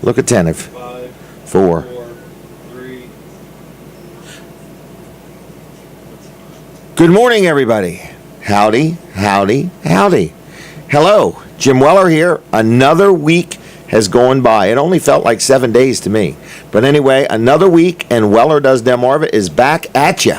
Look attentive. 5, 4. 3. Good morning, everybody. Howdy, howdy, howdy. Hello, Jim Weller here. Another week has gone by. It only felt like 7 days to me. But anyway, another week, and Weller Does Delmarva is back at you.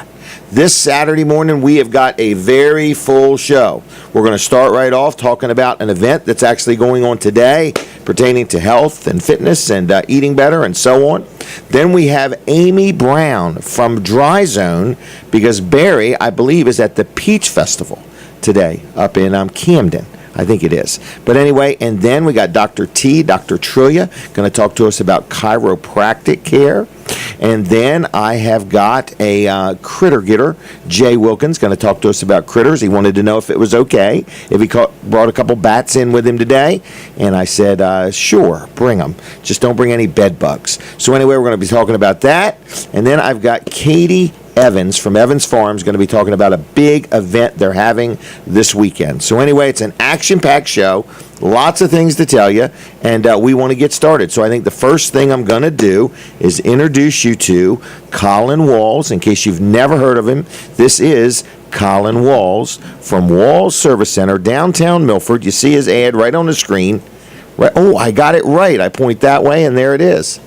This Saturday morning, we have got a very full show. We're going to start right off talking about an event that's actually going on today pertaining to health and fitness and eating better and so on. Then we have Amy Brown from Dry Zone, because Barry, I believe, is at the Peach Festival today up in Camden. I think it is. But anyway, and then we got Dr. T, Dr. Trillia, going to talk to us about chiropractic care. And then I have got a critter getter, Jay Wilkins, going to talk to us about critters. He wanted to know if it was okay if he brought a couple bats in with him today. And I said, sure, bring them. Just don't bring any bed bugs. So anyway, we're going to be talking about that. And then I've got Katie Evans from Evans Farms going to be talking about a big event they're having this weekend. So anyway, it's an action-packed show, lots of things to tell you, and we want to get started. So I think the first thing I'm going to do is introduce you to Colin Walls. In case you've never heard of him, this is Colin Walls from Walls Service Center, downtown Milford. You see his ad right on the screen. Right. Oh, I got it right. I point that way, and there it is.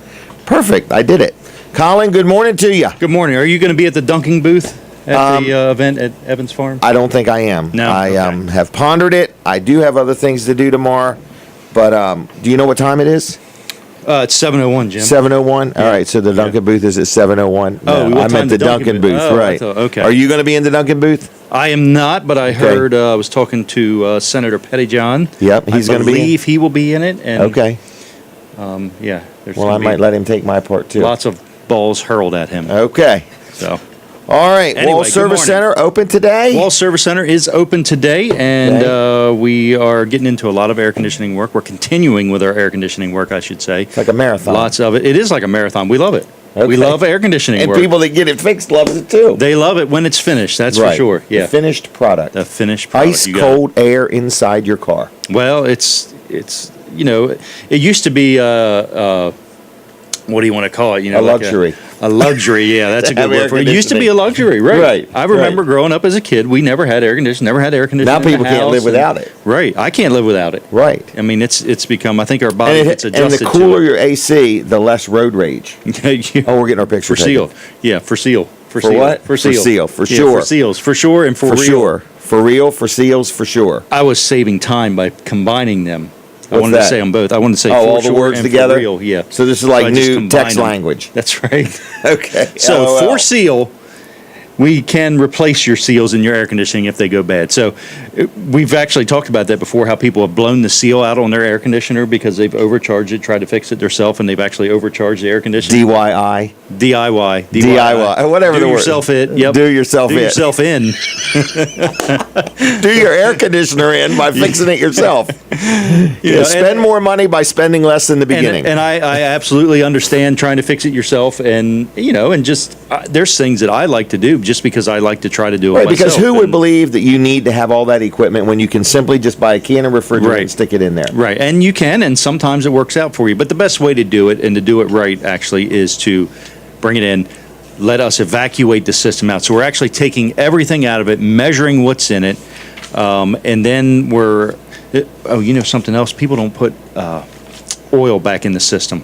Perfect. I did it. Colin, good morning to you. Good morning. Are you going to be at the dunking booth at the event at Evans Farm? I don't think I am. No. I Okay. have pondered it. I do have other things to do tomorrow. But do you know what time it is? It's 7:01, Jim. 7:01? All right, so the Dunkin' booth is at 7:01. Oh, No, what I time meant the the Dunkin' Dunkin' booth, booth? Oh, I right. thought- okay. Are you going to be in the Dunkin' booth? I am not, but I heard I was talking to Senator Pettyjohn. Yep, he's going to be I in. believe he will be in it. And, Okay. Yeah. There's Well, I gonna be might let him take my part, too. lots of balls hurled at him. Okay. So. All right, Anyway, Wall good Service morning. Center open today? Wall Service Center is open today, and we are getting into a lot of air conditioning work. We're continuing with our air conditioning work, I should say. It's like a marathon. Lots of it. It is like a marathon. We love it. Okay. We love air conditioning And work. people that get it fixed love it, too. They love it when it's finished. That's Right. for sure. The Yeah, finished product. the finished product. Ice You got it. cold air inside your car. Well, it's it used to be what do you want to call it? A luxury. A luxury, yeah, that's a To have good air word for it. It used to be a conditioning. luxury, right? Right, I remember right. growing up as a kid, we never had air conditioning, Now in people the can't house, live without it. Right, I can't live without it. Right. I mean, it's become. I think our body And, gets and adjusted the cooler to your AC, the less road rage. it. Oh, we're getting our picture For seal, taken. yeah, for seal, For seal. what? For seal, For seal, for Yeah, sure. for seals, for sure, and for For real. sure. For real, for seals, for sure. I was saving time by combining them. I What's wanted that? to say them both. I wanted to say Oh, for all the sure words and together? for real. Yeah. So this is I like just new combined text them. language. That's right. Okay. So LOL. for seal, we can replace your seals in your air conditioning if they go bad. So we've actually talked about that before, how people have blown the seal out on their air conditioner because they've overcharged it, tried to fix it themselves, and they've actually overcharged the air conditioning. DIY. DIY. DIY. Whatever Do the word. yourself it. Yep. Do yourself Do it. yourself in. Do your air conditioner in by fixing it yourself. know, Spend more money by spending less in the beginning. And I absolutely understand trying to fix it yourself, and and just there's things that I like to do just because I like to try to do it Right, myself. because who would And- believe that you need to have all that equipment when you can simply just buy a can of refrigerant Right. and stick it in there? Right, and you can, and sometimes it works out for you. But the best way to do it, and to do it right, actually, is to bring it in, let us evacuate the system out. So we're actually taking everything out of it, measuring what's in it, and then something else, people don't put oil back in the system.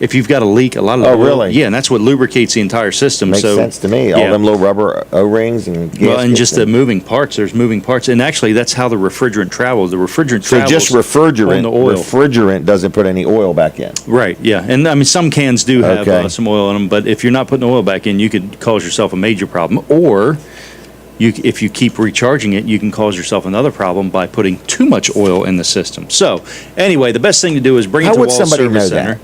If you've got a leak, a lot of the Oh, oil, really? yeah, and that's what lubricates the entire system. Makes so, sense to me. All yeah. them little rubber O-rings and gaskets. Well, and just the moving parts. There's moving parts, and actually, that's how the refrigerant travels. The refrigerant So travels just refrigerant. on the oil. Refrigerant doesn't put any oil back in. Right, yeah. And I mean, some cans do have Okay. some oil in them, but if you're not putting oil back in, you could cause yourself a major problem. Or if you keep recharging it, you can cause yourself another problem by putting too much oil in the system. So, anyway, the best thing to do is bring How it to would Wall somebody Service know that? Center.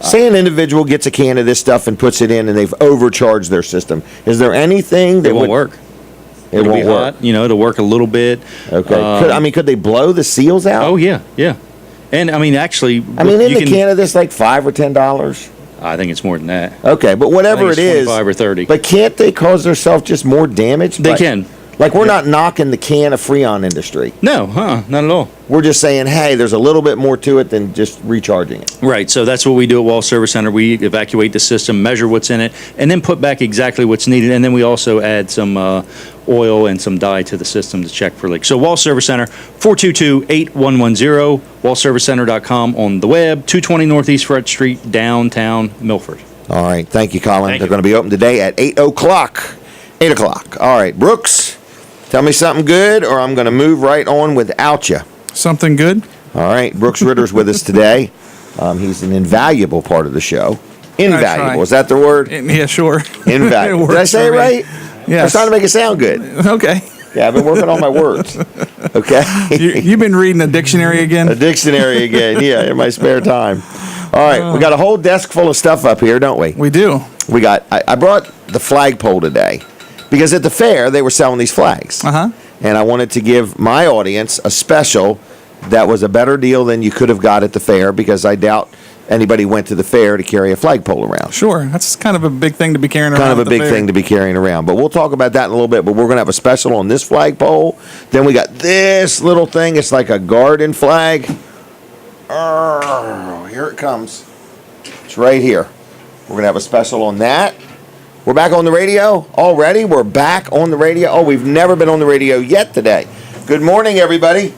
Say an individual gets a can of this stuff and puts it in and they've overcharged their system. Is there anything that It won't would work. It It'll won't be work. hot. It'll work a little bit. Okay. Could they blow the seals out? Oh, yeah, yeah. And I mean, actually, Isn't the can of this like $5 or $10? I think it's more than that. Okay, but I whatever think it it's is, 25 or 30. but can't they cause themselves just more damage? They can. Like, we're not knocking the can of Freon industry. No, not at all. We're just saying, hey, there's a little bit more to it than just recharging it. Right, so that's what we do at Wall Service Center. We evacuate the system, measure what's in it, and then put back exactly what's needed. And then we also add some oil and some dye to the system to check for leaks. So Wall Service Center, 422-8110, wallservicecenter.com on the web, 220 Northeast Front Street, downtown Milford. All right. Thank you, Colin. Thank They're you. going to be open today at 8 o'clock. 8 o'clock. All right. Brooks, tell me something good, or I'm going to move right on without you. Something good? All right. Brooks Ritter's with us today. He's an invaluable part of the show. Invaluable. try. Is that the word? Yeah, sure. Invaluable. It Did I works say it for me. right? I was Yes. trying to make it sound good. Okay. Yeah, I've been working on my words. Okay. You've been reading a dictionary A again? dictionary again. Yeah, in my spare time. All right. We got a whole desk full of stuff up here, don't we? We do. We got, I brought the flagpole today because at the fair they were selling these flags. Uh-huh. And I wanted to give my audience a special that was a better deal than you could have got at the fair, because I doubt anybody went to the fair to carry a flagpole around. Sure. That's kind of a big thing to be carrying around. Kind of a at the big fair. thing to be carrying around. But we'll talk about that in a little bit. But we're going to have a special on this flagpole. Then we got this little thing. It's like a garden flag. Oh, here it comes. It's right here. We're going to have a special on that. We're back on the radio already. We're back on the radio. Oh, we've never been on the radio yet today. Good morning, everybody.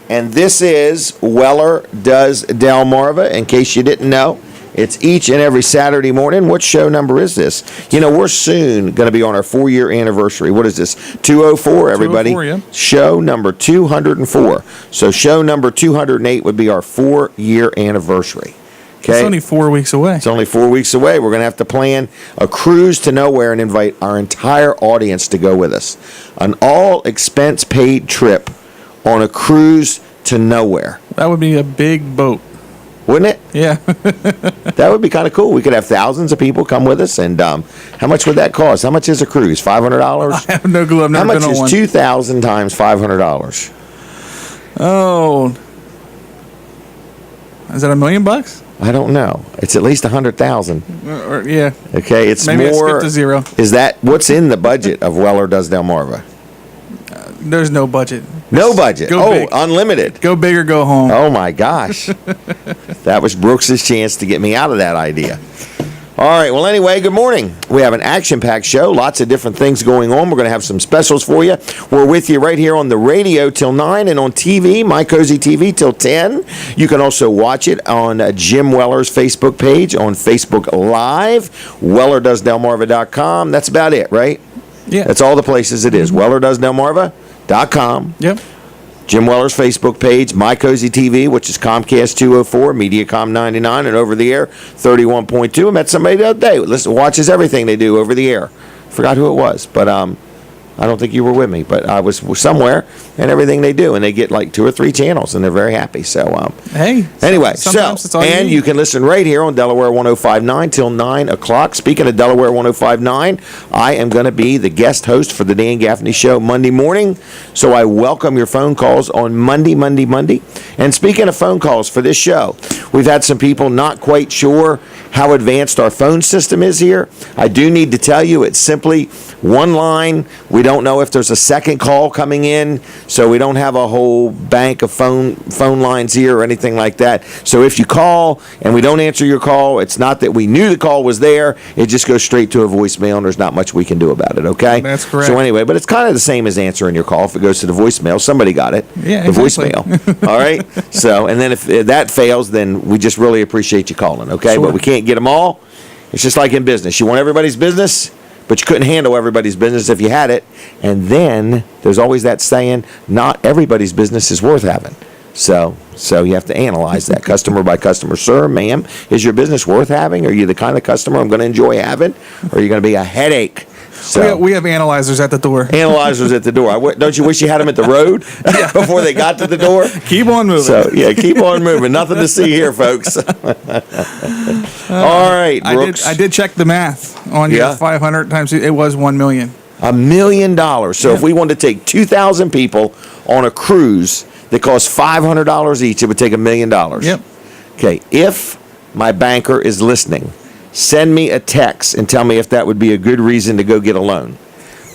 And this is Weller Does Delmarva. In case you didn't know, it's each and every Saturday morning. What show number is this? You know, we're soon going to be on our 4-year anniversary. What is this? 204, everybody. 204, yeah. Show number 204. So show number 208 would be our 4-year anniversary. Okay. It's only 4 weeks away. It's only 4 weeks away. We're going to have to plan a cruise to nowhere and invite our entire audience to go with us. An all expense paid trip on a cruise to nowhere. That would be a big boat. Wouldn't it? Yeah. That would be kind of cool. We could have thousands of people come with us. And how much would that cost? How much is a cruise? $500? I have no clue. I've How never much been on is one. 2,000 times $500? Oh. Is that $1 million? I don't know. It's at least 100,000. Yeah. Okay, it's Maybe I more. skipped a zero. Is that what's in the budget of Weller Does Delmarva? There's no budget. No budget. Go big. Unlimited. Go big or go home. Oh my gosh. That was Brooks's chance to get me out of that idea. All right. Well, anyway, good morning. We have an action-packed show. Lots of different things going on. We're going to have some specials for you. We're with you right here on the radio till 9 and on TV, My Cozy TV, till 10. You can also watch it on Jim Weller's Facebook page on Facebook Live, WellerDoesDelmarva.com. That's about it, right? Yeah. That's all the places it is. WellerDoesDelmarva.com. Yep. Jim Weller's Facebook page, My Cozy TV, which is Comcast 204, Mediacom 99, and over the air 31.2. I met somebody the other day. Listen, watches everything they do over the air. Forgot who it was, but I don't think you were with me, but I was somewhere, and everything they do, and they get like 2 or 3 channels, and they're very happy. So Hey. anyway, sometimes it's all you and need. you can listen right here on Delaware 105.9 till 9 o'clock. Speaking of Delaware 105.9, I am going to be the guest host for the Dan Gaffney Show Monday morning. So I welcome your phone calls on Monday. And speaking of phone calls for this show, we've had some people not quite sure how advanced our phone system is here. I do need to tell you, it's simply one line. We don't know if there's a second call coming in, so we don't have a whole bank of phone lines here or anything like that. So if you call and we don't answer your call, it's not that we knew the call was there. It just goes straight to a voicemail, and there's not much we can do about it, okay? That's correct. So anyway, but it's kind of the same as answering your call. If it goes to the voicemail, somebody got it. Yeah, the exactly. voicemail. All right? So, and then if that fails, then we just really appreciate you calling, okay? Sure. But we can't get them all. It's just like in business. You want everybody's business, but you couldn't handle everybody's business if you had it. And then there's always that saying, not everybody's business is worth having. So you have to analyze that customer by customer. Sir, ma'am, is your business worth having? Are you the kind of customer I'm going to enjoy having? Or are you going to be a headache? So We have analyzers at the door. analyzers at the door. Don't you wish you had them at the road before they got to the door? Keep on moving. So, yeah, keep on moving. Nothing to see here, folks. All right, Brooks. I did check the math on Yeah. your 500 times. It was 1 million. $1 million. So if Yeah. we wanted to take 2,000 people on a cruise that costs $500 each, it would take $1 million. Yep. Okay, if my banker is listening, send me a text and tell me if that would be a good reason to go get a loan.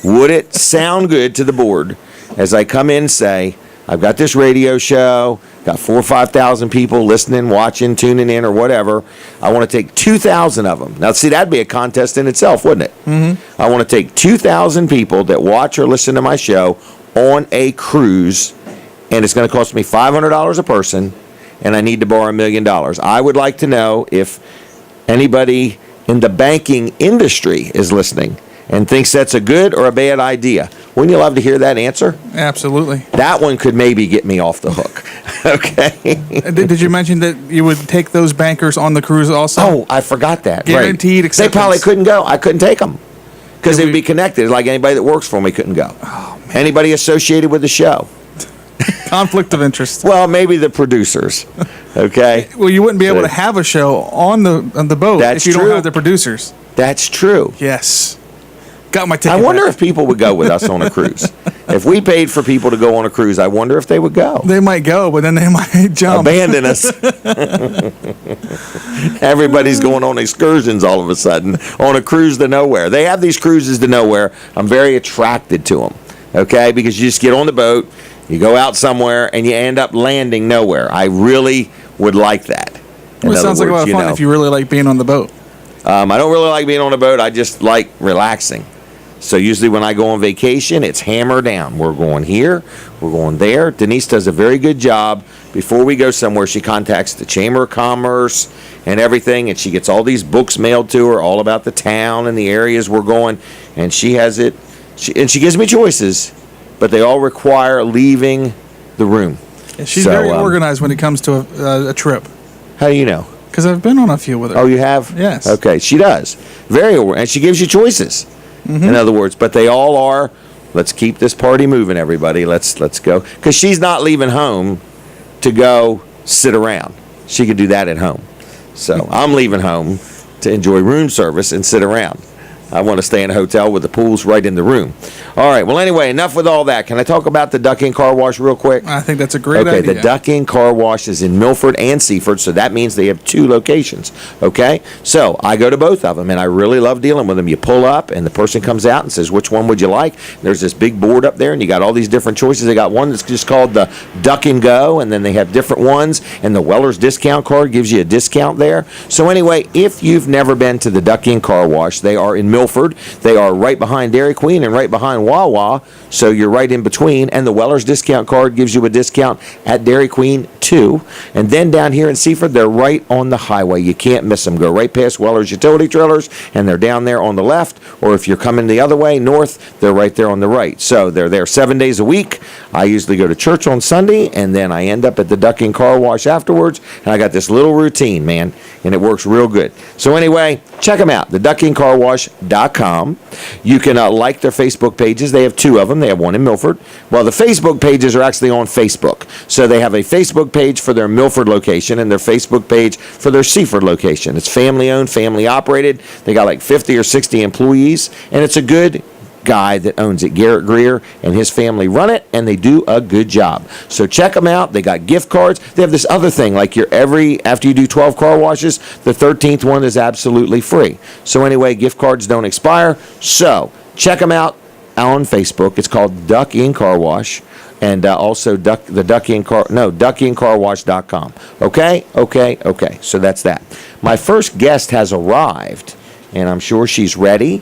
Would it sound good to the board as I come in and say, I've got this radio show, got 4,000 or 5,000 people listening, watching, tuning in, or whatever. I want to take 2,000 of them. Now, see, that'd be a contest in itself, wouldn't it? Mm-hmm. I want to take 2,000 people that watch or listen to my show on a cruise, and it's going to cost me $500 a person, and I need to borrow $1 million. I would like to know if anybody in the banking industry is listening and thinks that's a good or a bad idea. Wouldn't you love to hear that answer? Absolutely. That one could maybe get me off the hook. Okay. Did you mention that you would take those bankers on the cruise also? Oh, I forgot that. Guaranteed right. acceptance. They probably couldn't go. I couldn't take them because they'd be connected. Like anybody that works for me couldn't go. Oh, man. Anybody associated with the show. Conflict of interest. Well, maybe the producers. Okay. Well, you wouldn't be able to have a show on the boat That's if you true. don't have the producers. That's true. Yes. Got my ticket. I wonder back. if people would go with us on a cruise. If we paid for people to go on a cruise, I wonder if they would go. They might go, but then they might jump. Abandon us. Everybody's going on excursions all of a sudden on a cruise to nowhere. They have these cruises to nowhere. I'm very attracted to them, okay? Because you just get on the boat, you go out somewhere, and you end up landing nowhere. I really would like that. Well, it sounds like a lot of fun if you really like being on the boat. I don't really like being on a boat. I just like relaxing. So usually when I go on vacation, it's hammer down. We're going here, we're going there. Denise does a very good job. Before we go somewhere, she contacts the Chamber of Commerce and everything, and she gets all these books mailed to her all about the town and the areas we're going, and she has it. She gives me choices, but they all require leaving the room. Yeah, she's very organized when it comes to a trip. How do you know? Because I've been on a few with her. Oh, you have? Yes. Okay, she does. Very organized, and she gives you choices. Mm-hmm. In other words, but they all are, let's keep this party moving, everybody. Let's go. Because she's not leaving home to go sit around. She could do that at home. So I'm leaving home to enjoy room service and sit around. I want to stay in a hotel with the pools right in the room. All right. Well, anyway, enough with all that. Can I talk about the Duck-In Car Wash real quick? I think that's a great idea. Okay, the Duck-In Car Wash is in Milford and Seaford, so that means they have 2 locations. Okay? So I go to both of them, and I really love dealing with them. You pull up, and the person comes out and says, which one would you like? There's this big board up there, and you got all these different choices. They got one that's just called the Duck and Go, and then they have different ones, and the Weller's discount card gives you a discount there. So anyway, if you've never been to the Duck-In Car Wash, they are in Milford. They are right behind Dairy Queen and right behind Wawa, so you're right in between. And the Weller's discount card gives you a discount at Dairy Queen too. And then down here in Seaford, they're right on the highway. You can't miss them. Go right past Weller's utility trailers, and they're down there on the left. Or if you're coming the other way, north, they're right there on the right. So they're there 7 days a week. I usually go to church on Sunday, and then I end up at the Duck-In Car Wash afterwards. And I got this little routine, man, and it works real good. So anyway, check them out, theduckincarwash.com. You can like their Facebook pages. They have 2 of them. They have one in Milford. Well, the Facebook pages are actually on Facebook. So they have a Facebook page for their Milford location and their Facebook page for their Seaford location. It's family-owned, family-operated. They got like 50 or 60 employees, and it's a good guy that owns it, Garrett Greer, and his family run it, and they do a good job. So check them out. They got gift cards. They have this other thing, like after you do 12 car washes, the 13th one is absolutely free. So anyway, gift cards don't expire. So check them out on Facebook. It's called Duck-In Car Wash, and also duckincarwash.com. Okay. So that's that. My first guest has arrived, and I'm sure she's ready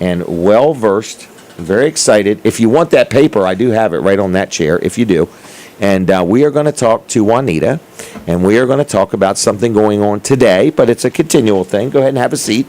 and well-versed, very excited. If you want that paper, I do have it right on that chair, if you do. And we are going to talk to Juanita, and we are going to talk about something going on today, but it's a continual thing. Go ahead and have a seat.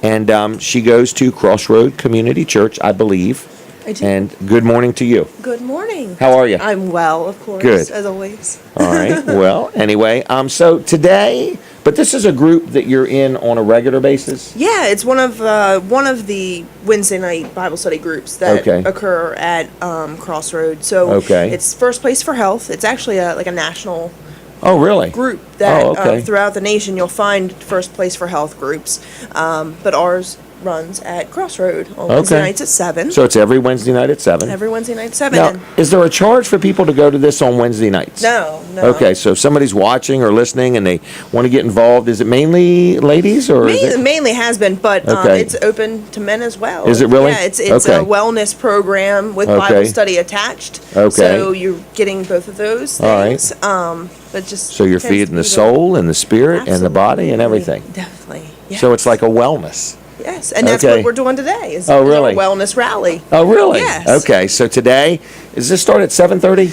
And she goes to Crossroads Community Church, I believe. I do. And good morning to you. Good morning. How are you? I'm well, of course. Good. As always. All right. Well, anyway, so today, but this is a group that you're in on a regular basis? Yeah, it's one of the Wednesday night Bible study groups that occur at Crossroads. So it's First Place for Health. It's actually like a national group that throughout the nation you'll find First Place for Health groups. But ours runs at Crossroad on Wednesday nights at 7. So it's every Wednesday night at 7. Every Wednesday night at 7. Now, is there a charge for people to go to this on Wednesday nights? No. Okay, so if somebody's watching or listening and they want to get involved, is it mainly ladies or is it? Mainly has been, but Okay. it's open to men as well. Is it really? Yeah, it's Okay. a wellness program with Bible study attached. Okay. So you're getting both of those All right. things. But just So you're tends to feeding be the soul and the spirit and the body and Absolutely. everything. Definitely. Yes. So it's like a wellness. Yes, and that's Okay. what we're doing today. Is Oh, is our really? wellness rally. Oh, really? Yes. Okay, so today, does this start at 7:30?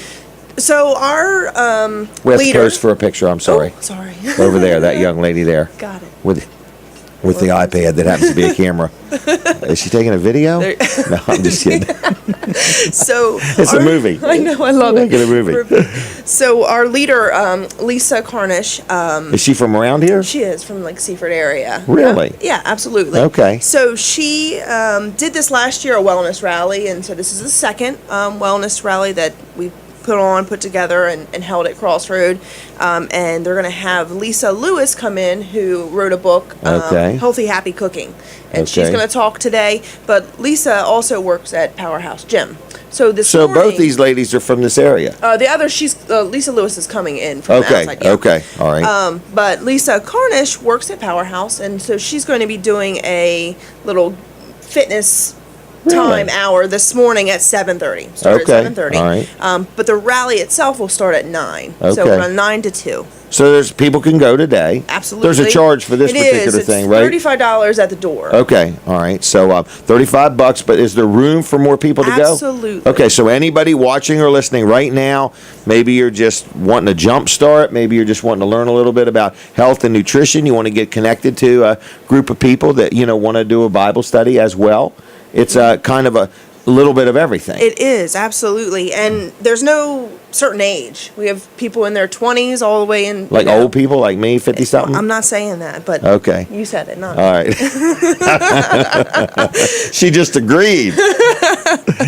So our We have to leader. pose for a picture, I'm sorry. Oh, sorry. Over there, that young lady there. Got it. With the iPad that happens to be a camera. Is she taking a video? No, I'm just kidding. So It's a movie. I know, I love it. Look at a movie. So our leader, Lisa Cornish, Is she from around here? she is from like Seaford area. Really? Yeah, absolutely. Okay. So she did this last year, a wellness rally, and so this is the second wellness rally that we put together and held at Crossroad. And they're going to have Lisa Lewis come in, who wrote a book, Healthy Happy Cooking. And she's Okay. going to talk today. But Lisa also works at Powerhouse Gym. So So morning, both these ladies are from this area? the other, Lisa Lewis is coming in from the outside. Yeah. Okay, all right. But Lisa Cornish works at Powerhouse, and so she's going to be doing a little fitness time hour this morning at 7:30. Start Okay, at 7:30. all right. But the rally itself will start at 9. So Okay. from 9 to 2. So there's people can go today. Absolutely. There's a charge for this It particular is. thing, It's right? $35 at the door. Okay, all right. So $35, but is there room for more people to go? Absolutely. Okay, so anybody watching or listening right now, maybe you're just wanting a jump start, maybe you're just wanting to learn a little bit about health and nutrition, you want to get connected to a group of people that want to do a Bible study as well. It's kind of a little bit of everything. It is, absolutely. And there's no certain age. We have people in their 20s all the way in. Like old people like me, 50 something? I'm not saying that, but Okay. you said it, not All right. She just agreed.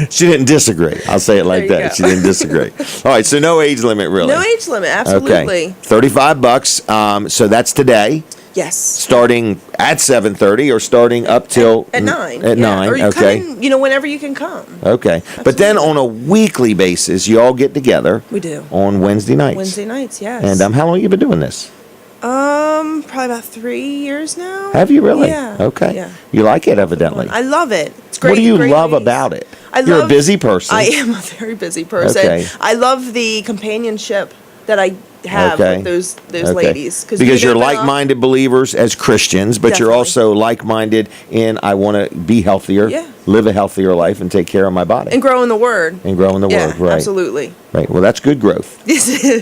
She didn't disagree. I'll say it like There you that. go. She didn't disagree. All right, so no age limit really. No age limit, absolutely. Okay. $35. So that's today, Yes. starting at 7:30 or starting up till At 9. At yeah. 9. Or you Okay. come in, whenever you can come. Okay. But then on a weekly basis, you all get together We do. on Wednesday nights. Wednesday nights, yes. And how long have you been doing this? Probably about 3 years now. Have you really? Yeah. Okay. Yeah. You like it evidently. I love it. It's great. What do you great love ladies. about it? I You're a love- busy person. I am a very busy person. Okay. I love the companionship that I have Okay. with those Okay. ladies. Because you're like-minded believers as Christians, but you're Definitely. also like-minded in I want to be healthier, Yeah. live a healthier life, and take care of my body. And grow in the Word. And grow in the Yeah, Word, right? absolutely. Right. Well, that's good growth.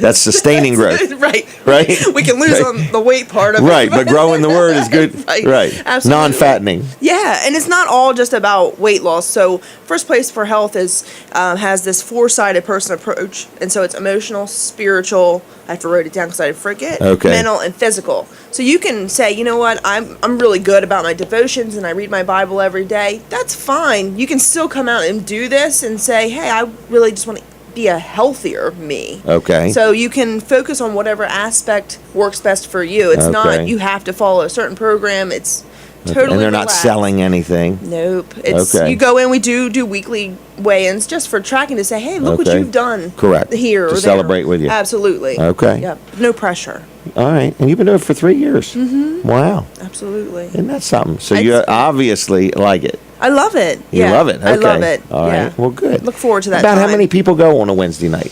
That's sustaining growth. Right. Right? We can lose Right. on the weight part of Right, it. but growing the Word is good. Right. Absolutely. Non-fattening. Yeah, and it's not all just about weight loss. So, First Place for Health has this 4-sided person approach, and so it's emotional, spiritual. I have to write it down because I forget. Okay. Mental and physical. So you can say, you know what, I'm really good about my devotions and I read my Bible every day. That's fine. You can still come out and do this and say, hey, I really just want to be a healthier me. Okay. So you can focus on whatever aspect works best for you. It's Okay. not you have to follow a certain program. It's totally and they're not relaxed. selling anything. Nope. It's Okay. you go in. We do weekly weigh-ins just for tracking to say, hey, look what Okay. you've done. Correct. Here or To there. celebrate with you. Absolutely. Okay. Yep. No pressure. All right. And you've been doing it for 3 years. Mm-hmm. Wow. Absolutely. Isn't that something? So I'd you say- obviously like it. I love it. You Yeah. love it. Okay. I love it. All yeah. right. Well, good. Look forward to that. About how time. many people go on a Wednesday night?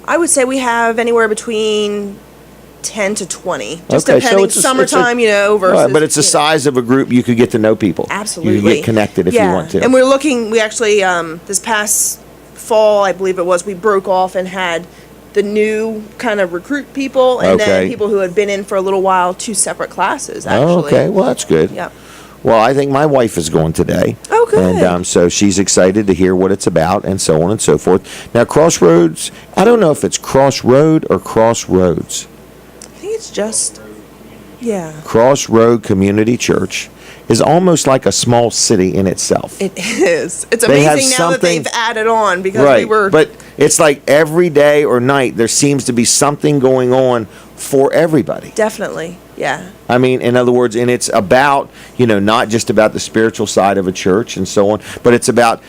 I would say we have anywhere between 10 to 20, just Okay, so depending. it's a- Summertime, versus. All right, but it's the you know. size of a group you could get to know people. Absolutely. You can get connected if you Yeah. want to. And we actually, this past fall, I believe it was, we broke off and had the new kind of recruit people and Okay. then people who had been in for a little while, 2 separate classes, actually. Oh, okay. Well, that's good. Yep. Well, I think my wife is going today. Oh, good. And so she's excited to hear what it's about and so on and so forth. Now, Crossroads, I don't know if it's Crossroad or Crossroads. I think it's just, yeah. Crossroad Community Church is almost like a small city in itself. It is. It's They have amazing now that something- they've added on because Right, we were. but it's like every day or night there seems to be something going on for everybody. Definitely. Yeah. I mean, in other words, and it's about, not just about the spiritual side of a church and so on, but it's about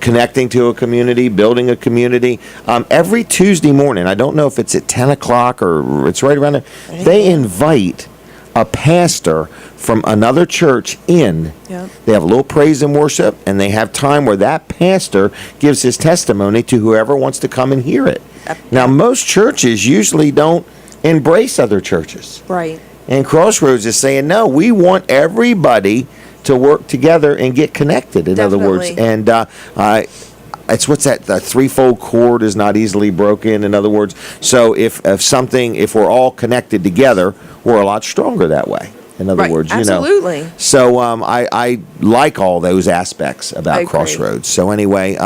connecting to a community, building a community. Every Tuesday morning, I don't know if it's at 10 o'clock or it's right around there, they invite a pastor from another church in. Yep. They have a little praise and worship, and they have time where that pastor gives his testimony to whoever wants to come and hear it. Now, most churches usually don't embrace other churches. Right. And Crossroads is saying, no, we want everybody to work together and get connected, in other words. Definitely. And it's what's that? The threefold cord is not easily broken, in other words. So if we're all connected together, we're a lot stronger that way. In other Right. words, Absolutely. So I like all those aspects I about agree. Crossroads. So anyway,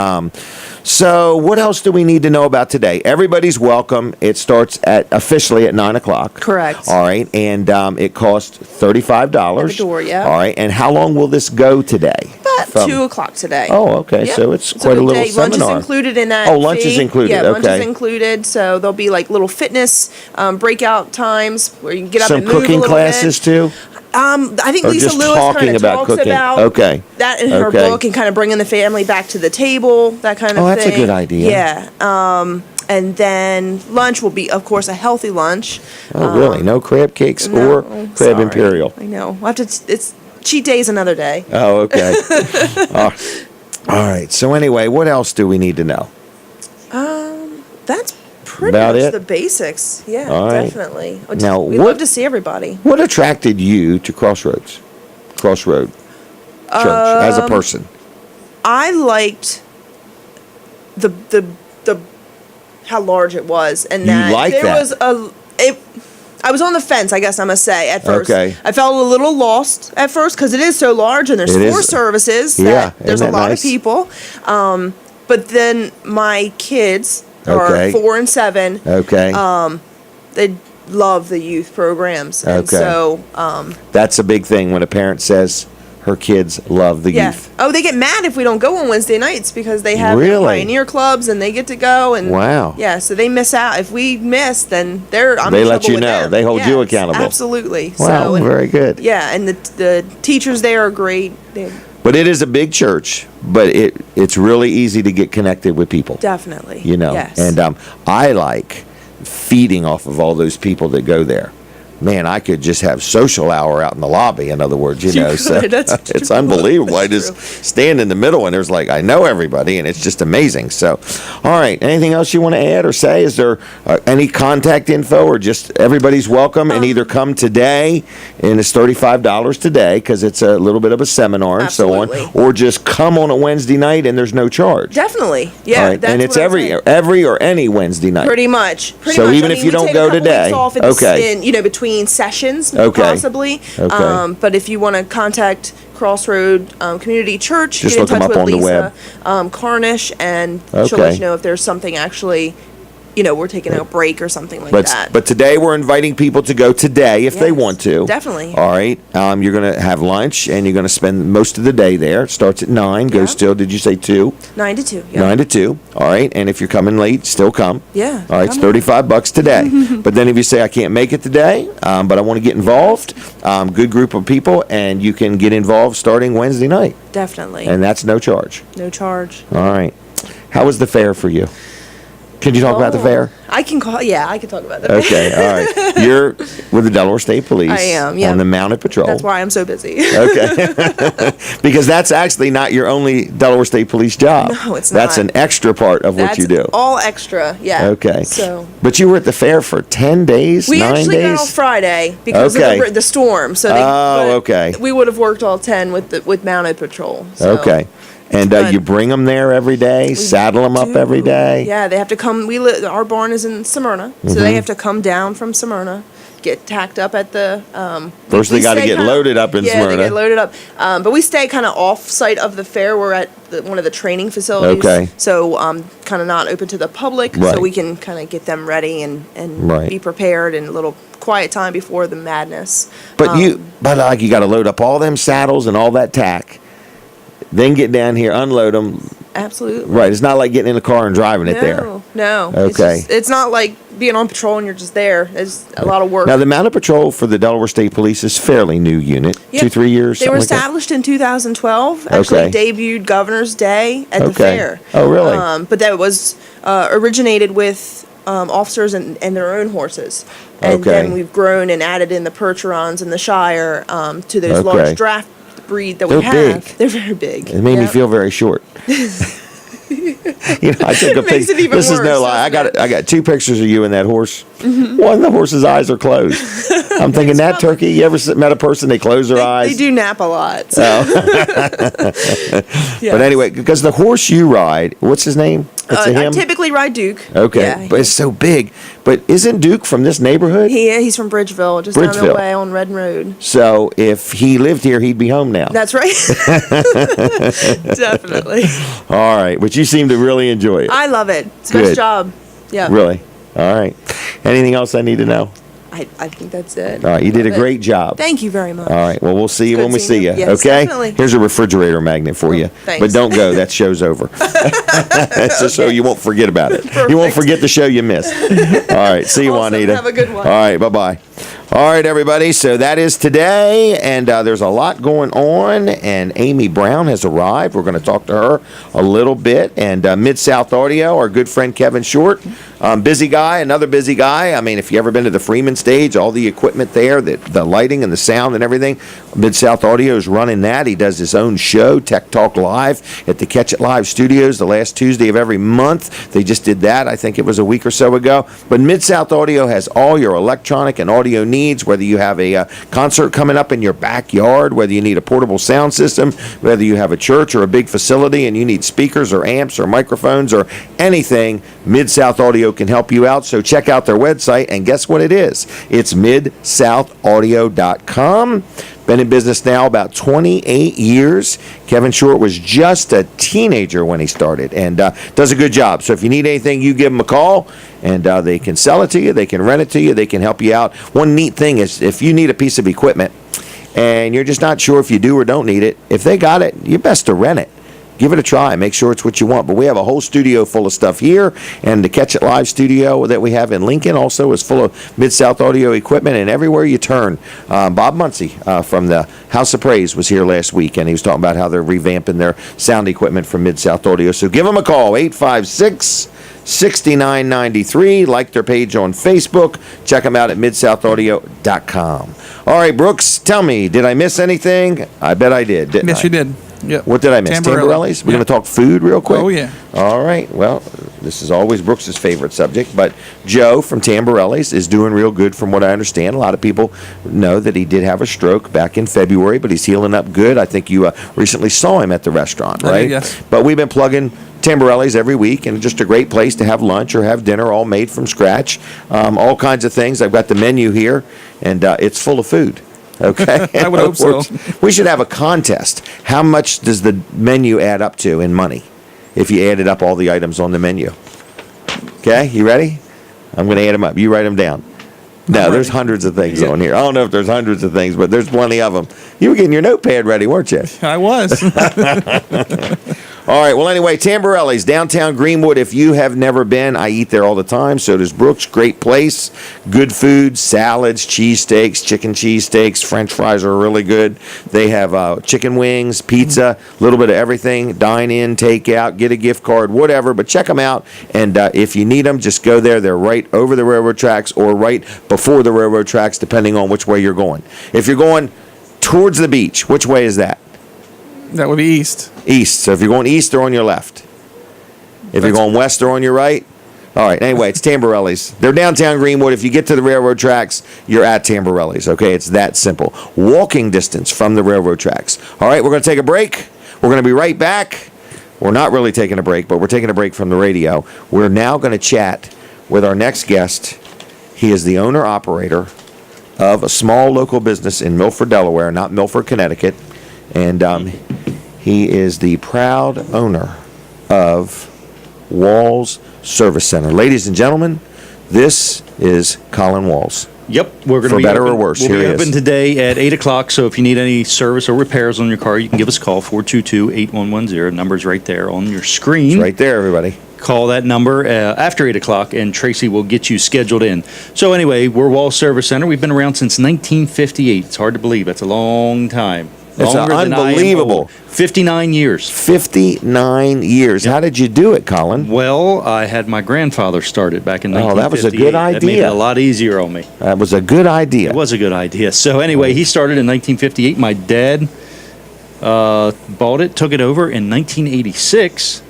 so what else do we need to know about today? Everybody's welcome. It starts officially at 9 o'clock. Correct. All right, and it costs $35. At the door, yeah. All right, and how long will this go today? About 2 o'clock today. Oh, okay. Yep. So it's a quite a good little day. seminar. Lunch is included in that. Oh, lunch is fee. included. Yeah, lunch Okay. is included. So there'll be like little fitness breakout times where you can get up Some and move a cooking little classes bit. too. I think Or Lisa just Lewis talking kind of about talks cooking. about Okay. that in her Okay. book and kind of bringing the family back to the table, that kind of Oh, thing. that's a good idea. Yeah. And then lunch will be, of course, a healthy lunch. Oh, really? No crab cakes No, or crab sorry. imperial. I know. We'll have to. It's cheat days another day. Oh, okay. All right. So anyway, what else do we need to know? That's pretty About much it? the basics. Yeah, All right. definitely. Now, We'd what- love to see everybody. What attracted you to Crossroad Church as a person? I liked the how large it was, and You that like there that? was I was on the fence, I guess I must say, at first. Okay. I felt a little lost at first because it is so large and there's It four is. services. Yeah, There's isn't a that lot nice? of people. But then my kids Okay. are 4 and 7. Okay. They love the youth programs. And Okay. so, That's a big thing when a parent says her kids love the yeah. youth. Oh, they get mad if we don't go on Wednesday nights because they have Really? pioneer clubs and they get to go. And Wow. Yeah, so they miss out. If we miss, then I'm They in let trouble you with know. them. They hold you Yes, accountable. Absolutely. Wow, So, and- very good. Yeah, and the teachers there are great. But it is a big church, but it's really easy to get connected with people. Definitely. Yes. And I like feeding off of all those people that go there. Man, I could just have social hour out in the lobby. In other words, you know, so could. That's it's true. unbelievable. I That's just stand in the middle, and there's like I know everybody, and it's just amazing. So, all right, anything else you want to add or say? Is there any contact info, or just everybody's welcome and either come today, and it's $35 today because it's a little bit of a seminar and so on, Absolutely. or just come on a Wednesday night and there's no charge. Definitely. Yeah. All right, That's and it's what I'm saying. every or any Wednesday night. Pretty much. So even if you we don't take go a couple today, weeks off okay. between sessions, Okay. possibly. Okay. But if you want to contact Crossroad Community Church, Just get in look 'em touch up with on the Lisa web. Cornish, and she'll Okay. let you know if there's something actually, we're taking a break or something like that. But today we're inviting people to go today if they Yes, want to. definitely. All right. You're going to have lunch and you're going to spend most of the day there. It starts at 9, goes Yeah. till, did you say 2? 9 to 2. Yeah. 9 to 2. All right. And if you're coming late, still come. Yeah, All right. It's come on. $35 today. But then if you say, I can't make it today, but I want to get involved, good group of people, and you can get involved starting Wednesday night. Definitely. And that's no charge. No charge. All right. How was the fair for you? Can you talk about the Oh, fair? I can call. Yeah, I can talk about that. Okay, all right. You're with the Delaware State Police. I am, yeah. On the Mounted Patrol. That's why I'm so busy. Okay. Because that's actually not your only Delaware State Police job. No, it's That's not. an extra part of what That's you do. all extra. Yeah. Okay. So. But you were at the fair for 10 days, We 9 actually days? got off Friday because Okay. of the storm. So they, Oh, but okay. We would have worked all 10 with Mounted Patrol. So. Okay. And But- you bring them there every day, saddle them up Do. every day? Yeah, they have to come. Our barn is in Smyrna, so Mm-hmm. they have to come down from Smyrna, get tacked up at the. First we they gotta stay get kinda- loaded up in yeah, Smyrna. they get loaded up. But we stay kind of off site of the fair. We're at one of the training facilities. Okay. So kind of not open to the public, Right. so we can kind of get them ready and Right. be prepared in a little quiet time before the madness. But you got to load up all them saddles and all that tack, then get down here, unload them. Absolutely. Right, it's not like getting in the car and driving it there. No. Okay. It's not like being on patrol and you're just there. It's a lot of work. Now, the Mounted Patrol for the Delaware State Police is fairly new unit. Yep. 2-3 years. They were something like that? established in 2012. Actually, Okay. debuted Governor's Day at the Okay. fair. Oh, really? But that was originated with officers and their own horses. And Okay. then we've grown and added in the Percherons and the Shire to those Okay. large draft breed that we They're have. big. They're very big. It made me Yep. feel very short. I took a Makes picture. it even This is no worse, lie. doesn't I got 2 pictures of you and that horse. One of the horse's eyes are closed. I'm thinking that turkey. You ever met a person they close their eyes? They do nap a lot. So. Yes. But anyway, because the horse you ride, what's his name? It's a I him. typically ride Duke. Okay, Yeah, but it's so big. But isn't Duke from this neighborhood? he's from Bridgeville, just down Bridgeville. the way on Red Road. So if he lived here, he'd be home now. That's right. Definitely. All right, but you seem to really enjoy it. I love it. It's a Good. nice job. Yeah. Really? All right. Anything else I need to know? I think that's it. All right, you did a Love it. great job. Thank you very much. All right. Well, we'll see you Good when we seeing see you. you. Yes, okay. definitely. Here's a refrigerator magnet for you. thanks. But don't go. That show's over. Just so you won't forget about it. You won't Perfect. forget the show you missed. All right. See you, Awesome. Juanita. Have a good one. All right. Bye bye. All right, everybody. So that is today, and there's a lot going on. And Amy Brown has arrived. We're going to talk to her a little bit. And MidSouth Audio, our good friend Kevin Short, busy guy, another busy guy. I mean, if you ever been to the Freeman stage, all the equipment there, the lighting and the sound and everything, MidSouth Audio is running that. He does his own show, Tech Talk Live, at the Catch It Live Studios, the last Tuesday of every month. They just did that. I think it was a week or so ago. But MidSouth Audio has all your electronic and audio needs, whether you have a concert coming up in your backyard, whether you need a portable sound system, whether you have a church or a big facility and you need speakers or amps or microphones or anything, MidSouth Audio can help you out. So check out their website, and guess what it is? It's MidSouthAudio.com. Been in business now about 28 years. Kevin Short was just a teenager when he started, and does a good job. So if you need anything, you give them a call, and they can sell it to you, they can rent it to you, they can help you out. One neat thing is if you need a piece of equipment and you're just not sure if you do or don't need it, if they got it, you're best to rent it. Give it a try. Make sure it's what you want. But we have a whole studio full of stuff here, and the Catch It Live studio that we have in Lincoln also is full of MidSouth Audio equipment, and everywhere you turn. Bob Muncie from the House of Praise was here last week, and he was talking about how they're revamping their sound equipment from MidSouth Audio. So give them a call, 856-6993. Like their page on Facebook. Check them out at MidSouthAudio.com. All right, Brooks, tell me, did I miss anything? I bet I did, didn't I? Yes, you did. Yep. What did I miss? Tamborellis? We're Yeah. going to talk food real quick? Oh, yeah. All right. Well, this is always Brooks's favorite subject, but Joe from Tamborellis is doing real good from what I understand. A lot of people know that he did have a stroke back in February, but he's healing up good. I think you recently saw him at the restaurant, I did, right? yes. But we've been plugging Tamborellis every week, and just a great place to have lunch or have dinner, all made from scratch. All kinds of things. I've got the menu here, and it's full of food. Okay. I would hope so. We should have a contest. How much does the menu add up to in money if you added up all the items on the menu? Okay, you ready? I'm going to add them up. You write them down. No, there's hundreds of things on here. I don't know if there's hundreds of things, but there's plenty of them. You were getting your notepad ready, weren't you? I was. All right. Well, anyway, Tamborelli's, downtown Greenwood. If you have never been, I eat there all the time. So does Brooks. Great place. Good food, salads, cheesesteaks, chicken cheesesteaks. French fries are really good. They have chicken wings, pizza, a little bit of everything. Dine in, take out, get a gift card, whatever. But check them out. And if you need them, just go there. They're right over the railroad tracks or right before the railroad tracks, depending on which way you're going. If you're going towards the beach, which way is that? That would be east. East. So if you're going east, they're on your left. If you're going west, they're on your right. All right. Anyway, it's Tamborelli's. They're downtown Greenwood. If you get to the railroad tracks, you're at Tamborelli's. Okay, it's that simple. Walking distance from the railroad tracks. All right, we're going to take a break. We're going to be right back. We're not really taking a break, but we're taking a break from the radio. We're now going to chat with our next guest. He is the owner-operator of a small local business in Milford, Delaware, not Milford, Connecticut. And he is the proud owner of Walls Service Center. Ladies and gentlemen, this is Colin Walls. Yep, we're going to For be better open, or worse, We'll here be he is. open today at 8 o'clock, so if you need any service or repairs on your car, you can give us a call, 422-8110. Number's right there on your screen. It's right there, everybody. call that number after 8 o'clock, and Tracy will get you scheduled in. So anyway, we're Wall Service Center. We've been around since 1958. It's hard to believe. That's a long time. It's Longer than I am unbelievable. old. 59 years. 59 years. How did you do it, Colin? Well, I had my grandfather start it back in 1958. Oh, that was a good That made it idea. a lot easier on me. That was a good idea. It was a good idea. So anyway, he started in 1958. My dad bought it, took it over in 1986.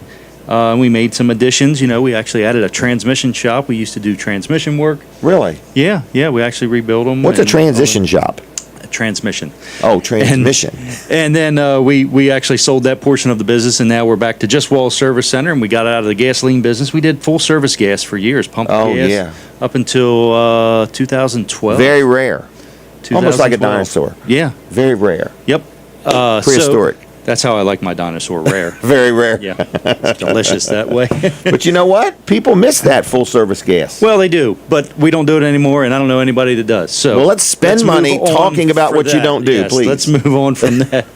We made some additions. We actually added a transmission shop. We used to do transmission work. Really? Yeah. We actually rebuilt them. What's a transition shop? Transmission. Oh, transmission. And then we actually sold that portion of the business, and now we're back to just Wall Service Center, and we got out of the gasoline business. We did full service gas for years, pumping gas yeah. up until 2012. Very rare. Almost like a 2012. dinosaur. Yeah. Very rare. Yep. Prehistoric. So that's how I like my dinosaur, rare. Very rare. Yeah. It's delicious that way. But you know what? People miss that full service gas. Well, they do, but we don't do it anymore, and I don't know anybody that does. So Well, let's spend money move on talking about for what you that. don't do, Yes, please. Let's move on from that.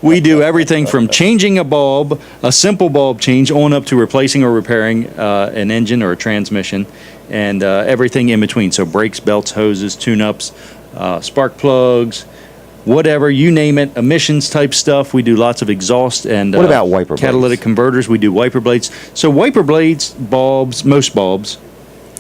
We do everything from changing a bulb, a simple bulb change, on up to replacing or repairing an engine or a transmission, and everything in between. So brakes, belts, hoses, tune-ups, spark plugs, whatever, you name it, emissions type stuff. We do lots of exhaust and What about wiper blades? catalytic converters. We do wiper blades. So wiper blades, bulbs, most bulbs,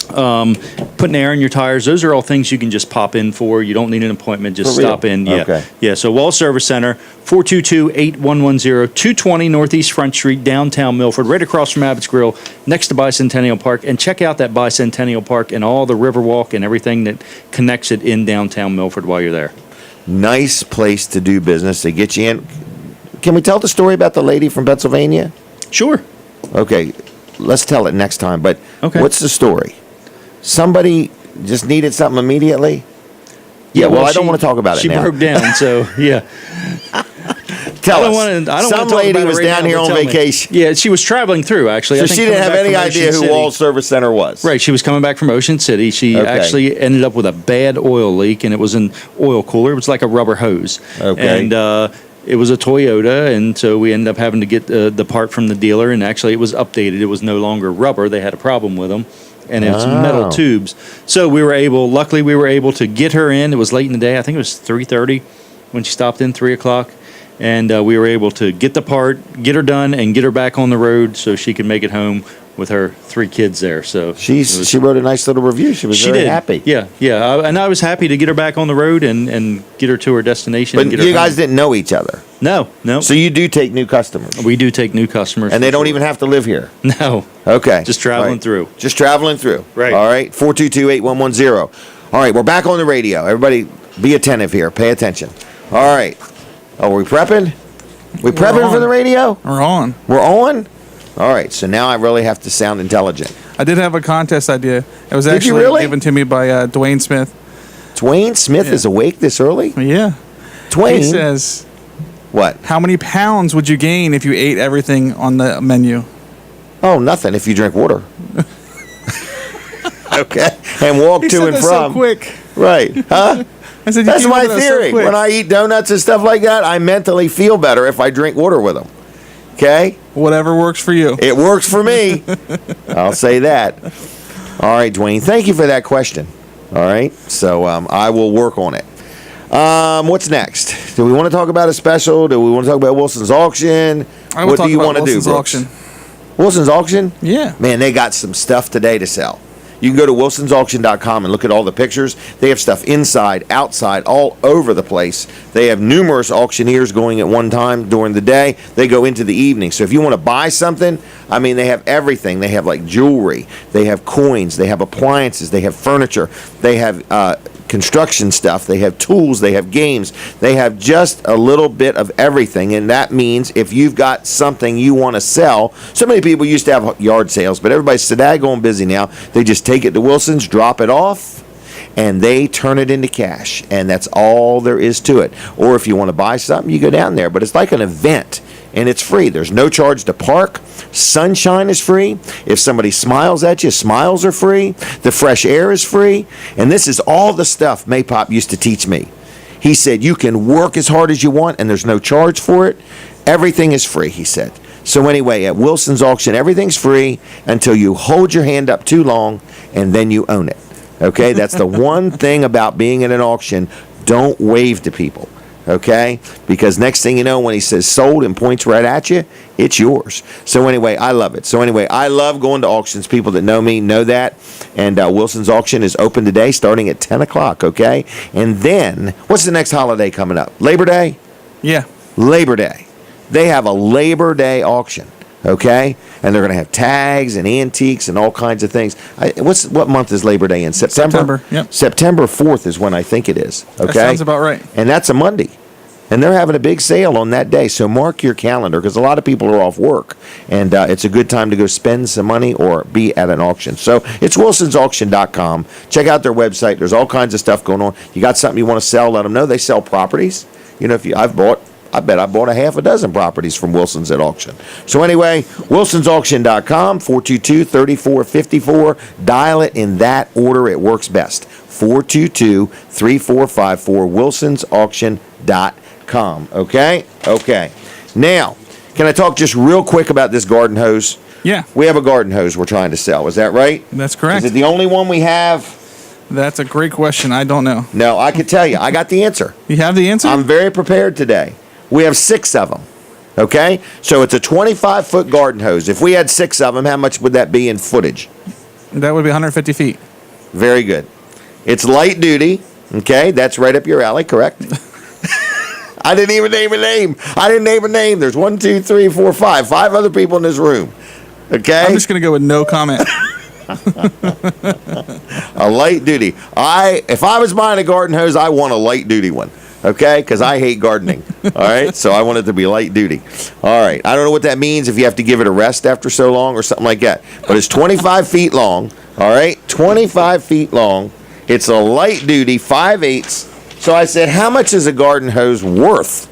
putting air in your tires, those are all things you can just pop in for. You don't need an appointment, just For real? stop in. Yeah. Okay. Yeah, so Wall Service Center, 422-8110, 220 Northeast Front Street, downtown Milford, right across from Abbott's Grill, next to Bicentennial Park. And check out that Bicentennial Park and all the Riverwalk and everything that connects it in downtown Milford while you're there. Nice place to do business. They get you in. Can we tell the story about the lady from Pennsylvania? Sure. Okay, let's tell it next time. But Okay. what's the story? Somebody just needed something immediately? Yeah, well, I don't want to talk about it she now. She broke down, so yeah. Tell I don't us. want to. Some lady was down here on vacation. Yeah, she was traveling through. Actually, So I think she didn't coming have back any from idea Ocean who City. Wall Service Center was. Right, she was coming back from Ocean City. She Okay. actually ended up with a bad oil leak, and it was an oil cooler. It was like a rubber hose. Okay. And it was a Toyota, and so we ended up having to get the part from the dealer, and actually it was updated. It was no longer rubber. They had a problem with them, and it's Oh. metal tubes. So luckily we were able to get her in. It was late in the day. I think it was 3:30 when she stopped in, 3 o'clock. And we were able to get the part, get her done, and get her back on the road so she could make it home with her 3 kids there. So She wrote a nice little review. She was very happy. Yeah. And I was happy to get her back on the road and get her to her destination. But and get her you guys home. didn't know each other. No. So you do take new customers. We do take new customers. And they for don't sure. even have to live here. No. Okay. Just traveling All right. through. Just traveling through. Right. All right. 422-8110. All right. We're back on the radio. Everybody be attentive here. Pay attention. All right. Oh, are we prepping? We prepping on. for the radio? We're on. We're on? All right. So now I really have to sound intelligent. I did have a contest idea. It was Did you actually really? given to me by Dwayne Smith. Dwayne Smith Yeah. is awake this early? Yeah. Dwayne? He says, What? how many pounds would you gain if you ate everything on the menu? Oh, nothing if you drink water. Okay. And walk He to said and that from. so quick. Right. Huh? I said, you That's came up my with that so theory. quick. When I eat donuts and stuff like that, I mentally feel better if I drink water with them. Okay? Whatever works for you. It works for me. I'll say that. All right, Dwayne. Thank you for that question. All right. So I will work on it. What's next? Do we want to talk about a special? Do we want to talk about Wilson's auction? I will What talk do you about want to do, Wilson's Brooks? auction. Wilson's auction? Yeah. Man, they got some stuff today to sell. You can go to wilsonsauction.com and look at all the pictures. They have stuff inside, outside, all over the place. They have numerous auctioneers going at one time during the day. They go into the evening. So if you want to buy something, I mean, they have everything. They have like jewelry. They have coins. They have appliances. They have furniture. They have construction stuff. They have tools. They have games. They have just a little bit of everything. And that means if you've got something you want to sell, so many people used to have yard sales, but everybody's so daggone busy now. They just take it to Wilson's, drop it off, and they turn it into cash. And that's all there is to it. Or if you want to buy something, you go down there. But it's like an event. And it's free. There's no charge to park. Sunshine is free. If somebody smiles at you, smiles are free. The fresh air is free. And this is all the stuff Maypop used to teach me. He said, you can work as hard as you want and there's no charge for it. Everything is free, he said. So anyway, at Wilson's Auction, everything's free until you hold your hand up too long, and then you own it. Okay, that's the one thing about being at an auction. Don't wave to people. Okay, because next thing you know, when he says sold and points right at you, it's yours. So anyway, I love it. So anyway, I love going to auctions. People that know me know that. And Wilson's Auction is open today, starting at 10 o'clock. Okay, and then what's the next holiday coming up? Labor Day. Yeah. Labor Day. They have a Labor Day auction. Okay, and they're going to have tags and antiques and all kinds of things. What month is Labor Day in? September. Yep. September 4th is when I think it is. Okay, That sounds about right. and that's a Monday. And they're having a big sale on that day. So mark your calendar because a lot of people are off work. And it's a good time to go spend some money or be at an auction. So it's wilsonsauction.com. Check out their website. There's all kinds of stuff going on. You got something you want to sell, let them know. They sell properties. You know, I bet I bought a half a dozen properties from Wilson's at auction. So anyway, wilsonsauction.com, 422-3454. Dial it in that order. It works best. 422-3454, wilsonsauction.com. Okay? Okay. Now, can I talk just real quick about this garden hose? Yeah. We have a garden hose we're trying to sell. Is that right? That's correct. Is it the only one we have? That's a great question. I don't know. No, I can tell you. I got the answer. You have the answer? I'm very prepared today. We have 6 of them. Okay? So it's a 25-foot garden hose. If we had 6 of them, how much would that be in footage? That would be 150 feet. Very good. It's light duty. Okay? That's right up your alley, correct? I didn't even name a name. There's 1, 2, 3, 4, 5. 5 other people in this room. Okay? I'm just going to go with no comment. A light duty. If I was buying a garden hose, I want a light duty one. Okay, because I hate gardening. All right, so I want it to be light duty. All right, I don't know what that means if you have to give it a rest after so long or something like that. But it's 25 feet long. All right, 25 feet long. It's a light duty, 5/8. So I said, how much is a garden hose worth?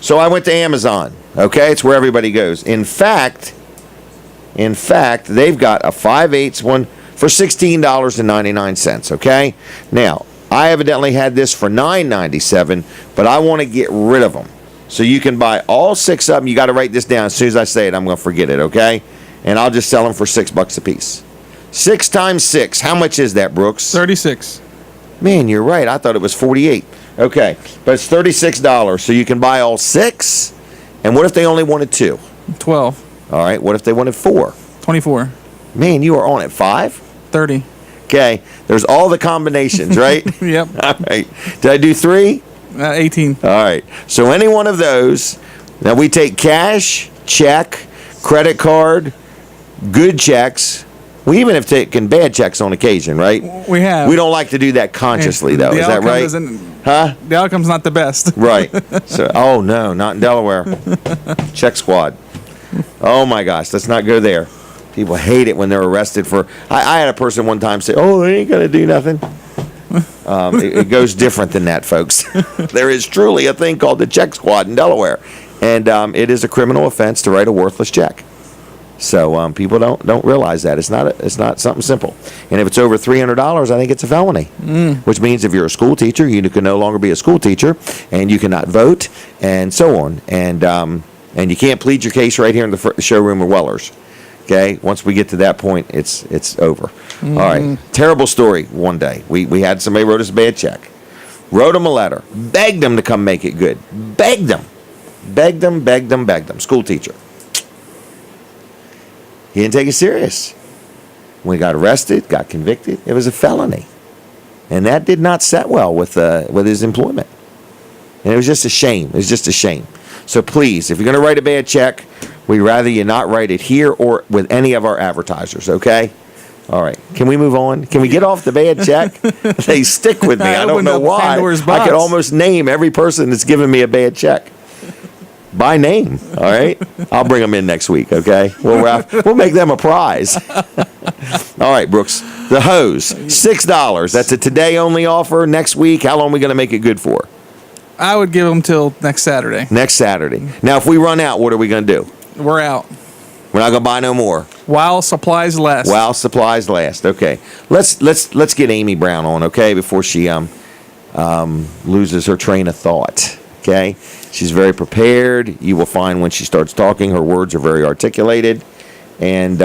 So I went to Amazon. Okay, it's where everybody goes. In fact, they've got a 5/8 one for $16.99. Okay, now. I evidently had this for $9.97, but I want to get rid of them. So you can buy all 6 of them. You got to write this down. As soon as I say it, I'm going to forget it, okay? And I'll just sell them for $6 a piece. 6 times 6. How much is that, Brooks? 36. Man, you're right. I thought it was 48. Okay, but it's $36. So you can buy all 6. And what if they only wanted 2? 12. All right. What if they wanted 4? 24. Man, you are on at 5. 30. Okay. There's all the combinations, right? Yep. All right. Did I do 3? 18. All right. So any one of those. Now we take cash, check, credit card, good checks. We even have taken bad checks on occasion, right? We have. We don't like to do that consciously, though. The Is that outcome right? Huh? The outcome's not the best. Right. So, oh no, not in Delaware. Check squad. Oh my gosh, let's not go there. People hate it when they're arrested for. I had a person one time say, "Oh, they ain't gonna do nothing." It goes different than that, folks. There is truly a thing called the check squad in Delaware, and it is a criminal offense to write a worthless check. So people don't realize that it's not something simple. And if it's over $300, I think it's a felony. Which means if you're a school teacher, you can no longer be a school teacher, and you cannot vote, and so on. And you can't plead your case right here in the showroom of Weller's. Okay, once we get to that point, it's over. All right, terrible story. One day we had somebody wrote us a bad check, wrote them a letter, begged them to come make it good, begged them. School teacher. He didn't take it serious. When he got arrested, got convicted, it was a felony, and that did not set well with his employment. And it was just a shame. It was just a shame. So please, if you're going to write a bad check, we'd rather you not write it here or with any of our advertisers, okay? All right. Can we move on? Can we get off the bad check? They stick with me. I don't know why. I could almost name every person that's given me a bad check. By name, all right? I'll bring them in next week, okay? We'll make them a prize. All right, Brooks. The hose, $6. That's a today-only offer. Next week, how long are we going to make it good for? I would give them till next Saturday. Next Saturday. Now, if we run out, what are we going to do? We're out. We're not going to buy no more. While supplies last. While supplies last. Okay. Let's get Amy Brown on, okay, before she loses her train of thought. Okay? She's very prepared. You will find when she starts talking, her words are very articulated. And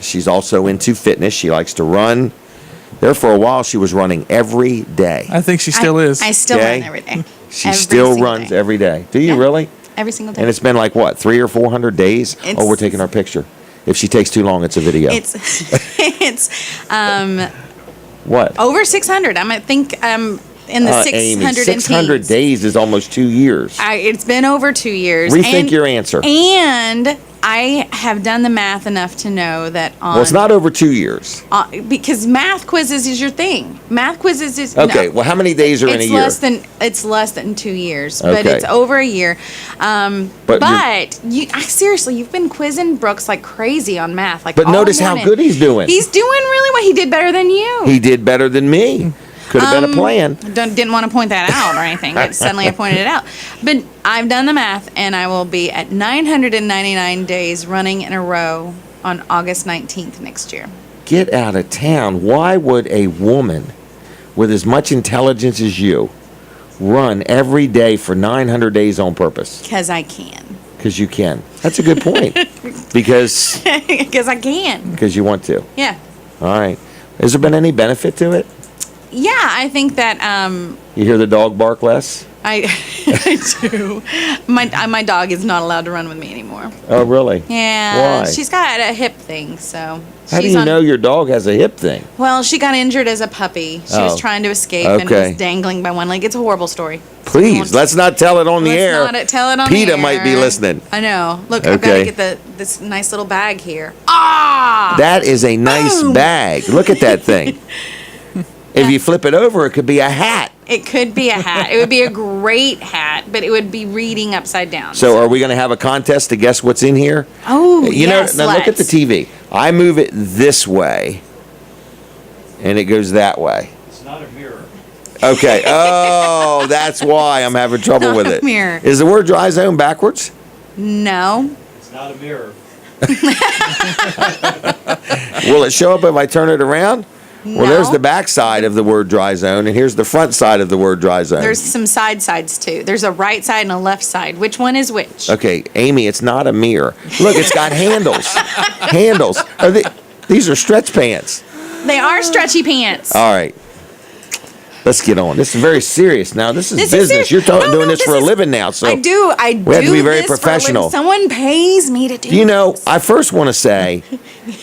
she's also into fitness. She likes to run. There for a while, she was running every day. I think she still is. I still Okay. run every day. She Every still single runs day. every day. Do you Yeah. really? Every single day. And it's been like, what, 300 or 400 days? It's- We're taking our picture. If she takes too long, it's a video. It's What? over 600. I think in the 600 Amy, and 600 teens. days is almost 2 years. It's been over 2 years. Rethink your answer. And I have done the math enough to know that on Well, it's not over 2 years. because math quizzes is your thing. Math quizzes is Okay, no. well, how many days are in a It's year? less than 2 years, but Okay. it's over a year. But Seriously, you've been quizzing Brooks like crazy on math. Like, But all notice how morning. good he's doing. He's doing really well. He did better than you. He did better than me. Could have been a plan. Didn't want to point that out or anything, but suddenly I pointed it out. But I've done the math, and I will be at 999 days running in a row on August 19th next year. Get out of town. Why would a woman with as much intelligence as you run every day for 900 days on purpose? Because I can. Because you can. That's a good point. Because Because I can. you want to. Yeah. All right. Has there been any benefit to it? Yeah, I think that You hear the dog bark less? I do. My dog is not allowed to run with me anymore. Oh, really? Yeah. Why? She's got a hip thing, so. How do she's you know your dog has a hip thing? Well, she got injured as a puppy. She was Oh. trying to escape and Okay. was dangling by one leg. It's a horrible story. Please, let's not tell it on the Let's air. not tell it on PETA the air. might be listening. I know. Look, I've got Okay. to get this nice little bag here. Ah! That is a nice Boom. bag. Look at that thing. If you flip it over, it could be a hat. It could be a hat. It would be a great hat, but it would be reading upside down. So, are we going to have a contest to guess what's in here? Oh, You yes, know, now look at the let's. TV. I move it this way, and it goes that way. It's not a mirror. Okay. Oh, that's why I'm having trouble Not with a it. mirror. Is the word dry zone backwards? No. It's not a mirror. Will it show up if I turn it around? Well, there's No. the back side of the word dry zone, and here's the front side of the word dry zone. There's some sides too. There's a right side and a left side. Which one is which? Okay, Amy, it's not a mirror. Look, it's got handles. Handles. These are stretch pants. They are stretchy pants. All right. Let's get on. This is very serious now. This is This is business. serious. You're No, doing no, this for a is- living now. So I do. I do. we have to be very this for a living. professional. Someone pays me to do. You know, this. I first want to say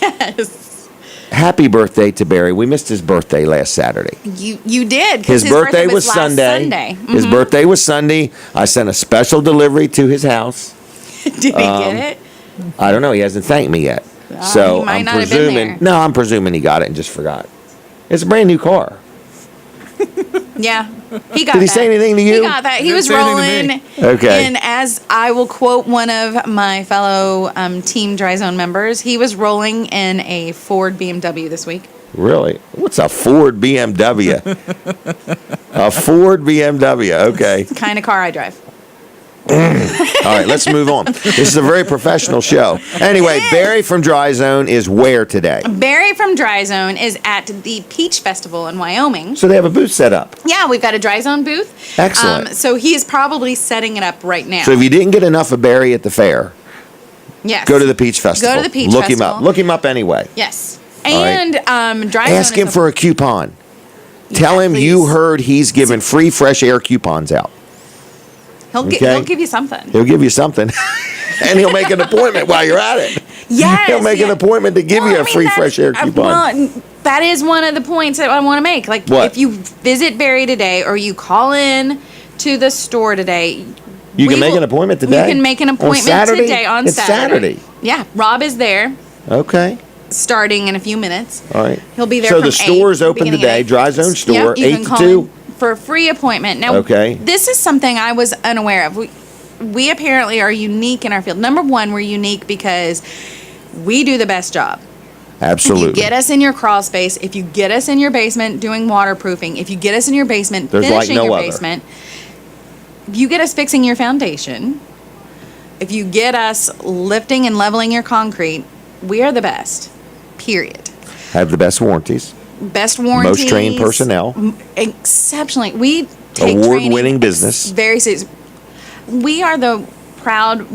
Yes. happy birthday to Barry. We missed his birthday last Saturday. You did. 'Cause His birthday was last Sunday. Sunday. His birthday was Sunday. I sent a special delivery to his house. Did he get it? I don't know. He hasn't thanked me yet. So he might I'm not have been presuming. there. No, I'm presuming he got it and just forgot. It's a brand new car. Yeah. He got Did he that. say anything to you? He got that. He Didn't was say anything rolling. to me. Okay. And as I will quote one of my fellow Team Dry Zone members, he was rolling in a Ford BMW this week. Really? What's a Ford BMW? A Ford BMW. Okay. Kind of car I drive. All right, let's move on. This is a very professional show. Anyway, Barry from Dry Zone is where today? Barry from Dry Zone is at the Peach Festival in Wyoming. So they have a booth set up. Yeah, we've got a Dry Zone booth. Excellent. So he is probably setting it up right now. So if you didn't get enough of Barry at the fair, yes. go to the Peach Festival. Go to the Peach Look Festival. him up. Look him up anyway. Yes. right. And Dry Zone Ask him is for a coupon. Tell him please. you heard he's giving free fresh air coupons out. He'll Okay. give you something. He'll give you something. And he'll make an appointment while you're at it. Yes. He'll make an appointment to give you a free fresh air coupon. Well, that is one of the points that I want to make. Like, What? if you visit Barry today or you call in to the store today, You we can make will- an appointment today? You can make an On appointment Saturday? today on It's Saturday. Yeah, Rob is there Okay. starting in a few minutes. All right. He'll be there So from the store is 8, open beginning at today, 8. Dry Zone store, Yep, you 8 can to call 2. in for a free appointment. Now, Okay. this is something I was unaware of. We apparently are unique in our field. Number one, we're unique because we do the best job. Absolutely. If you get us in your crawl space, if you get us in your basement doing waterproofing, if you get us in your basement There's like finishing no your other. basement, if you get us fixing your foundation, if you get us lifting and leveling your concrete, we are the best. Period. Have the best warranties. Best warranties. Most trained personnel. Exceptionally. We take Award-winning training business. Very serious. We are the proud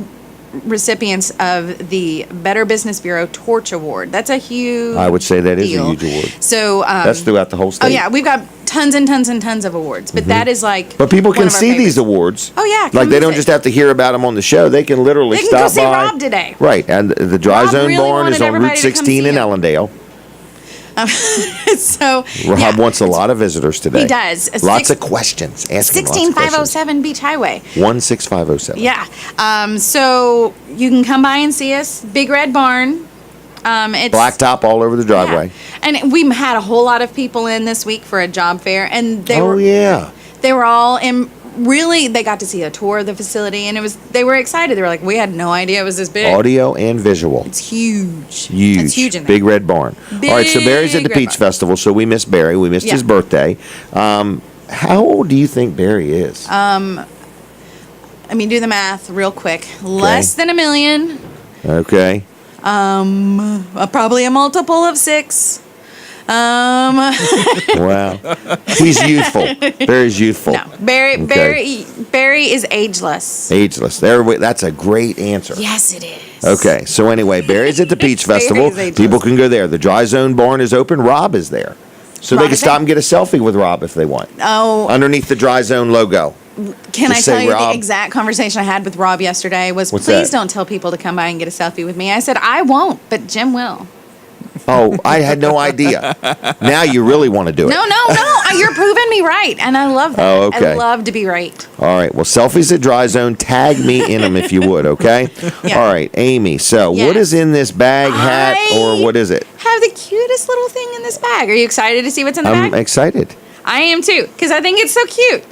recipients of the Better Business Bureau Torch Award. That's a huge I would say that is a deal. huge award. So That's throughout the whole state. Oh yeah, we've got tons and tons and tons of awards, but that is like. But people one can of our see these favorites. awards. Oh, yeah, Like come they don't visit. just have to hear about them on the show. They can literally They can stop go see by. Rob today. Right, and the Dry Rob Zone really Barn is wanted on Route everybody to come 16 see in him. Ellendale. So Rob yeah, wants a lot of visitors today. He does. Lots of questions. Ask him lots of questions. 16507 Beach Highway. 16507. Yeah. So you can come by and see us. Big Red Barn. It's Blacktop all over the driveway. Yeah. And we had a whole lot of people in this week for a job fair, and they Oh, were yeah. they were all in. Really, they got to see a tour of the facility, and they were excited. They were like, "We had no idea it was this big. Audio and visual. It's huge. Huge. It's huge in there. Big Red Barn. All right, so Barry's at the Big Red Peach Barn. Festival, so we missed Barry. We missed Yeah. his birthday. How old do you think Barry is? Let me do the math real quick. Less than 1 million. Okay. Probably a multiple of 6. Wow. He's youthful. Barry's youthful. No, Barry. Okay. Barry is ageless. Ageless. That's a great answer. Yes, it is. Okay, so anyway, Barry's at the Peach Festival. Barry's ageless. People can go there. The Dry Zone Barn is open. Rob is there. So Rob they can is stop there. and get a selfie with Rob if they want. Oh, Underneath the Dry Zone logo. can I Just tell say you Rob. the exact conversation I had with Rob yesterday was, What's please that? don't tell people to come by and get a selfie with me. I said, I won't, but Jim will. Oh, I had no idea. Now you really want to do it. No. You're proving me right, and I love that. Oh, okay. I love to be right. All right. Well, selfies at Dry Zone. Tag me in them if you would, okay? Yeah. All right, Amy. So Yes. what is in this bag, hat, or what is it? Have the cutest little thing in this bag. Are you excited to see what's in the I'm bag? excited. I am too, because I think it's so cute.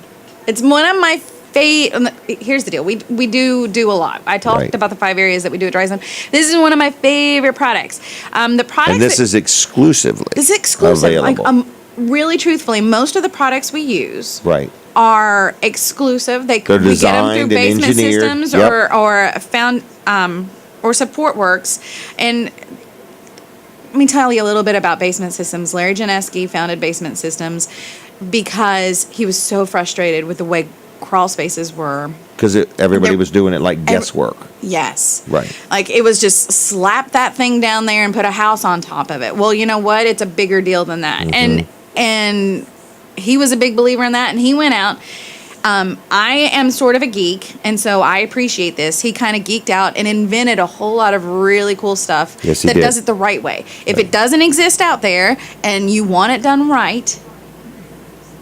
It's one of my favorite. Here's the deal: we do a lot. I talked Right. about the 5 areas that we do at Dry Zone. This is one of my favorite products. The products. And this is exclusively this is exclusive. available. Like, really, truthfully, most of the products we use Right. are exclusive. They're We get them designed through and Basement engineered. Systems Yep. or found or Support Works. And let me tell you a little bit about Basement Systems. Larry Janeski founded Basement Systems because he was so frustrated with the way crawl spaces were. Because everybody They're- was doing it like guesswork. Yes. Right. Like it was just slap that thing down there and put a house on top of it. Well, you know what? It's a bigger deal than that. Mm-hmm. And he was a big believer in that, and he went out. I am sort of a geek, and so I appreciate this. He kind of geeked out and invented a whole lot of really cool stuff Yes, he that did. does it the right way. If it doesn't exist out there and you want it done right,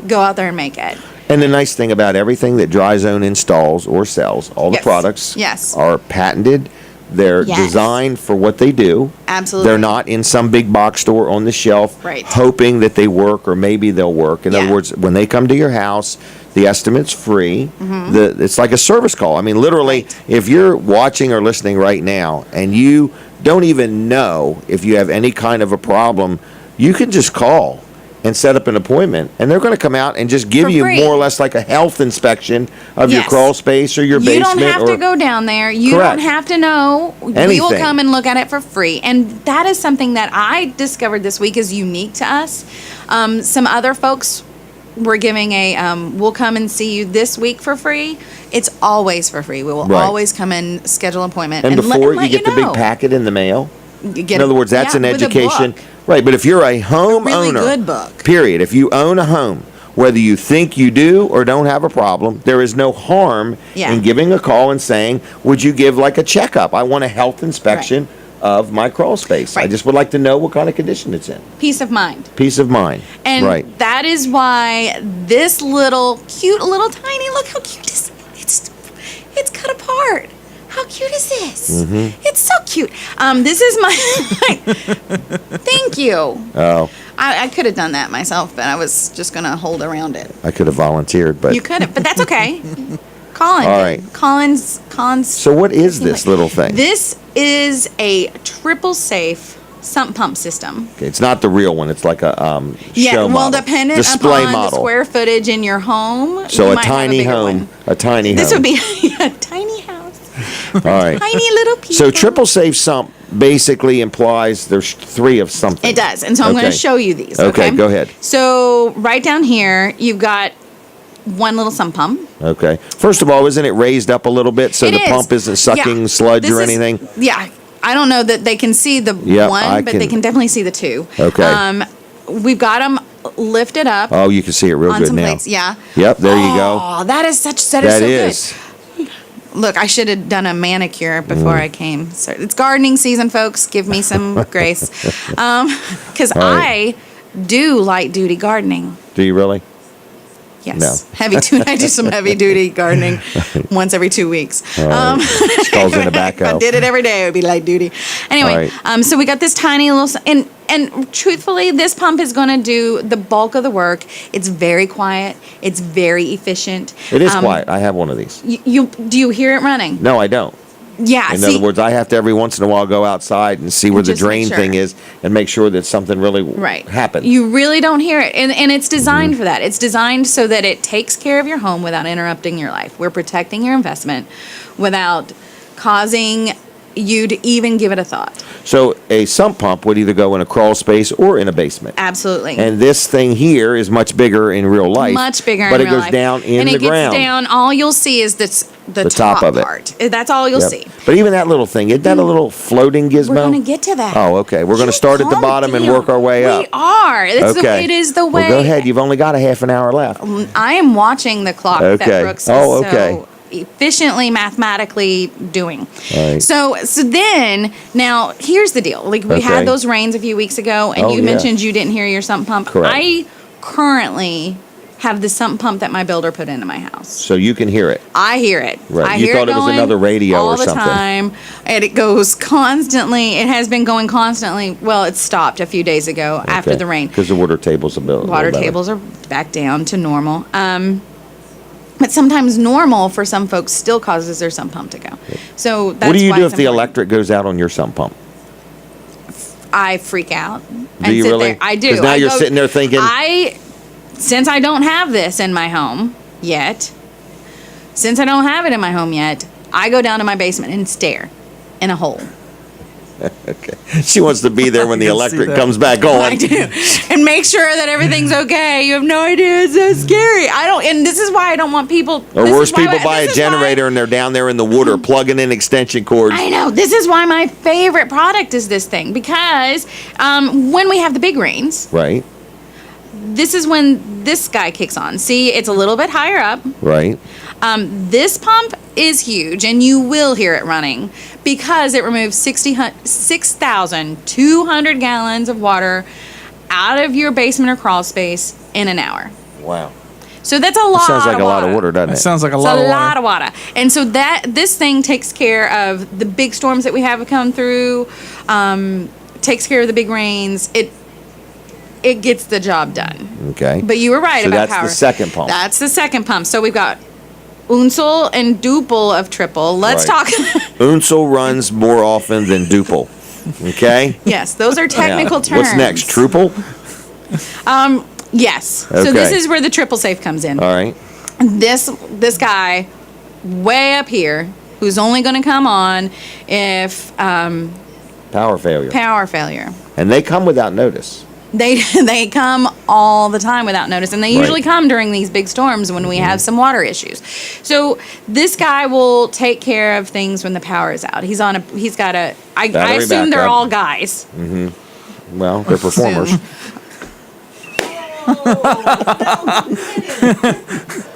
go out there and make it. And the nice thing about everything that Dry Zone installs or sells, all the Yes. products Yes. are patented. They're Yes. designed for what they do. Absolutely. They're not in some big box store on the shelf Right. hoping that they work or maybe they'll work. In Yeah. other words, when they come to your house, the estimate's free. It's like a service call. I mean, literally, Mm-hmm. Right. if you're watching or listening right now and you don't even know if you have any kind of a problem, you can just call and set up an appointment, and they're going to come out and just give For you free. more or less like a health inspection of your Yes. crawl space or your You basement. don't have or, to go down there. You Correct. don't have to know. We will Anything. come and look at it for free. And that is something that I discovered this week is unique to us. Some other folks were giving we'll come and see you this week for free. It's always for free. We will Right. always come and schedule an appointment. And before you let get the big know. packet in the mail. You get In other words, that's yeah, an with a education. book. Right, but if you're a home really owner, good book. period, if you own a home, whether you think you do or don't have a problem, there is no harm Yeah. in giving a call and saying, would you give like a checkup? I want a health inspection of my crawl space. I Right. just would like to know what kind of condition it's in. Peace of mind. Peace of mind. And right. that is why this little cute little tiny, look how cute this it's cut apart. How cute is this? Mm-hmm. It's so cute. This is my thank you. Oh, I could have done that myself, but I was just gonna hold around it. I could have volunteered, but You could have, but that's okay. Colin. All right. Colin's so what is this little thing? This is a triple safe sump pump system. Okay, it's not the real one. It's like a Yeah, show well, model. dependent display upon model. the square footage in your home. So you a might have tiny bigger home, one. a tiny This home. would be a tiny house, All right. tiny little people. So triple safe sump basically implies there's 3 of something. It does, and so I'm going Okay. to show you these. Okay, go ahead. So right down here, you've got one little sump pump. Okay. First of all, isn't it raised up a little bit so It the is. pump isn't sucking Yeah. sludge This or is- anything? Yeah. I don't know that they can see the Yeah, one, I but can- they can definitely see the two. Okay. We've got them lifted up Oh, you can see it real on good some now. plates. Yeah. Yep, there you go. Oh, that is That so is. good. Look, I should have done a manicure before I came. So it's gardening season, folks. Give me some grace. Because Right. I do light duty gardening. Do you really? Yes. No. Heavy duty. I do some heavy duty gardening once every 2 weeks. Skulls in a If I did it every day, it would be light duty. Anyway, Right. so we got this tiny little, and truthfully, this pump is going to do the bulk of the work. It's very quiet. It's very efficient. It is quiet. I have one of these. You do you hear it running? No, I don't. Yeah. In see, other words, I have to every once in a while go outside and see where the Just make drain sure. thing is and make sure that something really right. happened. You really don't hear it, and it's designed Mm-hmm. for that. It's designed so that it takes care of your home without interrupting your life. We're protecting your investment without causing you to even give it a thought. So a sump pump would either go in a crawl space or in a basement. Absolutely. And this thing here is much bigger in real life. Much bigger but in it real goes life. down in and the it gets ground. down, all you'll see is the top of it. part. That's all you'll Yep. see. But even that little thing, isn't that a little floating gizmo? We're going to get to that. Oh, okay. We're going to start at the Calm bottom and down. work our way up. We are. It's Okay. it is the way. Well, go ahead. You've only got a half an hour left. I am watching the clock Okay. that Brooks is Oh, okay. so efficiently mathematically doing. All right. So then now here's the deal. Like we Okay. had those rains a few weeks ago, and Oh, you yeah. mentioned you didn't hear your sump pump. Correct. I currently have the sump pump that my builder put into my house. So you can hear it. I hear it. Right. I You hear thought it was going another radio all or the something. time, and it goes constantly. It has been going constantly. Well, it stopped a few days ago after the rain. Because the water table's a bit. Water tables are back down to normal. But sometimes normal for some folks still causes their sump pump to go. So that's What do you why do it's if the important. electric goes out on your sump pump? I freak out. Do you sit really? There. I do. 'Cause now I you're sitting there thinking- since I don't have this in my home yet, I go down to my basement and stare in a hole. Okay. She wants to be there when the I can see electric that. comes back on. I do. And make sure that everything's okay. You have no idea. It's so scary. And this is why I don't want people. Or this worse, is why- people buy this a is why- generator and they're down there in the water plugging in extension cords. I know. This is why my favorite product is this thing, because when we have the big rains, Right, this is when this guy kicks on. See, it's a little bit higher up. right. This pump is huge, and you will hear it running because it removes 6,200 gallons of water out of your basement or crawl space in an hour. Wow. So that's a lot. That sounds like a lot of water, doesn't That it? sounds like a It's lot a of water. lot of water. And so this thing takes care of the big storms that we have come through, takes care of the big rains. It gets the job done. Okay. But you were right So about that's power. the second pump. That's the second pump. So we've got unsel and duple of triple. Let's Right. talk. Unsel runs more often than duple. Okay. Yes, those are technical Yeah. terms. What's next? Truple? Yes. So Okay. this is where the triple safe comes in. All right. This guy way up here, who's only going to come on if Power failure. power failure. And they come without notice. They come all the time without notice, and they Right. usually come during these big storms when we have some water issues. So this guy will take care of things when the power is out. He's got a. I Battery assume they're backup. all guys. Well, they're performers.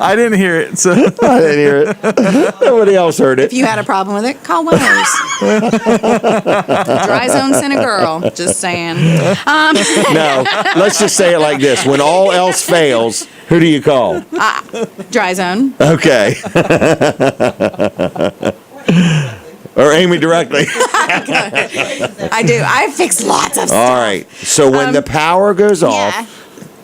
I didn't hear it, so I didn't hear it. Nobody else heard it. If you had a problem with it, call Wells. Dry Zone sent a girl. Just saying. No, let's just say it like this. When all else fails, who do you call? Dry Zone. Okay. Or Amy directly. I do. I fix lots of stuff. All right. So when the power goes Yeah. off,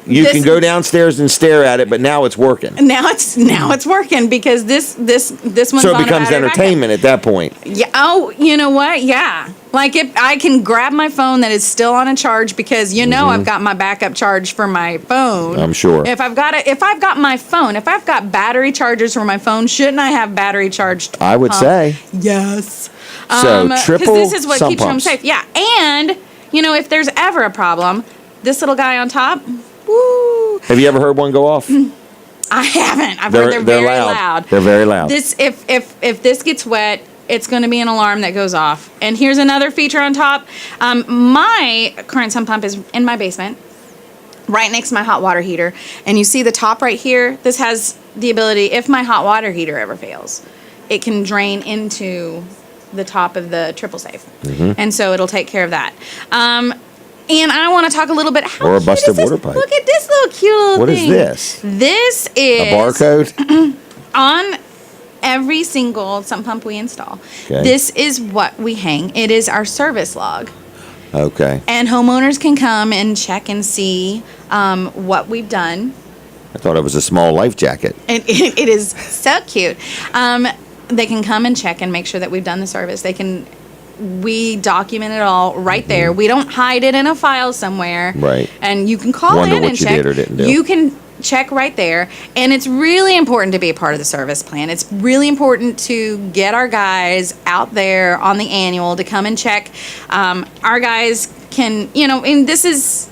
you This- can go downstairs and stare at it, but now it's working. Now it's working because this one's So on it a becomes battery backup. entertainment at that point. Yeah. Oh, you know what? Yeah. Like if I can grab my phone that is still on a charge because I've got my backup charge for my phone. I'm sure. If I've got my phone, if I've got battery chargers for my phone, shouldn't I have battery charged? I would say. Yes. So triple this is what sump keeps them pumps. safe. Yeah. And if there's ever a problem, this little guy on top. Woo. Have you ever heard one go off? I haven't. I've heard they're very loud. They're very loud. This, if this gets wet, it's going to be an alarm that goes off. And here's another feature on top. My current sump pump is in my basement, right next to my hot water heater. And you see the top right here? This has the ability, if my hot water heater ever fails, it can drain into the top of the triple safe. And so it'll take care of that. And I want to talk a little bit. How Or a cute busted is this? water pipe. Look at this little cute little What is thing. this? This is A barcode? on every single sump pump we install. Okay. This is what we hang. It is our service log. Okay. And homeowners can come and check and see what we've done. I thought it was a small life jacket. And it is so cute. They can come and check and make sure that we've done the service. We document it all right there. We don't hide it in a file somewhere. Right. And you can call Wonder in what and you check. did or didn't do. You can check right there. And it's really important to be a part of the service plan. It's really important to get our guys out there on the annual to come and check. Our guys can, and this is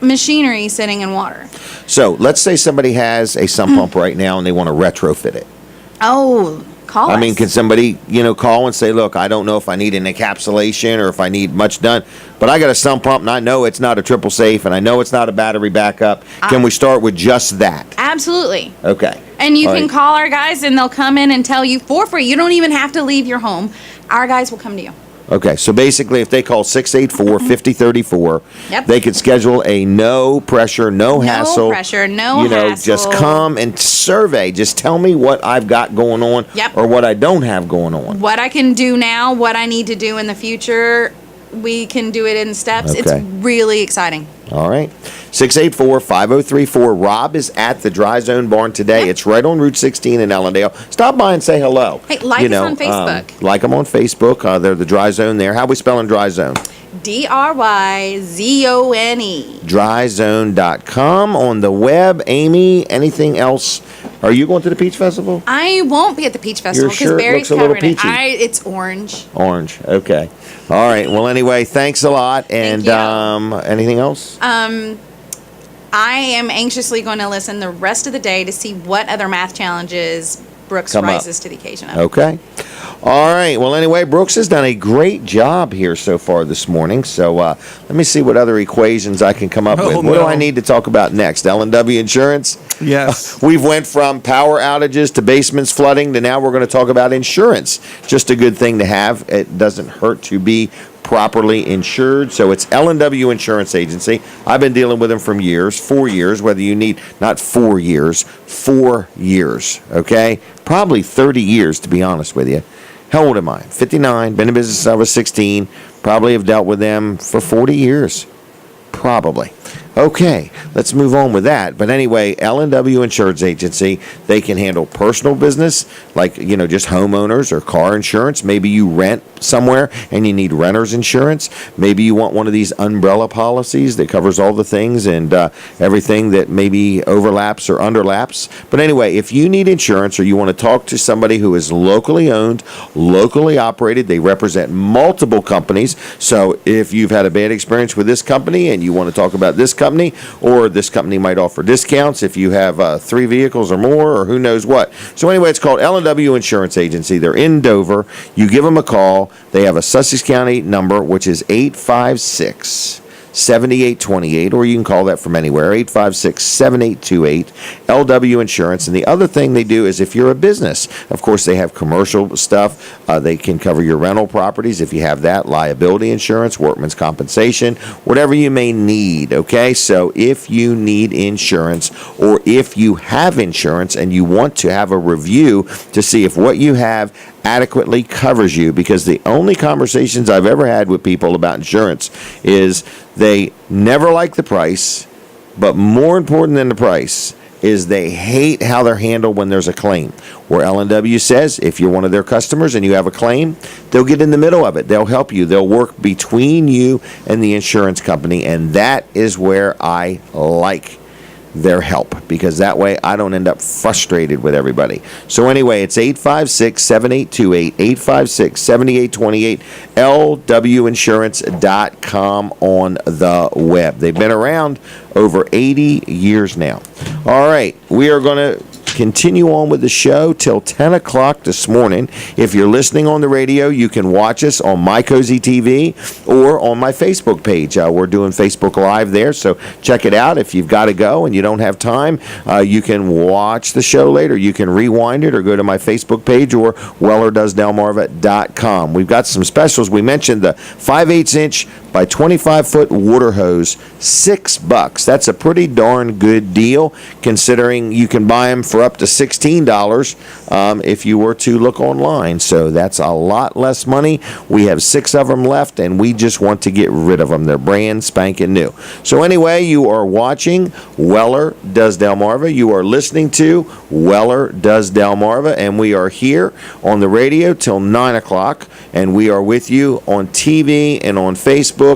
machinery sitting in water. So let's say somebody has a sump pump right now and they want to retrofit it. Oh, call us. I mean, can somebody, call and say, look, I don't know if I need an encapsulation or if I need much done, but I got a sump pump and I know it's not a triple safe and I know it's not a battery backup. Can we start with just that? Absolutely. Okay. And you All can right. call our guys and they'll come in and tell you for free. You don't even have to leave your home. Our guys will come to you. Okay, so basically, if they call 684-5034, Yep. they could schedule a no pressure, no hassle. No pressure, no Just hassle. come and survey. Just tell me what I've got going on Yep. or what I don't have going on. What I can do now, what I need to do in the future, we can do it in steps. Okay. It's really exciting. All right. 684-5034. Rob is at the Dry Zone Barn today. Yep. It's right on Route 16 in Ellendale. Stop by and say hello. Hey, like us on Facebook. Like them on Facebook. They're the Dry Zone there. How are we spelling Dry Zone? DRYZONE. Dryzone.com on the web. Amy, anything else? Are you going to the Peach Festival? I won't be at the Peach Festival Your because shirt Barry's looks a little covering it. peachy. It's orange. Orange. Okay. All right. Well, anyway, thanks a lot. And you. anything else? I am anxiously going to listen the rest of the day to see what other math challenges Brooks Come up. rises to the occasion of. Okay. All right. Well, anyway, Brooks has done a great job here so far this morning. So let me see what other equations I can come up with. What do no. I need to talk about next? L&W Insurance? Yes. We've went from power outages to basements flooding to now we're going to talk about insurance. Just a good thing to have. It doesn't hurt to be properly insured. So it's L&W Insurance Agency. I've been dealing with them for 4 years, whether you need, not 4 years, 4 years, okay? Probably 30 years, to be honest with you. How old am I? 59, been in business since I was 16, probably have dealt with them for 40 years. Probably. Okay, let's move on with that. But anyway, L&W Insurance Agency, they can handle personal business, like, just homeowners or car insurance. Maybe you rent somewhere and you need renter's insurance. Maybe you want one of these umbrella policies that covers all the things and everything that maybe overlaps or underlaps. But anyway, if you need insurance or you want to talk to somebody who is locally owned, locally operated, they represent multiple companies. So if you've had a bad experience with this company and you want to talk about this company, or this company might offer discounts if you have 3 vehicles or more, or who knows what. So anyway, it's called L&W Insurance Agency. They're in Dover. You give them a call. They have a Sussex County number, which is 856-7828, or you can call that from anywhere, 856-7828, LW Insurance. And the other thing they do is if you're a business, of course, they have commercial stuff. They can cover your rental properties if you have that, liability insurance, workman's compensation, whatever you may need, okay? So if you need insurance or if you have insurance and you want to have a review to see if what you have adequately covers you, because the only conversations I've ever had with people about insurance is they never like the price, but more important than the price is they hate how they're handled when there's a claim. Where L&W says if you're one of their customers and you have a claim, they'll get in the middle of it. They'll help you. They'll work between you and the insurance company, and that is where I like their help, because that way I don't end up frustrated with everybody. So anyway, it's 856-7828, 856-7828, lwinsurance.com on the web. They've been around over 80 years now. All right, we are going to continue on with the show till 10 o'clock this morning. If you're listening on the radio, you can watch us on My Cozy TV or on my Facebook page. We're doing Facebook Live there, so check it out. If you've got to go and you don't have time, you can watch the show later. You can rewind it or go to my Facebook page or wellerdoesdelmarva.com. We've got some specials. We mentioned the 5/8" by 25-foot water hose, $6. That's a pretty darn good deal, considering you can buy them for up to $16 if you were to look online. So that's a lot less money. We have 6 of them left, and we just want to get rid of them. They're brand spanking new. So anyway, you are watching Weller Does Delmarva. You are listening to Weller Does Delmarva, and we are here on the radio till 9 o'clock, and we are with you on TV and on Facebook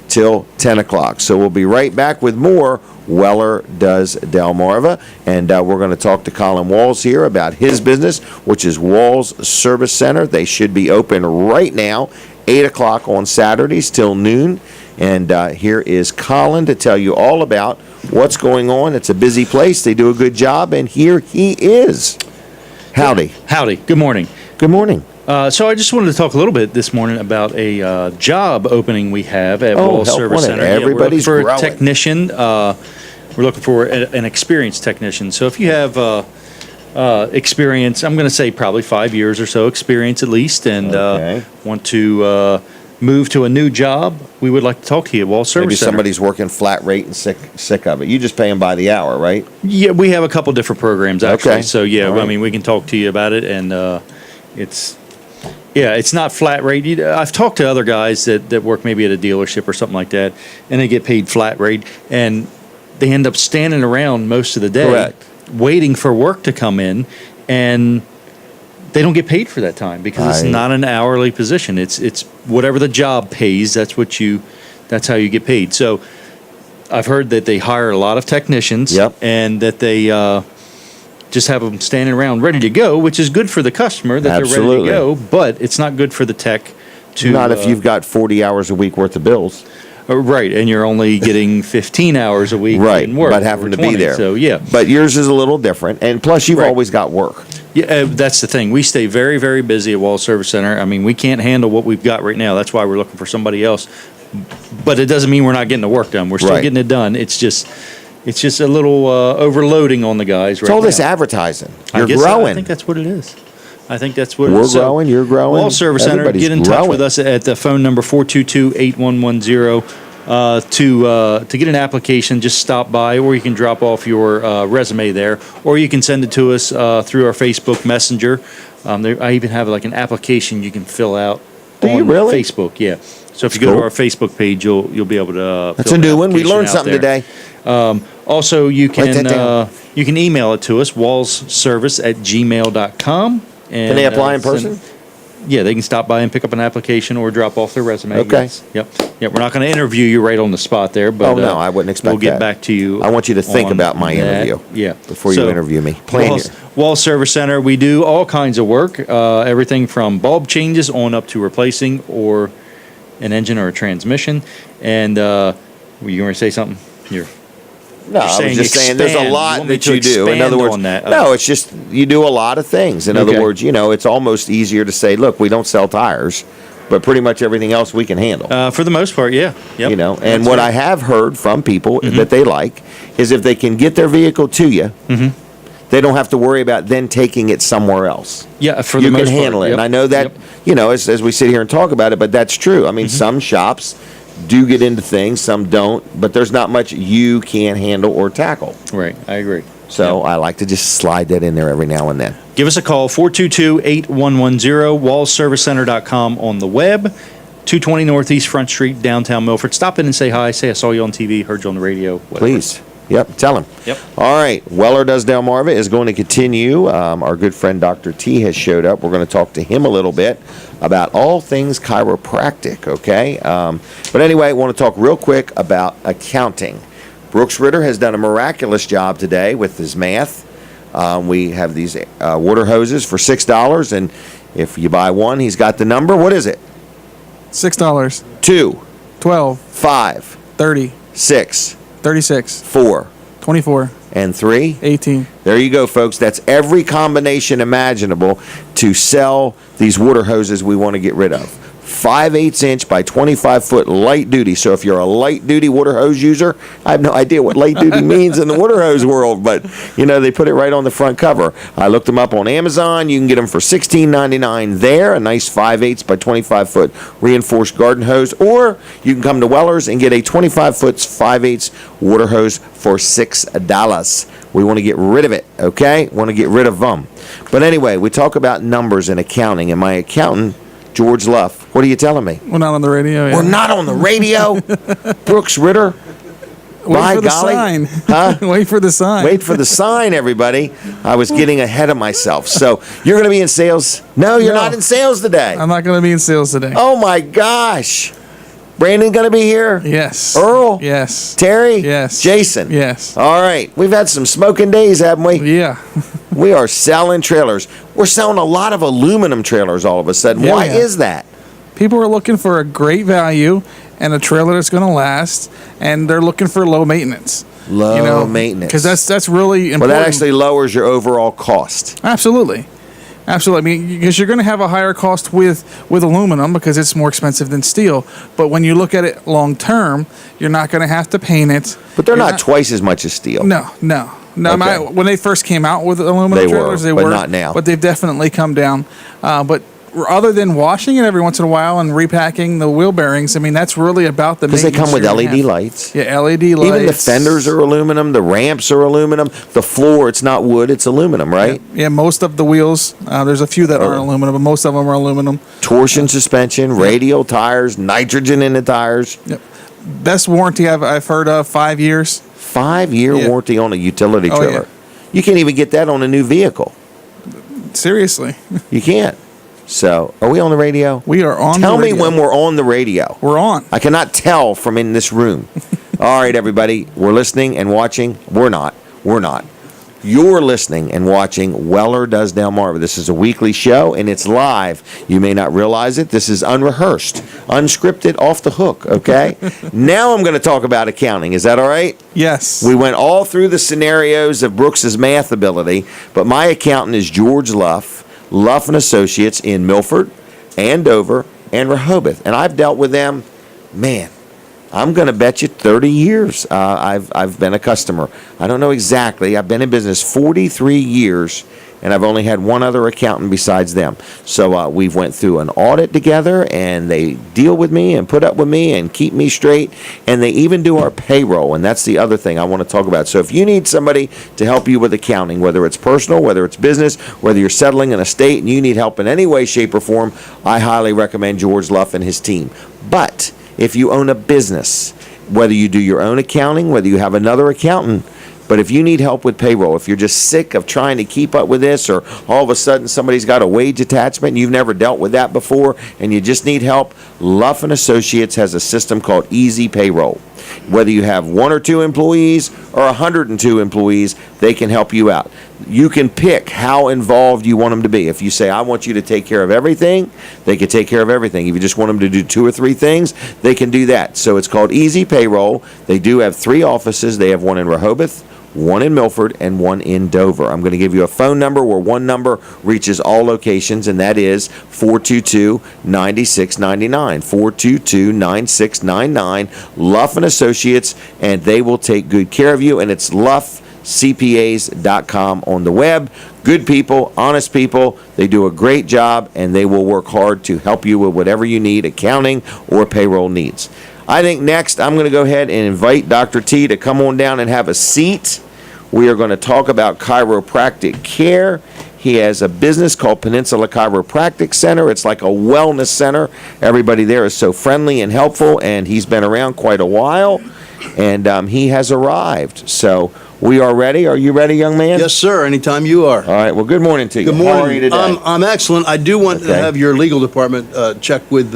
till 10 o'clock. So we'll be right back with more Weller Does Delmarva, and we're going to talk to Colin Walls here about his business, which is Walls Service Center. They should be open right now, 8 o'clock on Saturdays till noon, and here is Colin to tell you all about what's going on. It's a busy place. They do a good job, and here he is. Howdy. Howdy. Good morning. Good morning. So I just wanted to talk a little bit this morning about a job opening we have at Walls help Service wanted. Center. Everybody's we're looking for growing. a technician. We're looking for an experienced technician. So if you have experience, I'm going to say probably 5 years or so experience at least, and Okay. want to move to a new job, we would like to talk to you at Walls Service Maybe Center. somebody's working flat rate and sick of it. You just pay them by the hour, right? Yeah, we have a couple different programs actually. Okay. So yeah, All right. I mean, we can talk to you about it, and it's not flat rate. I've talked to other guys that work maybe at a dealership or something like that, and they get paid flat rate, and they end up standing around most of the day, Correct. waiting for work to come in, and they don't get paid for that time because it's not an hourly position. It's whatever the job pays. That's how you get paid. So I've heard that they hire a lot of technicians, Yep. and that they just have them standing around ready to go, which is good for the customer that Absolutely. they're ready to go, but it's not good for the tech to Not if you've got 40 hours a week worth of bills. right, and you're only getting 15 hours a week Right, in work, but having or to 20, be there. So yeah, But yours is a little different, and plus you've Right. always got work. yeah, that's the thing. We stay very, very busy at Walls Service Center. I mean, we can't handle what we've got right now. That's why we're looking for somebody else. But it doesn't mean we're not getting the work done. We're still Right. getting it done. It's just a little overloading on the guys right It's all now. this advertising. I You're guess growing. I think that's what it is. I think that's what We're it is. So, growing, you're growing, Walls Service Center, everybody's get in touch growing. with us at the phone number 422-8110 to get an application. Just stop by, or you can drop off your resume there, or you can send it to us through our Facebook Messenger. I even have like an application you can fill out Do you on really? Facebook. Yeah. So if you go cool. to our Facebook page, you'll be able to. That's fill a the new one. We application learned out something there. today. Also, you Write that down. can email it to us, wallsservice@gmail.com. Can they apply in person? Yeah, they can stop by and pick up an application or drop off their resume. Okay. Yes. Yep. Yep. We're not going to interview you right on the spot there, but Oh, no, I wouldn't expect we'll get that. back to you. I want you to think on about my that. interview Yeah. before you interview me. Plan Walls, your- Walls Service Center, we do all kinds of work, everything from bulb changes on up to replacing or an engine or a transmission. And were you going to say something? No, I was saying just saying there's a expand. You lot want me that to you do. In expand other words, on that? no, it's just you do a lot of things. In other Okay. words, it's almost easier to say, look, we don't sell tires, but pretty much everything else we can handle. For the most part, yeah. Yep. And That's what right. I have heard from people Mm-hmm. that they like is if they can get their vehicle to you, Mm-hmm. they don't have to worry about then taking it somewhere else. Yeah, for the You can most part. handle it. Yep. And I know that, Yep. as we sit here and talk about it, but that's true. I mean, Mm-hmm. some shops do get into things, some don't, but there's not much you can't handle or tackle. Right, I agree. So I like to just slide that in there every now and then. Give us a call, 422-8110, wallsservicecenter.com on the web, 220 Northeast Front Street, downtown Milford. Stop in and say hi. Say I saw you on TV, heard you on the radio. Whatever. Please. Yep, tell him. Yep. All right, Weller Does Delmarva is going to continue. Our good friend Dr. T has showed up. We're going to talk to him a little bit about all things chiropractic, okay? But anyway, I want to talk real quick about accounting. Brooks Ritter has done a miraculous job today with his math. We have these water hoses for $6, and if you buy one, he's got the number. What is it? $6. 2, 12, 5, 30, 6, 36, 4, 24, and 3. 18. There you go, folks. That's every combination imaginable to sell these water hoses we want to get rid of. 5/8 inch by 25 foot light duty. So if you're a light duty water hose user, I have no idea what light duty means in the water hose world, but they put it right on the front cover. I looked them up on Amazon. You can get them for $16.99 there, a nice 5/8 by 25 foot reinforced garden hose, or you can come to Weller's and get a 25 foot 5/8 water hose for $6. We want to get rid of it, okay? Want to get rid of them. But anyway, we talk about numbers and accounting, and my accountant, George Luff. What are you telling me? We're not on the radio. We're not on the radio? Brooks Ritter? Wait for the sign. Huh? Wait for the sign. Wait for the sign, everybody. I was getting ahead of myself. So you're going to be in sales? No, you're not in sales today. I'm not going to be in sales today. Oh, my gosh. Brandon going to be here? Yes. Earl? Yes. Terry? Yes. Jason? Yes. All right. We've had some smoking days, haven't we? Yeah. We are selling trailers. We're selling a lot of aluminum trailers all of a sudden. Yeah, Why yeah. is that? People are looking for a great value and a trailer that's going to last, and they're looking for low maintenance. Low maintenance. Because that's really important. Well, that actually lowers your overall cost. Absolutely. Absolutely. I mean, because you're going to have a higher cost with aluminum because it's more expensive than steel. But when you look at it long term, you're not going to have to paint it. But they're not twice as much as steel. No. Okay. When they first came out with aluminum They trailers, were, they but were not now. But they've definitely come down. But other than washing it every once in a while and repacking the wheel bearings, I mean, that's really about the Because they come with maintenance you're LED gonna have. lights. Yeah, LED lights. Even the fenders are aluminum. The ramps are aluminum. The floor, it's not wood. It's aluminum, right? Yeah, most of the wheels. There's a few that aren't aluminum, but most of them are aluminum. Torsion suspension, radial tires, nitrogen in the tires. Yep. Best warranty I've heard of, 5 years. 5-year Yeah. warranty on a utility Oh, trailer. yeah. You can't even get that on a new vehicle. Seriously. You can't. So, are we on the radio? We are on Tell the me radio. when we're on the radio. We're on. I cannot tell from in this room. All right, everybody. We're listening and watching. We're not. You're listening and watching Weller Does Delmarva. This is a weekly show, and it's live. You may not realize it. This is unrehearsed, unscripted, off the hook, okay? Now I'm going to talk about accounting. Is that all right? Yes. We went all through the scenarios of Brooks's math ability, but my accountant is George Luff and Associates in Milford, Andover, and Rehoboth. And I've dealt with them, man, I'm going to bet you 30 years I've been a customer. I don't know exactly. I've been in business 43 years, and I've only had one other accountant besides them. So we've went through an audit together, and they deal with me and put up with me and keep me straight, and they even do our payroll, and that's the other thing I want to talk about. So if you need somebody to help you with accounting, whether it's personal, whether it's business, whether you're settling an estate and you need help in any way, shape, or form, I highly recommend George Luff and his team. But if you own a business, whether you do your own accounting, whether you have another accountant, but if you need help with payroll, if you're just sick of trying to keep up with this, or all of a sudden somebody's got a wage attachment and you've never dealt with that before and you just need help, Luff and Associates has a system called Easy Payroll. Whether you have 1 or 2 employees or 102 employees, they can help you out. You can pick how involved you want them to be. If you say, I want you to take care of everything, they can take care of everything. If you just want them to do 2 or 3 things, they can do that. So it's called Easy Payroll. They do have 3 offices. They have one in Rehoboth, one in Milford, and one in Dover. I'm going to give you a phone number where one number reaches all locations, and that is 422-9699. 422-9699. Luff and Associates, and they will take good care of you, and it's luffcpas.com on the web. Good people, honest people. They do a great job, and they will work hard to help you with whatever you need, accounting or payroll needs. I think next I'm going to go ahead and invite Dr. T to come on down and have a seat. We are going to talk about chiropractic care. He has a business called Peninsula Chiropractic Center. It's like a wellness center. Everybody there is so friendly and helpful, and he's been around quite a while, and he has arrived. So We are ready. Are you ready, young man? Yes, sir. Anytime you are. All right. Well, good morning to you. Good morning. How are you today? I'm excellent. I do want to Okay. have your legal department check with,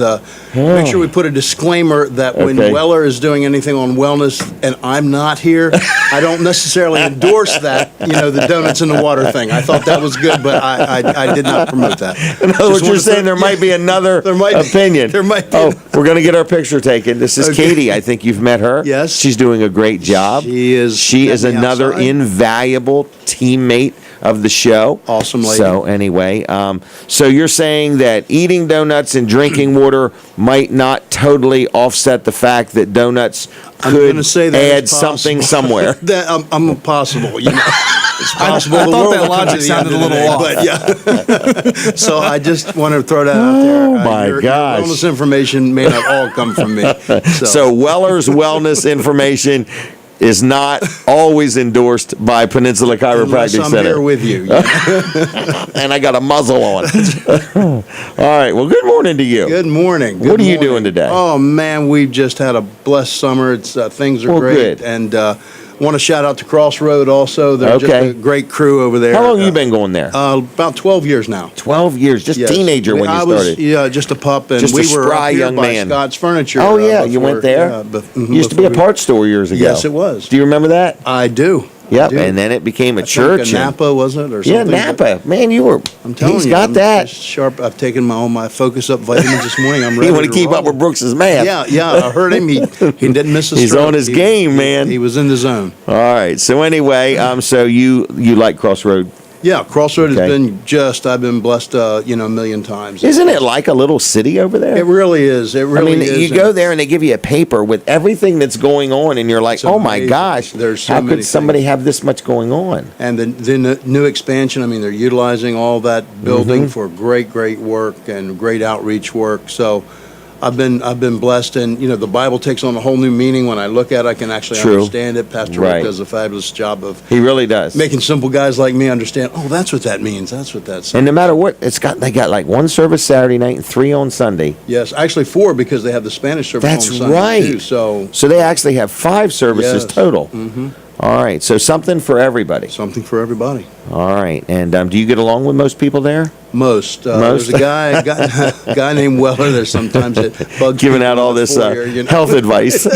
make sure we put a disclaimer that when Okay. Weller is doing anything on wellness and I'm not here, I don't necessarily endorse that, the donuts in the water thing. I thought that was good, but I did not promote that. In other words, you're saying there might be another There might be. opinion. There might be. Oh, we're going to get our picture taken. This is Okay. Katie. I think you've met her. Yes. She's doing a great job. She is. She is Met me another outside. invaluable teammate of the show. Awesome lady. So anyway, so you're saying that eating donuts and drinking water might not totally offset the fact that donuts I'm could gonna say that add it's something possible. somewhere. That I'm possible. It's possible. I the thought world that will come logic to the end sounded of a the little day, but yeah. So I just want to throw that out there. Oh, my your gosh. wellness information may not all come from me. So Weller's wellness information is not always endorsed by Peninsula unless Chiropractic I'm Center. here with you. And I got a muzzle on. All right. Well, good morning to you. Good morning. What are you morning. doing today? Oh man, we've just had a blessed summer. It's things are Well, great, good. and want to shout out to Crossroads also. They're just Okay. a great crew over there. How long have you been going there? About 12 years now. 12 years. Just Yes. teenager when you I was, started. yeah, just a pup, and Just a we were spry up here young by man. Scott's Furniture. Oh, yeah. You before- went there? Yeah, Used to be a before we- parts store years ago. Yes, it was. Do you remember that? I do. Yep. I do. And then it became a I think church. a and- Napa, wasn't it, or yeah, something? Napa. Man, you were. I'm telling he's you, got I'm that. just sharp. I've taken all my Focus Up vitamins this morning. I'm ready. You want to keep roll. up with Brooks's math. Yeah. I heard him. He didn't miss a He's stroke. on his He- game, man. He was in the zone. All right. So anyway, so you like Crossroad? Yeah, Crossroads Okay. has been I've been blessed, a million times. Isn't it like a little city over there? It really is. It really is. you go there and they give you a paper with everything that's going on, and you're like, It's oh my amazing. gosh, There's so how many could somebody things. have this much going on? And the new expansion, I mean, they're utilizing all that Mm-hmm. building for great work and great outreach work. So I've been blessed, and the Bible takes on a whole new meaning when I look at it. I can actually True. understand it. Pastor Right. Rick does a fabulous job of He really does. making simple guys like me understand. Oh, that's what that means. That's what that's. And no matter what, they got like one service Saturday night and 3 on Sunday. Yes, actually 4 because they have the Spanish service That's on Sunday right. too. So So they actually have 5 services Yes. total. Mm-hmm. All right, so something for everybody. something for everybody. All right, and do you get along with most people there? Most. Most? There's a guy named Weller. There's sometimes it bugs Giving people out all in the this foyer, you know. health advice.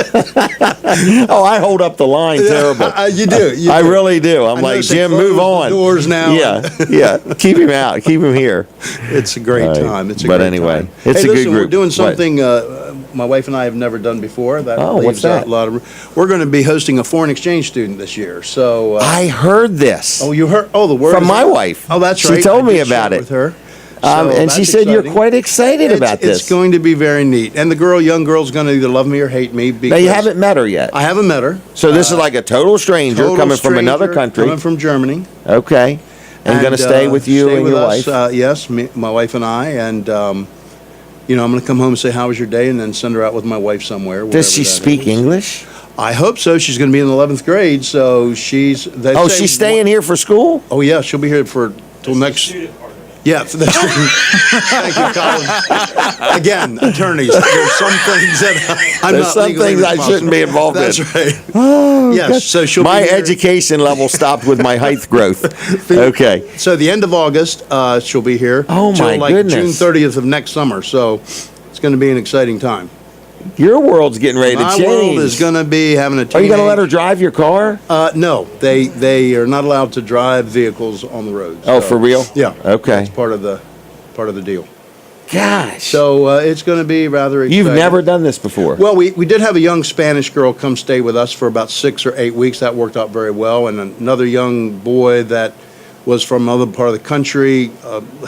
Oh, I hold up the line terrible. You do. You I do. really do. I'm I like, notice they Jim, close move the on. doors now. Yeah. Keep him out. Keep him here. It's a great All right. time. It's a But great anyway, time. it's Hey, a good listen, group. We're doing What? something my wife and I have never done before. That Oh, what's leaves that? a lot of. We're going to be hosting a foreign exchange student this year. So. I heard this. Oh, you heard? Oh, the word From is my out. wife. Oh, that's She right. told I me did share about it. with her. And she that's said you're exciting. quite excited about this. It's going to be very neat. And the young girl's going to either love me or hate me. Now, Because you haven't met her yet. I haven't met her. So this is like a total stranger Total coming from another stranger, country. Coming from Germany. Okay. And going to stay with you stay and with your us, wife. Yes, my wife and I. And, I'm going to come home and say, how was your day? And then send her out with my wife somewhere. Does wherever she that speak is. English? I hope so. She's going to be in the 11th grade. So she's. Oh, she's staying here for school? Oh, yeah. She'll be here till next. Yeah, for the thank you, Colin. Again, attorneys. There's some things that I'm There's not some legally things I shouldn't be involved That's in. That's right. Yes, so she'll My be here. education level stopped with my height growth. Okay. So the end of August, she'll be here. Oh, till my like goodness. June 30th of next summer. So it's going to be an exciting time. Your world's getting ready to My change. world is going to be having a teenage. Are you going to let her drive your car? No, they are not allowed to drive vehicles on the road. Oh, so- for real? Yeah. Okay. It's part of the deal. Gosh. So it's going to be rather exciting. You've never done this before. Well, we did have a young Spanish girl come stay with us for about 6 or 8 weeks. That worked out very well. And another young boy that was from another part of the country,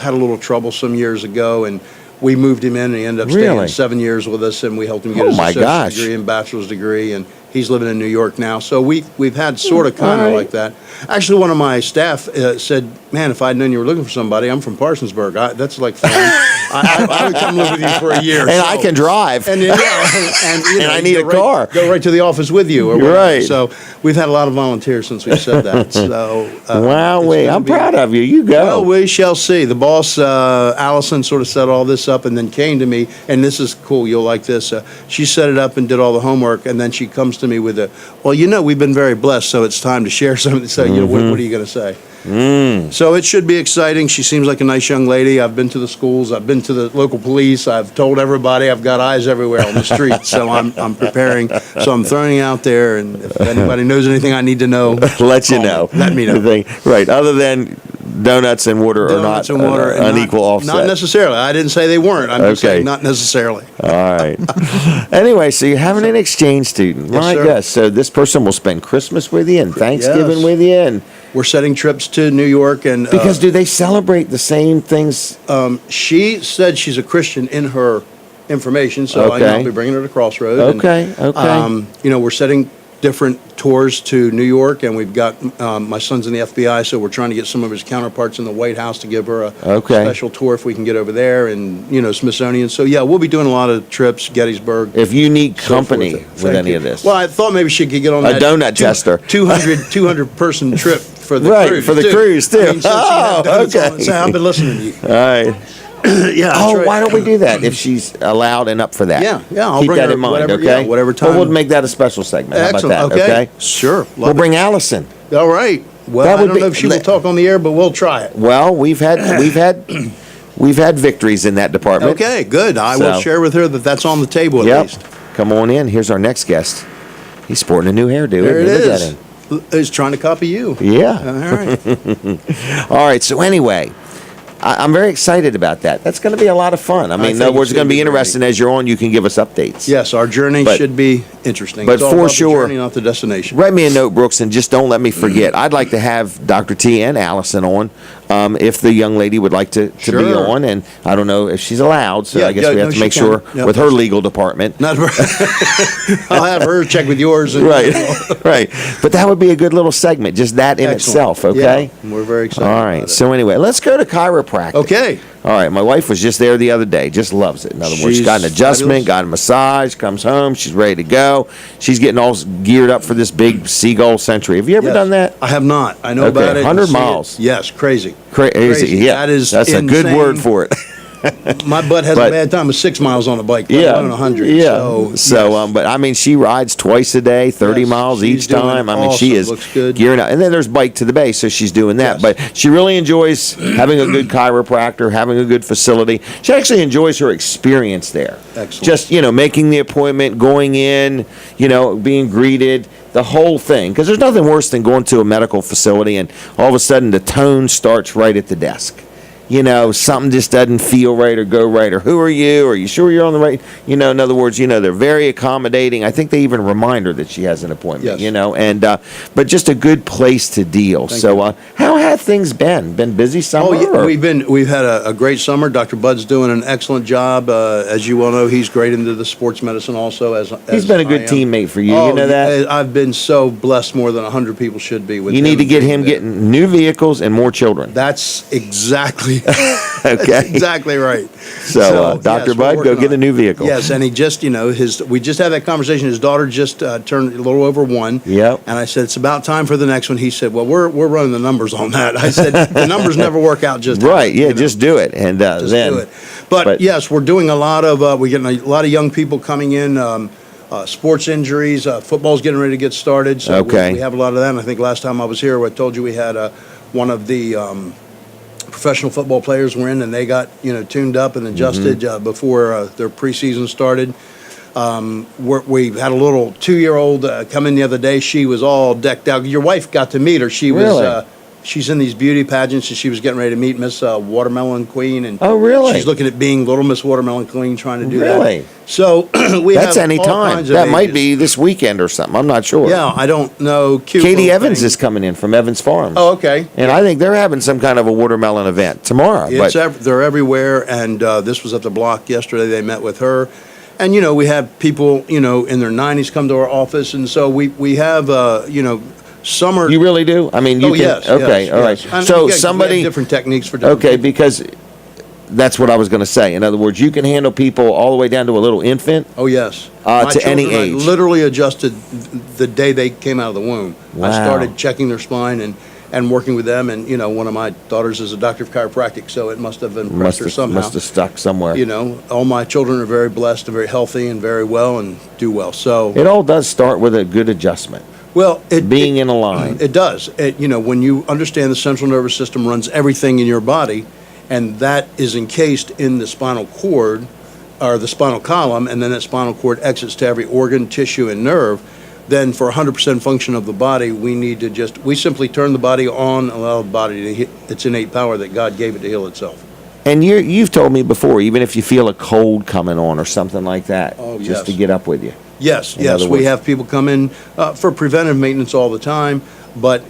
had a little trouble some years ago, and we moved him in, and he ended up staying Really? 7 years with us, and we helped him get Oh, his my associate's gosh. degree and bachelor's degree, and he's living in New York now. So we've had sort of kind all of right. like that. Actually, one of my staff said, man, if I'd known you were looking for somebody, I'm from Parsonsburg. That's like fun. I would come live with you for a year. and I can drive. And, yeah, and, you And know, I you need go a car. Go right to the office with you. Or You're whatever. right. So we've had a lot of volunteers since we said that. So wow, it's wait. gonna I'm be- proud of you. You go. Well, we shall see. The boss, Allison, sort of set all this up and then came to me, and this is cool. You'll like this. She set it up and did all the homework, and then she comes to me with a, well, we've been very blessed, so it's time to share something. So, what are you going to say? So it should be exciting. She seems like a nice young lady. I've been to the schools. I've been to the local police. I've told everybody. I've got eyes everywhere on the street. So I'm preparing. So I'm throwing it out there. And if anybody knows anything I need to know, Let you know. Let me know. Right. Other than donuts and water are not Donuts and water and unequal offset. Not necessarily. I didn't say they weren't. I'm just saying not necessarily. All right. Anyway, so you're having an exchange student. Yes, My sir. gosh. So this person will spend Christmas with you and Thanksgiving Yes. with you. And We're setting trips to New York and because do they celebrate the same things? she said she's a Christian in her information, so Okay. I'll be bringing her to Crossroads. Okay, okay. We're setting different tours to New York, and we've got my son's in the FBI, so we're trying to get some of his counterparts in the White House to give her a Okay. special tour if we can get over there, and Smithsonian. So yeah, we'll be doing a lot of trips, Gettysburg. If you need so forth. company with Thank any you. of this. Well, I thought maybe she could get on A that donut tester. 200 person trip for the Right, cruise. for the cruise, too. I mean, so she had Oh, donuts on okay. it. Say, I've been listening to you. All right. Yeah. Oh, that's right. why don't we do that if she's allowed and up for that? Yeah, I'll Keep bring that her in mind, whatever- okay? yeah, whatever Well, we'll time. make that a special segment. How Excellent. about that? Okay. Sure. We'll Love bring Allison. it. All right. Well, That I would don't be- know if she will talk on the air, but we'll try it. Well, we've had victories in that department. Okay, good. I So- will share with her that that's on the table at Yep. least. Come on in. Here's our next guest. He's sporting a new hairdo. There it isn't he? Look at is. him. He's trying to copy you. Yeah. All right. All right. So anyway, I'm very excited about that. That's going to be a lot of fun. I mean, in think other words, it's it's going to gonna be be great. interesting as you're on. You can give us updates. Yes, our journey But- should be interesting. but It's all for about the sure- journey, not the destination. Write me a note, Brooks, and just don't let me forget. I'd like to have Dr. T and Allison on if the young lady would like to be Sure. on. And I don't know if she's allowed, so Yeah, I guess yeah, we have no, to she make can. sure Yep. with her legal department. Not, I'll have her check with yours. And, Right, right. But that would be a good little segment, just that in Excellent. itself, okay? Yeah, we're very excited. All right. about it. So anyway, let's go to chiropractic. Okay. All right. My wife was just there the other day. Just loves it. In other words, she She's got an adjustment, fabulous. got a massage, comes home, she's ready to go. She's getting all geared up for this big Seagull Century. Have you ever Yes. done that? I have not. I know Okay, about it. 100 and see it. miles. Yes, crazy. Crazy. Yeah. That's a good insane. word for it. My butt has But- a bad time with 6 miles on a bike, let Yeah. alone 100. Yeah. So, yes. but I mean, she rides twice a day, 30 Yes, miles she's each doing time. I mean, she awesome. is Looks good. gearing up. And then there's Bike to the Bay, so she's doing that. Yes. But she really enjoys having a good chiropractor, having a good facility. She actually enjoys her experience there. Excellent. Just, making the appointment, going in, being greeted, the whole thing. Because there's nothing worse than going to a medical facility and all of a sudden the tone starts right at the desk. Something just doesn't feel right or go right, or who are you? Are you sure you're on the right? In other words, they're very accommodating. I think they even remind her that she has an appointment, Yes. but just a good place to deal. Thank So, you. how have things been? Been busy summer? Oh, yeah, or- we've had a great summer. Dr. Bud's doing an excellent job. As you well know, he's great into the sports medicine also. He's been a good I am. teammate for you. Oh, You know that? I've been so blessed, more than 100 people should be with You need to get being him there. getting new vehicles and more children. That's exactly Okay. That's exactly right. So, Dr. yes, we're Bud, go working get on a it. new vehicle. Yes, and he just, we just had that conversation. His daughter just turned a little over 1. Yep. And I said, it's about time for the next one. He said, well, we're running the numbers on that. I said, the numbers never work out just Right, yeah, you know, just do it. And just then. do it. But yes, we're doing a lot of, we're getting a lot of young people coming in, sports injuries, football's getting ready to get started. So Okay. we have a lot of that. And I think last time I was here, I told you we had one of the professional football players were in, and they got tuned up and adjusted before their preseason started. We had a little 2-year-old come in the other day. She was all decked out. Your wife got to meet her. She Really? was. She's in these beauty pageants, and she was getting ready to meet Miss Watermelon Queen. And Oh, really? She's looking at being Little Miss Watermelon Queen, trying to do Really? that. So we That's have any all time. kinds of That might ages. be this weekend or something. I'm not sure. Yeah, I don't know. Cute Katie little Evans thing. is coming in from Evans Farms. Oh, okay. And I think they're having some kind of a watermelon event tomorrow. It's But they're everywhere, and this was at the block yesterday. They met with her, and we have people in their 90s come to our office, and so we have summer. you really do? I mean, you oh can. yes. Okay, yes, all right. yes. And So again, we have somebody. different techniques for different Okay, people. because that's what I was going to say. In other words, you can handle people all the way down to a little infant. Oh yes. To My any children, I age. literally adjusted the day they came out of the womb. Wow. I started checking their spine, and working with them. And, one of my daughters is a doctor of chiropractic, so it must have impressed her somehow. Must have stuck somewhere. All my children are very blessed and very healthy and very well and do well. So It all does start with a good adjustment. well, Being in a line. It does. When you understand the central nervous system runs everything in your body, and that is encased in the spinal cord or the spinal column, and then that spinal cord exits to every organ, tissue, and nerve, then for 100% function of the body, we simply turn the body on, allow the body to hit its innate power that God gave it to heal itself. And you've told me before, even if you feel a cold coming on or something like that, Oh, just yes. to get up with you. Yes, In other we words. have people come in for preventive maintenance all the time, but,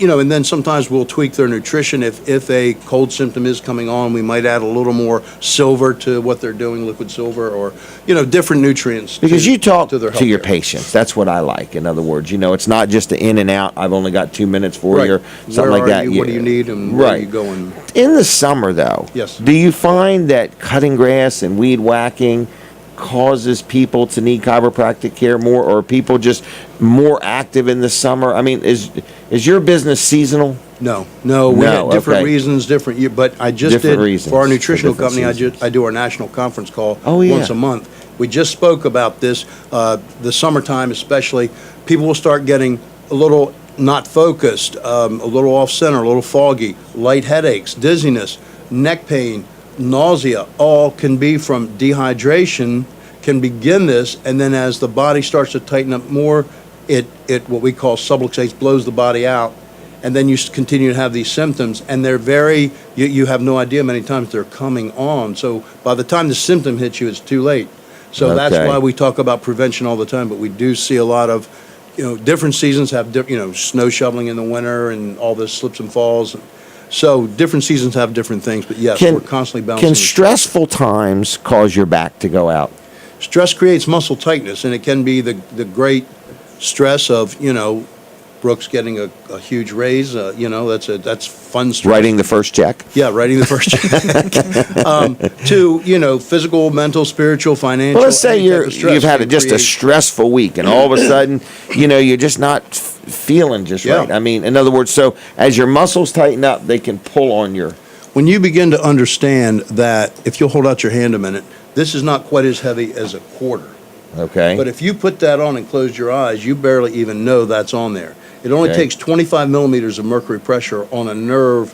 and then sometimes we'll tweak their nutrition. If a cold symptom is coming on, we might add a little more silver to what they're doing, liquid silver, or, different nutrients. Because you talk their to your healthcare. patients. That's what I like. In other words, it's not just an in and out, I've only got 2 minutes for Right. you or something Where like are that. you? What do you need, and where are Right. you going? In the summer, though, Yes. do you find that cutting grass and weed whacking causes people to need chiropractic care more, or are people just more active in the summer? I mean, is your business seasonal? No, we No, had different okay. reasons, different year, but I just Different did, reasons for our for nutritional different company, seasons. I do our national conference call Oh, yeah. once a month. We just spoke about this, the summertime especially, people will start getting a little not focused, a little off center, a little foggy, light headaches, dizziness, neck pain, nausea, all can be from dehydration, can begin this, and then as the body starts to tighten up more, it what we call subluxates, blows the body out, and then you continue to have these symptoms, and they're you have no idea many times they're coming on. So by the time the symptom hits you, it's too late. So that's Okay. why we talk about prevention all the time, but we do see a lot of, different seasons have, snow shoveling in the winter and all this slips and falls. So different seasons have different things, but yes, we're constantly bouncing. Can stressful times cause your back to go out? Stress creates muscle tightness, and it can be the great stress of, Brooks getting a huge raise, that's fun stress. Writing the first check? Yeah, writing the first check. To, physical, mental, spiritual, financial. Well, let's say any type of stress you've had can just a create- stressful week, and all of a sudden, you're just not feeling just Yeah. right. I mean, in other words, so as your muscles tighten up, they can pull on your. When you begin to understand that, if you'll hold out your hand a minute, this is not quite as heavy as a quarter. Okay. But if you put that on and close your eyes, you barely even know that's on there. It only Okay. takes 25 millimeters of mercury pressure on a nerve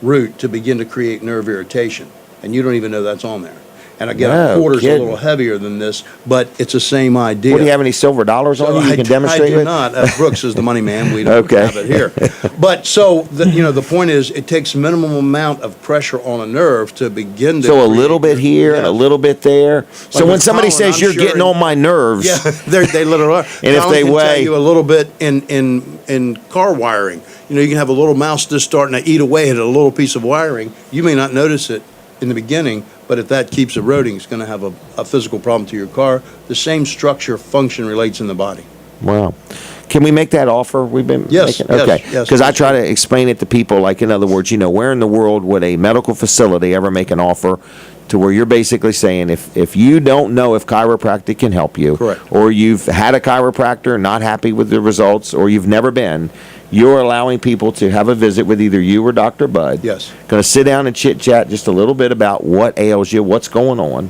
root to begin to create nerve irritation, and you don't even know that's on there. And again, No a quarter's kidding. a little heavier than this, but it's the same idea. What, do you have any silver dollars on you I can do- demonstrate I do with? not. Brooks is the money man. We don't Okay. have it here. But so, the point is, it takes minimum amount of pressure on a nerve to begin to. So a create little bit here and a Yes. little bit there. So Like when with somebody pollen, says I'm you're sure getting in- on my nerves, Yeah, they literally are. And if Colin they can tell weigh- you a little bit in car wiring. You can have a little mouse just starting to eat away at a little piece of wiring. You may not notice it in the beginning, but if that keeps eroding, it's going to have a physical problem to your car. The same structure function relates in the body. wow. Can we make that offer we've been Yes, making? yes, Okay. yes. Because I try to explain it to people, like, in other words, where in the world would a medical facility ever make an offer to where you're basically saying if you don't know if chiropractic can help you, Correct. or you've had a chiropractor, not happy with the results, or you've never been, you're allowing people to have a visit with either you or Dr. Bud. Yes. Going to sit down and chit-chat just a little bit about what ails you, what's going on,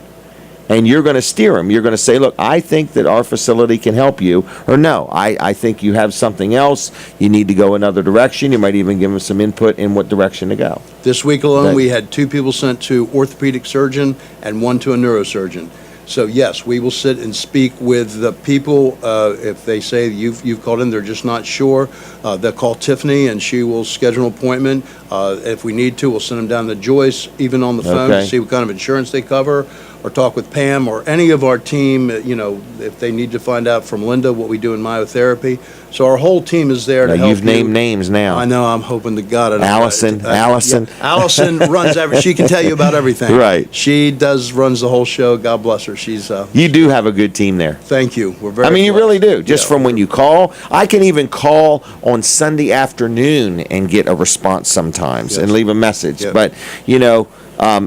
and you're going to steer them. You're going to say, look, I think that our facility can help you, or no, I think you have something else. You need to go another direction. You might even give them some input in what direction to go. This week alone, Right. we had 2 people sent to orthopedic surgeon and 1 to a neurosurgeon. So yes, we will sit and speak with the people. If they say you've called in, they're just not sure, they'll call Tiffany and she will schedule an appointment. If we need to, we'll send them down to Joyce, even on the phone, Okay. to see what kind of insurance they cover, or talk with Pam or any of our team, if they need to find out from Linda what we do in myotherapy. So our whole team is there Now, to help you've named names now. I know, I'm hoping to God. I don't- Allison, yeah, Allison. Allison runs she can tell you about everything. Right. She runs the whole show. God bless her. She's, You do have a good team there. thank you. We're very I mean, you blessed. really do. Just Yeah. from when you call, I can even call on Sunday afternoon and get a response sometimes and Yes. leave a message. Yeah. But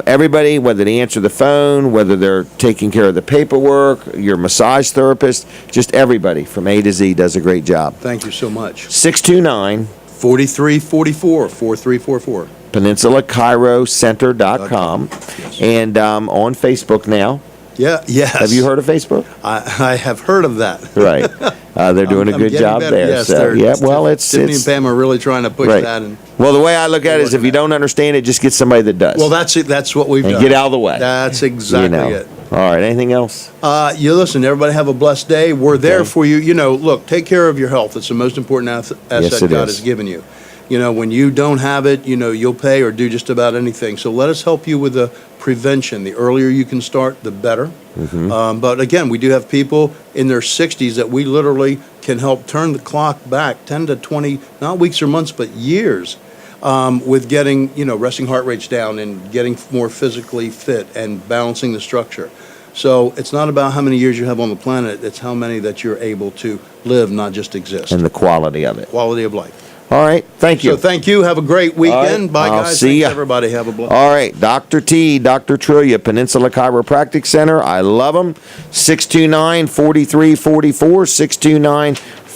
everybody, whether they answer the phone, whether they're taking care of the paperwork, your massage therapist, just everybody from A to Z does a great job. Thank you so much. 629 4344. PeninsulaCairoCenter.com. Yes. And on Facebook now. Yeah, yes. Have you heard of Facebook? I have heard of that. Right. They're doing a I'm good getting job better. there. Yes, So, they're- yeah, well, it's Tiffany and Pam are really trying to push right. that. And Well, the way I look at it is if you don't understand it, just get somebody that does. well, that's it. That's what we've and done. get out of the way. That's exactly it. All right. Anything else? You listen. Everybody have a blessed day. We're there Okay. for you. You know, look, take care of your health. It's the most important asset Yes, it God is. has given you. You know, when you don't have it, you know, you'll pay or do just about anything. So let us help you with the prevention. The earlier you can start, the better. Mm-hmm. But again, we do have people in their 60s that we literally can help turn the clock back 10 to 20, not weeks or months, but years, with getting, you know, resting heart rates down and getting more physically fit and balancing the structure. So it's not about how many years you have on the planet, it's how many that you're able to live, not just exist. And the quality of it. Quality of life. All right. Thank you. So thank you. Have a great weekend. right. Bye, I'll guys. see Thanks, ya. everybody. Have a blessed All right, Dr. T, Dr. Trillia, Peninsula Chiropractic Center. I love them. 629-4344,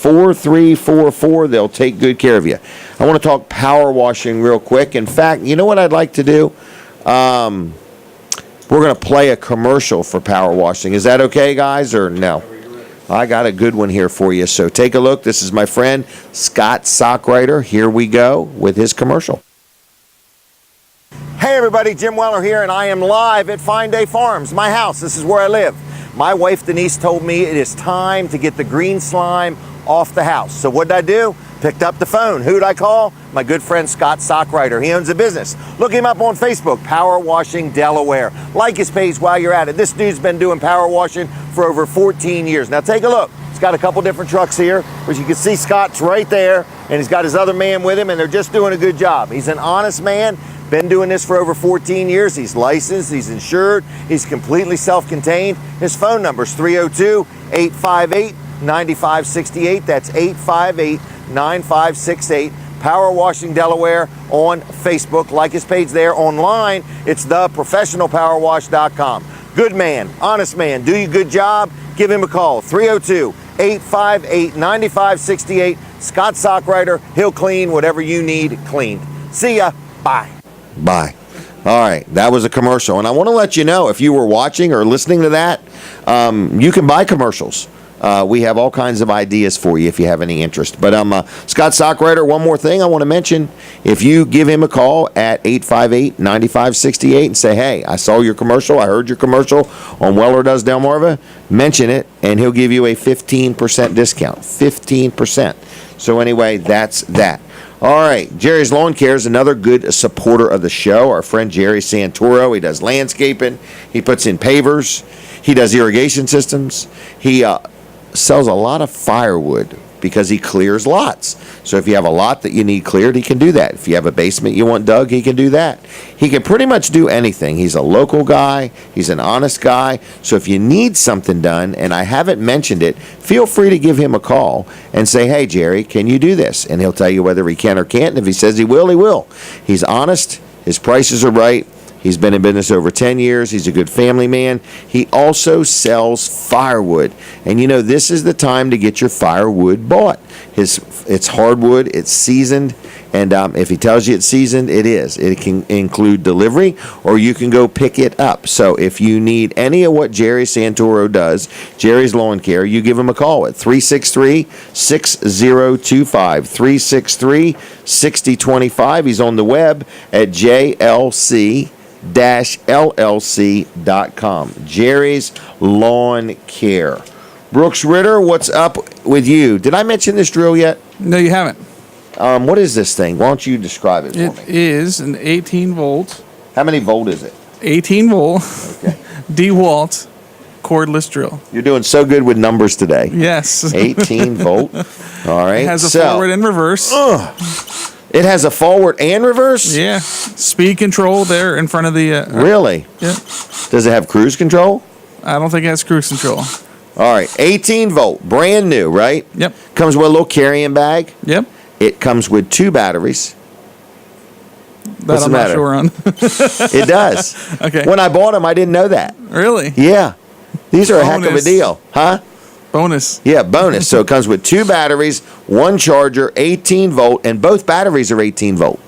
629-4344. They'll take good care of you. I want to talk power washing real quick. In fact, you know what I'd like to do? We're going to play a commercial for power washing. Is that okay, guys, or no? I got a good one here for you. So take a look. This is my friend Scott Sockwriter. Here we go with his commercial. Hey everybody, Jim Weller here, and I am live at Fine Day Farms, my house. This is where I live. My wife Denise told me it is time to get the green slime off the house. So what did I do? Picked up the phone. Who'd I call? My good friend Scott Sockwriter. He owns a business. Look him up on Facebook, Power Washing Delaware. Like his page while you're at it. This dude's been doing power washing for over 14 years. Now take a look. He's got a couple different trucks here, which you can see Scott's right there, and he's got his other man with him, and they're just doing a good job. He's an honest man. Been doing this for over 14 years. He's licensed, he's insured, he's completely self-contained. His phone number is 302-858-9568. That's 858-9568. Power Washing Delaware on Facebook. Like his page there. Online, it's theprofessionalpowerwash.com. Good man, honest man, do you a good job? Give him a call. 302-858-9568. Scott Sockwriter. He'll clean whatever you need cleaned. See ya. Bye. Bye. All right, that was a commercial. And I want to let you know, if you were watching or listening to that, you can buy commercials. We have all kinds of ideas for you if you have any interest. But Scott Sockwriter, one more thing I want to mention. If you give him a call at 858-9568 and say, hey, I saw your commercial, I heard your commercial on Weller Does Delmarva, mention it, and he'll give you a 15% discount. 15%. So anyway, that's that. All right, Jerry's Lawn Care is another good supporter of the show. Our friend Jerry Santoro, he does landscaping, he puts in pavers, he does irrigation systems, he sells a lot of firewood because he clears lots. So if you have a lot that you need cleared, he can do that. If you have a basement you want dug, he can do that. He can pretty much do anything. He's a local guy. He's an honest guy. So if you need something done, and I haven't mentioned it, feel free to give him a call and say, hey, Jerry, can you do this? And he'll tell you whether he can or can't. And if he says he will, he will. He's honest. His prices are right. He's been in business over 10 years. He's a good family man. He also sells firewood. And you know, this is the time to get your firewood bought. It's hardwood, it's seasoned, and if he tells you it's seasoned, it is. It can include delivery, or you can go pick it up. So if you need any of what Jerry Santoro does, Jerry's Lawn Care, you give him a call at 363-6025, 363-6025. He's on the web at JLC-LLC.com. Jerry's Lawn Care. Brooks Ritter, what's up with you? Did I mention this drill yet? No, you haven't. What is this thing? Why don't you describe it for It me? is an 18 volt, How many volt is it? 18 volt Okay. DeWalt cordless drill. You're doing so good with numbers today. Yes. 18 volt. All right. It has a So, forward and reverse. it has a forward and reverse? Yeah. Speed control there in front of the. Really? Yeah. Does it have cruise control? I don't think it has cruise control. All right. 18 volt. Brand new, right? Yep. Comes with a little carrying bag. Yep. It comes with 2 batteries. That What's I'm the not matter? sure on. It does. Okay. When I bought them, I didn't know that. Really? Yeah. These are a heck of a Bonus. deal. Huh? Bonus. Yeah, bonus. So it comes with 2 batteries, 1 charger, 18 volt, and both batteries are 18 volt.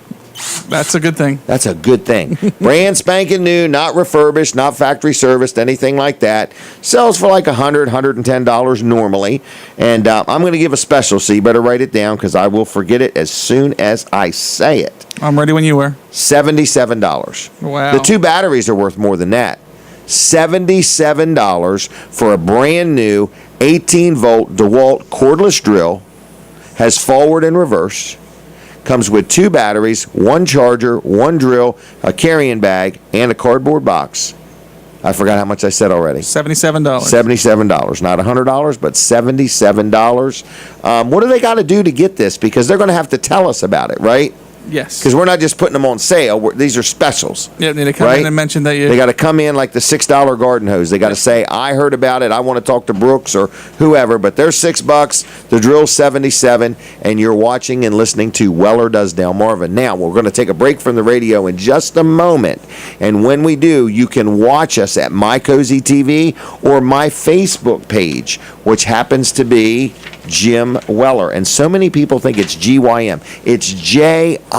That's a good thing. That's a good thing. Brand spanking new, not refurbished, not factory serviced, anything like that. Sells for like $100, $110 normally. And I'm going to give a special, so you better write it down because I will forget it as soon as I say it. I'm ready when you were. $77. Wow. The 2 batteries are worth more than that. $77 for a brand new 18 volt DeWalt cordless drill. Has forward and reverse. Comes with 2 batteries, 1 charger, 1 drill, a carrying bag, and a cardboard box. I forgot how much I said already. $77. $77. Not $100, but $77. What do they got to do to get this? Because they're going to have to tell us about it, right? Yes. Because we're not just putting them on sale. These are specials. Yeah, they come in and mention that They got to come in like the $6 garden hose. They got to say, I heard about it. I want to talk to Brooks or whoever. But they're $6. The drill's $77. And you're watching and listening to Weller Does Delmarva. Now, we're going to take a break from the radio in just a moment. And when we do, you can watch us at My Cozy TV or my Facebook page, which happens to be Jim Weller. And so many people think it's GYM. It's JIM.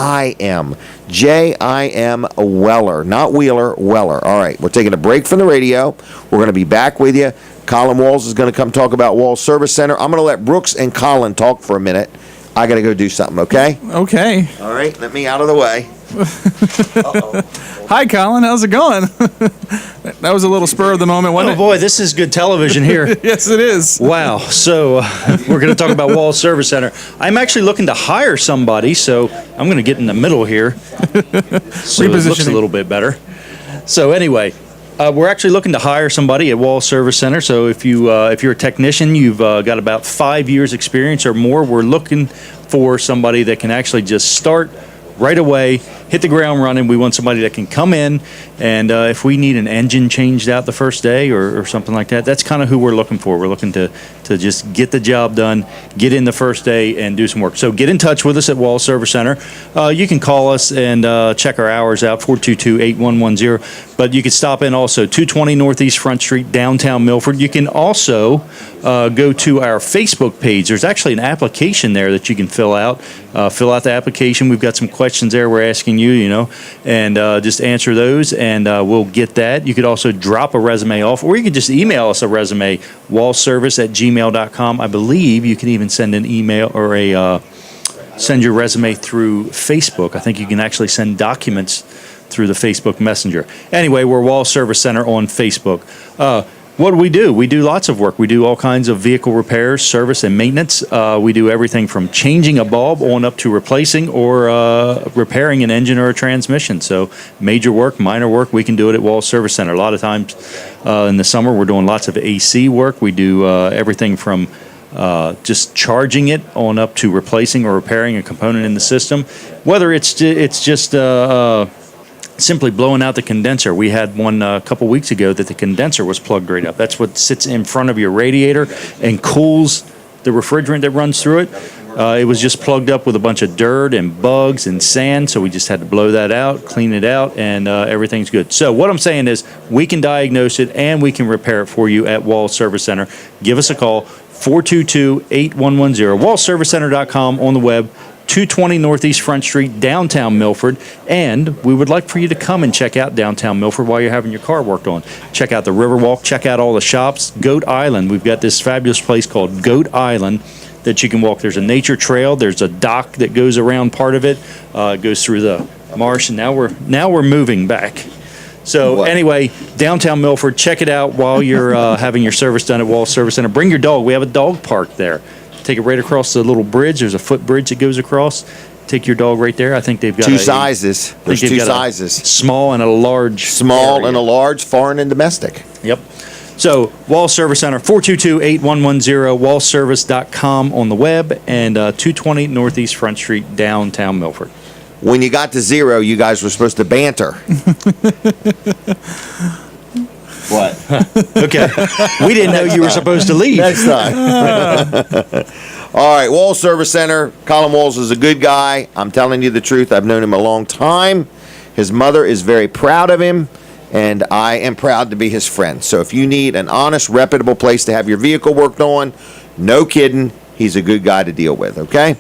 JIM Weller. Not Wheeler, Weller. All right, we're taking a break from the radio. We're going to be back with you. Colin Walls is going to come talk about Walls Service Center. I'm going to let Brooks and Colin talk for a minute. I got to go do something, okay? Okay. All right, let me out of the way. Hi, Colin. How's it going? That was a little spur of the moment, wasn't Oh boy, this is good television here. it? Yes, it is. Wow. So we're going to talk about Wall Service Center. I'm actually looking to hire somebody, so I'm going to get in the middle here so it looks a Repositioning. little bit better. So anyway, we're actually looking to hire somebody at Wall Service Center. So if you're a technician, you've got about 5 years experience or more, we're looking for somebody that can actually just start right away, hit the ground running. We want somebody that can come in, and if we need an engine changed out the first day or something like that, that's kind of who we're looking for. We're looking to just get the job done, get in the first day, and do some work. So get in touch with us at Wall Service Center. You can call us and check our hours out, 422-8110. But you can stop in also, 220 Northeast Front Street, downtown Milford. You can also go to our Facebook page. There's actually an application there that you can fill out. Fill out the application. We've got some questions there we're asking you, and just answer those, and we'll get that. You could also drop a resume off, or you could just email us a resume, wallservice@gmail.com. I believe you can even send an email or send your resume through Facebook. I think you can actually send documents through the Facebook Messenger. Anyway, we're Wall Service Center on Facebook. What do? We do lots of work. We do all kinds of vehicle repairs, service, and maintenance. We do everything from changing a bulb on up to replacing or repairing an engine or a transmission. So major work, minor work, we can do it at Wall Service Center. A lot of times in the summer, we're doing lots of AC work. We do everything from just charging it on up to replacing or repairing a component in the system. Whether it's just simply blowing out the condenser. We had one a couple weeks ago that the condenser was plugged right up. That's what sits in front of your radiator and cools the refrigerant that runs through it. It was just plugged up with a bunch of dirt and bugs and sand, so we just had to blow that out, clean it out, and everything's good. So what I'm saying is we can diagnose it and we can repair it for you at Wall Service Center. Give us a call, 422-8110, wallservicecenter.com on the web, 220 Northeast Front Street, downtown Milford. And we would like for you to come and check out downtown Milford while you're having your car worked on. Check out the Riverwalk, check out all the shops. Goat Island, we've got this fabulous place called Goat Island that you can walk. There's a nature trail, there's a dock that goes around part of it, goes through the marsh, and now we're moving back. So anyway, downtown Milford, check it out while you're having your service done at Wall Service Center. Bring your dog. We have a dog park there. Take it right across the little bridge. There's a footbridge that goes across. Take your dog right there. I think they've got Two sizes. There's two sizes. Small and a large. Small area. and a large, foreign and domestic. Yep. So Wall Service Center, 422-8110, wallservice.com on the web, and 220 Northeast Front Street, downtown Milford. When you got to 0, you guys were supposed to banter. What? Okay. We didn't know you were supposed to leave. Next time. All right, Wall Service Center. Colin Walls is a good guy. I'm telling you the truth. I've known him a long time. His mother is very proud of him. and I am proud to be his friend. So if you need an honest, reputable place to have your vehicle worked on, no kidding, he's a good guy to deal with, okay?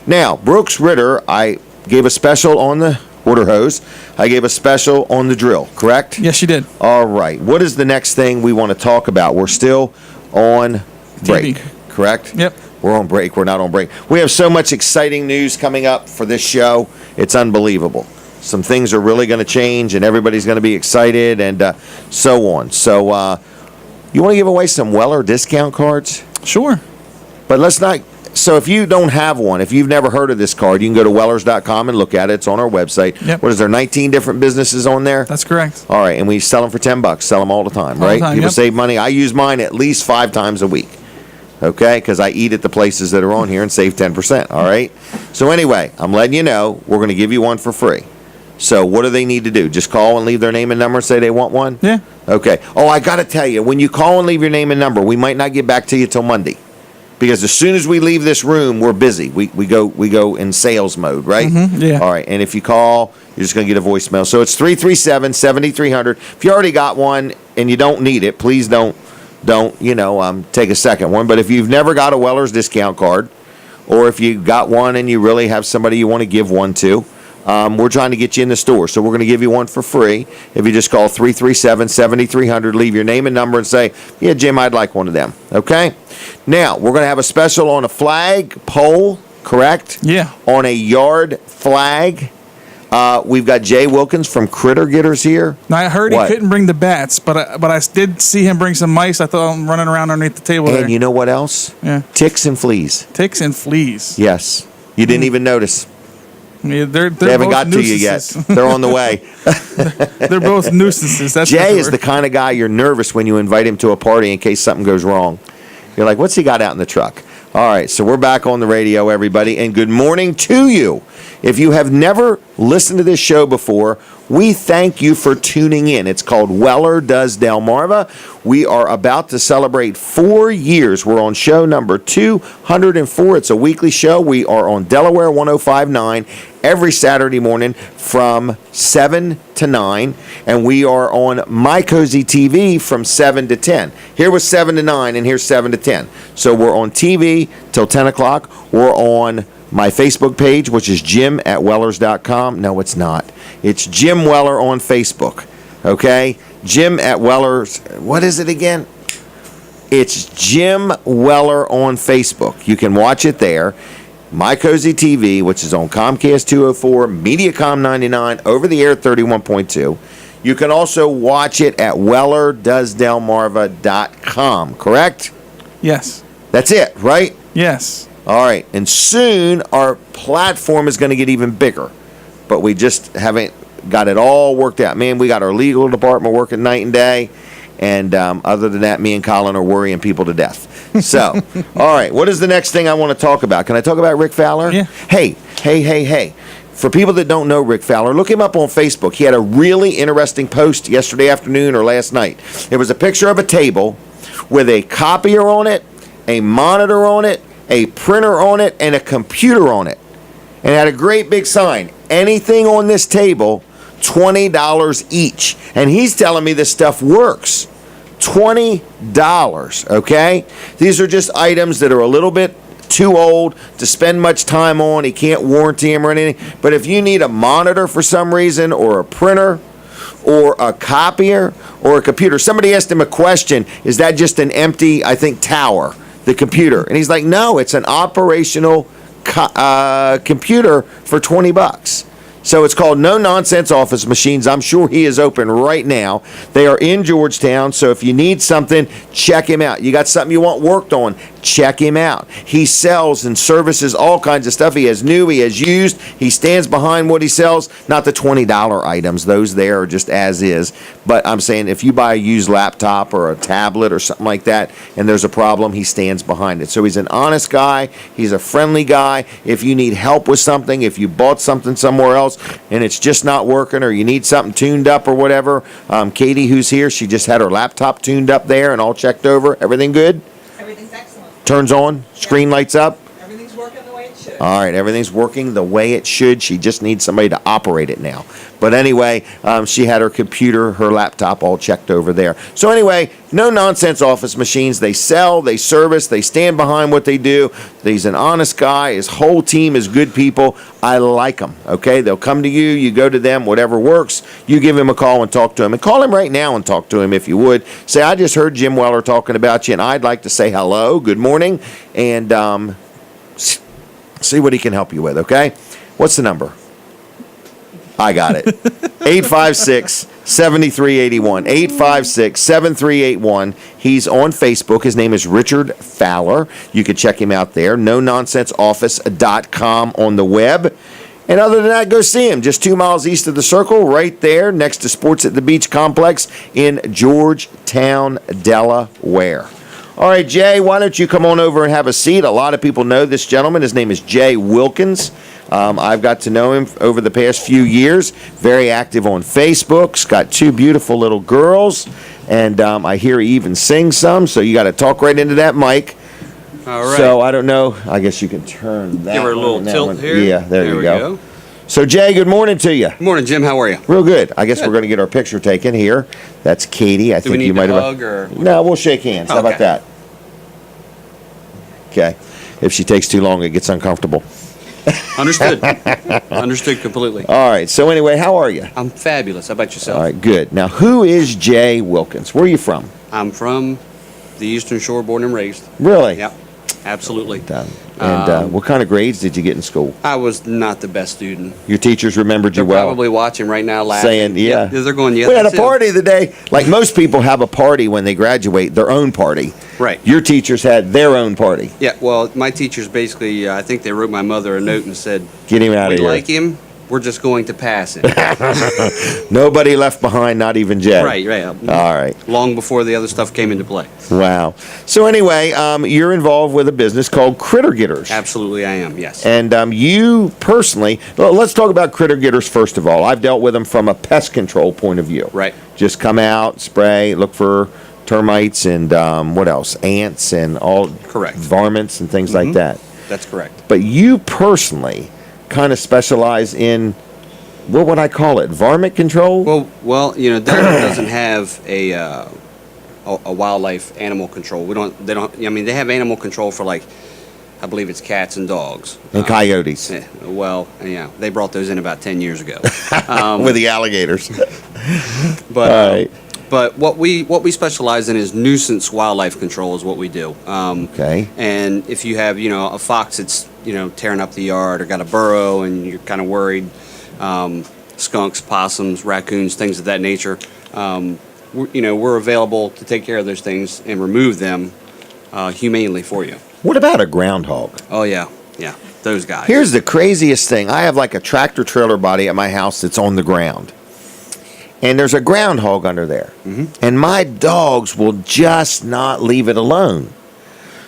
Now, Brooks Ritter, I gave a special on the water hose. I gave a special on the drill, correct? Yes, you did. All right. What is the next thing we want to talk about? We're still on break, correct? Yep. We're on break. We're not on break. We have so much exciting news coming up for this show. It's unbelievable. Some things are really going to change, and everybody's going to be excited, and so on. So, you want to give away some Weller discount cards? Sure. But let's not. So, if you don't have one, if you've never heard of this card, you can go to Wellers.com and look at it. It's on our website. Yep. What is there, 19 different businesses on there? That's correct. All right, and we sell them for $10. Sell them all the time, All the right? time, People yep. save money. I use mine at least 5 times a week, okay? Because I eat at the places that are on here and save 10%, all right? So anyway, I'm letting you know we're going to give you one for free. So what do they need to do? Just call and leave their name and number and say they want one? Yeah. Okay. Oh, I got to tell you, when you call and leave your name and number, we might not get back to you till Monday. Because as soon as we leave this room, we're busy. We go in sales mode, right? Mm-hmm, yeah. All right. And if you call, you're just going to get a voicemail. So it's 337-7300. If you already got one and you don't need it, please don't take a second one. But if you've never got a Weller's discount card, or if you got one and you really have somebody you want to give one to, we're trying to get you in the store. So we're going to give you one for free. If you just call 337-7300, leave your name and number and say, yeah, Jim, I'd like one of them. Okay? Now, we're going to have a special on a flag pole, correct? Yeah. On a yard flag. We've got Jay Wilkins from Critter Getters here. Now, I heard What? he couldn't bring the bats, but I did see him bring some mice. I thought him running around underneath the table there. And you know what else? Yeah. Ticks and fleas. Ticks and fleas. Yes. You didn't even notice. Yeah, they're They haven't both got to you yet. nuisances. They're on the way. They're both nuisances. That's Jay for is sure. the kind of guy you're nervous when you invite him to a party in case something goes wrong. You're like, what's he got out in the truck? All right, so we're back on the radio, everybody, and good morning to you. If you have never listened to this show before, we thank you for tuning in. It's called Weller Does Delmarva. We are about to celebrate 4 years. We're on show number 204. It's a weekly show. We are on Delaware 105.9 every Saturday morning from 7 to 9. And we are on My Cozy TV from 7 to 10. Here was 7 to 9, and here's 7 to 10. So we're on TV till 10 o'clock. We're on my Facebook page, which is jim@wellers.com. No, it's not. It's Jim Weller on Facebook. Okay? Jim at Wellers. What is it again? It's Jim Weller on Facebook. You can watch it there. My Cozy TV, which is on Comcast 204, Mediacom 99, over the air 31.2. You can also watch it at wellerdoesdelmarva.com, correct? Yes. That's it, right? Yes. All right, and soon our platform is going to get even bigger, but we just haven't got it all worked out. Man, we got our legal department working night and day, and other than that, me and Colin are worrying people to death. So, all right, what is the next thing I want to talk about? Can I talk about Rick Fowler? Yeah. Hey. For people that don't know Rick Fowler, look him up on Facebook. He had a really interesting post yesterday afternoon or last night. It was a picture of a table with a copier on it, a monitor on it, a printer on it, and a computer on it. And it had a great big sign. Anything on this table, $20 each. And he's telling me this stuff works. $20, okay? These are just items that are a little bit too old to spend much time on. He can't warranty them or anything. But if you need a monitor for some reason, or a printer, or a copier, or a computer. Somebody asked him a question, is that just an empty, I think, tower? The computer. And he's like, no, it's an operational computer for $20. So it's called No Nonsense Office Machines. I'm sure he is open right now. They are in Georgetown, so if you need something, check him out. You got something you want worked on, check him out. He sells and services all kinds of stuff. He has new, he has used. He stands behind what he sells, not the $20 items. Those there are just as is. But I'm saying if you buy a used laptop or a tablet or something like that and there's a problem, he stands behind it. So he's an honest guy. He's a friendly guy. If you need help with something, if you bought something somewhere else and it's just not working, or you need something tuned up or whatever, Katie, who's here, she just had her laptop tuned up there and all checked over. Everything good? Everything's excellent. Turns on, screen lights up. Everything's working the way it All right, everything's working the way it should. She just needs somebody to operate it now. But anyway, she had her computer, her laptop all checked over there. So anyway, no nonsense office machines. They sell, they service, they stand behind what they do. He's an honest guy. His whole team is good people. I like them, okay? They'll come to you, you go to them, whatever works. You give him a call and talk to him. And call him right now and talk to him if you would. Say, I just heard Jim Weller talking about you, and I'd like to say hello, good morning, and see what he can help you with, okay? What's the number? I got it. 856-7381. 856-7381. He's on Facebook. His name is Richard Fowler. You can check him out there. NoNonsenseOffice.com on the web. And other than that, go see him. Just 2 miles east of the Circle, right there next to Sports at the Beach Complex in Georgetown, Delaware. All right, Jay, why don't you come on over and have a seat? A lot of people know this gentleman. His name is Jay Wilkins. I've got to know him over the past few years. Very active on Facebook. He's got 2 beautiful little girls. And I hear he even sings some, so you got to talk right into that mic. All right. So I don't know. I guess you can turn that Give her a one little and that tilt one. here. Yeah, there you we go. So, Jay, good morning to you. Good morning, Jim. How are you? Real good. I guess we're going to get our picture taken here. That's Katie. I Do we think need you might to have. hug or? No, we'll shake hands. How about Okay. that? Okay. If she takes too long, it gets uncomfortable. Understood. Understood completely. All right. So anyway, how are you? I'm fabulous. How about yourself? All right. Good. Now, who is Jay Wilkins? Where are you from? I'm from the Eastern Shore, born and raised. Really? Yep. Absolutely. And what kind of grades did you get in school? I was not the best student. Your teachers remembered you They're well. probably watching right now, laughing. Saying, yeah. They're going, yeah. We had a that's it. party the day. Like most people have a party when they graduate, their own party. Right. Your teachers had their own party. Yeah. Well, my teachers basically, I think they wrote my mother a note and said, Get him out "We of here. like him. We're just going to pass him." Nobody left behind, not even Jay. Right. Right. All right. Long before the other stuff came into play. Wow. So anyway, you're involved with a business called Critter Getters. Absolutely, I am. Yes. And you personally, well, let's talk about Critter Getters first of all. I've dealt with them from a pest control point of view. Right. Just come out, spray, look for termites and what else? Ants and all Correct. varmints and things like that. That's correct. But you personally kind of specialize in, what would I call it? Varmint control? Well, you know, Delaware doesn't have a wildlife animal control. They don't. I mean, they have animal control for, like, I believe it's cats and dogs And coyotes. Well, yeah, they brought those in about 10 years ago. With the alligators. But All right. but what we specialize in is nuisance wildlife control is what we do. Okay. And if you have, you know, a fox that's, you know, tearing up the yard or got a burrow and you're kind of worried, skunks, possums, raccoons, things of that nature, we're available to take care of those things and remove them humanely for you. What about a groundhog? Oh, yeah, those guys. Here's the craziest thing. I have like a tractor trailer body at my house that's on the ground. And there's a groundhog under there. Mm-hmm. And my dogs will just not leave it alone.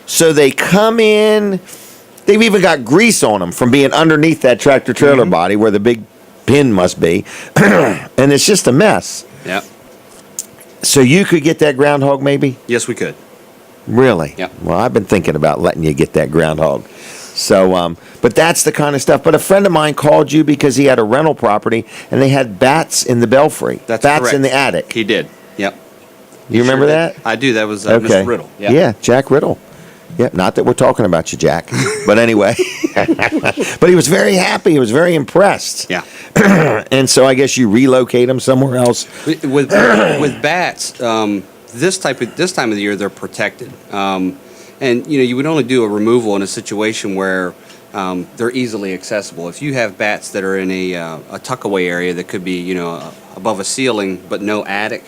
So they come in. They've even got grease on them from being underneath that tractor trailer body where the big pin must be. And it's just a mess. Yep. So you could get that groundhog maybe? Yes, we could. Really? Yep. Well, I've been thinking about letting you get that groundhog. So, but that's the kind of stuff. But a friend of mine called you because he had a rental property and they had bats in the belfry. That's bats correct. in the attic. He did. Yep. You remember Sure that? did. I do. That was Okay. Mr. Riddle. Yep. Yeah, Jack Riddle. Yep, not that we're talking about you, Jack. But anyway. But he was very happy. He was very impressed. Yeah. And so I guess you relocate him somewhere else. With bats, this time of the year they're protected, and you know you would only do a removal in a situation where they're easily accessible. If you have bats that are in a tuckaway area that could be, you know, above a ceiling but no attic,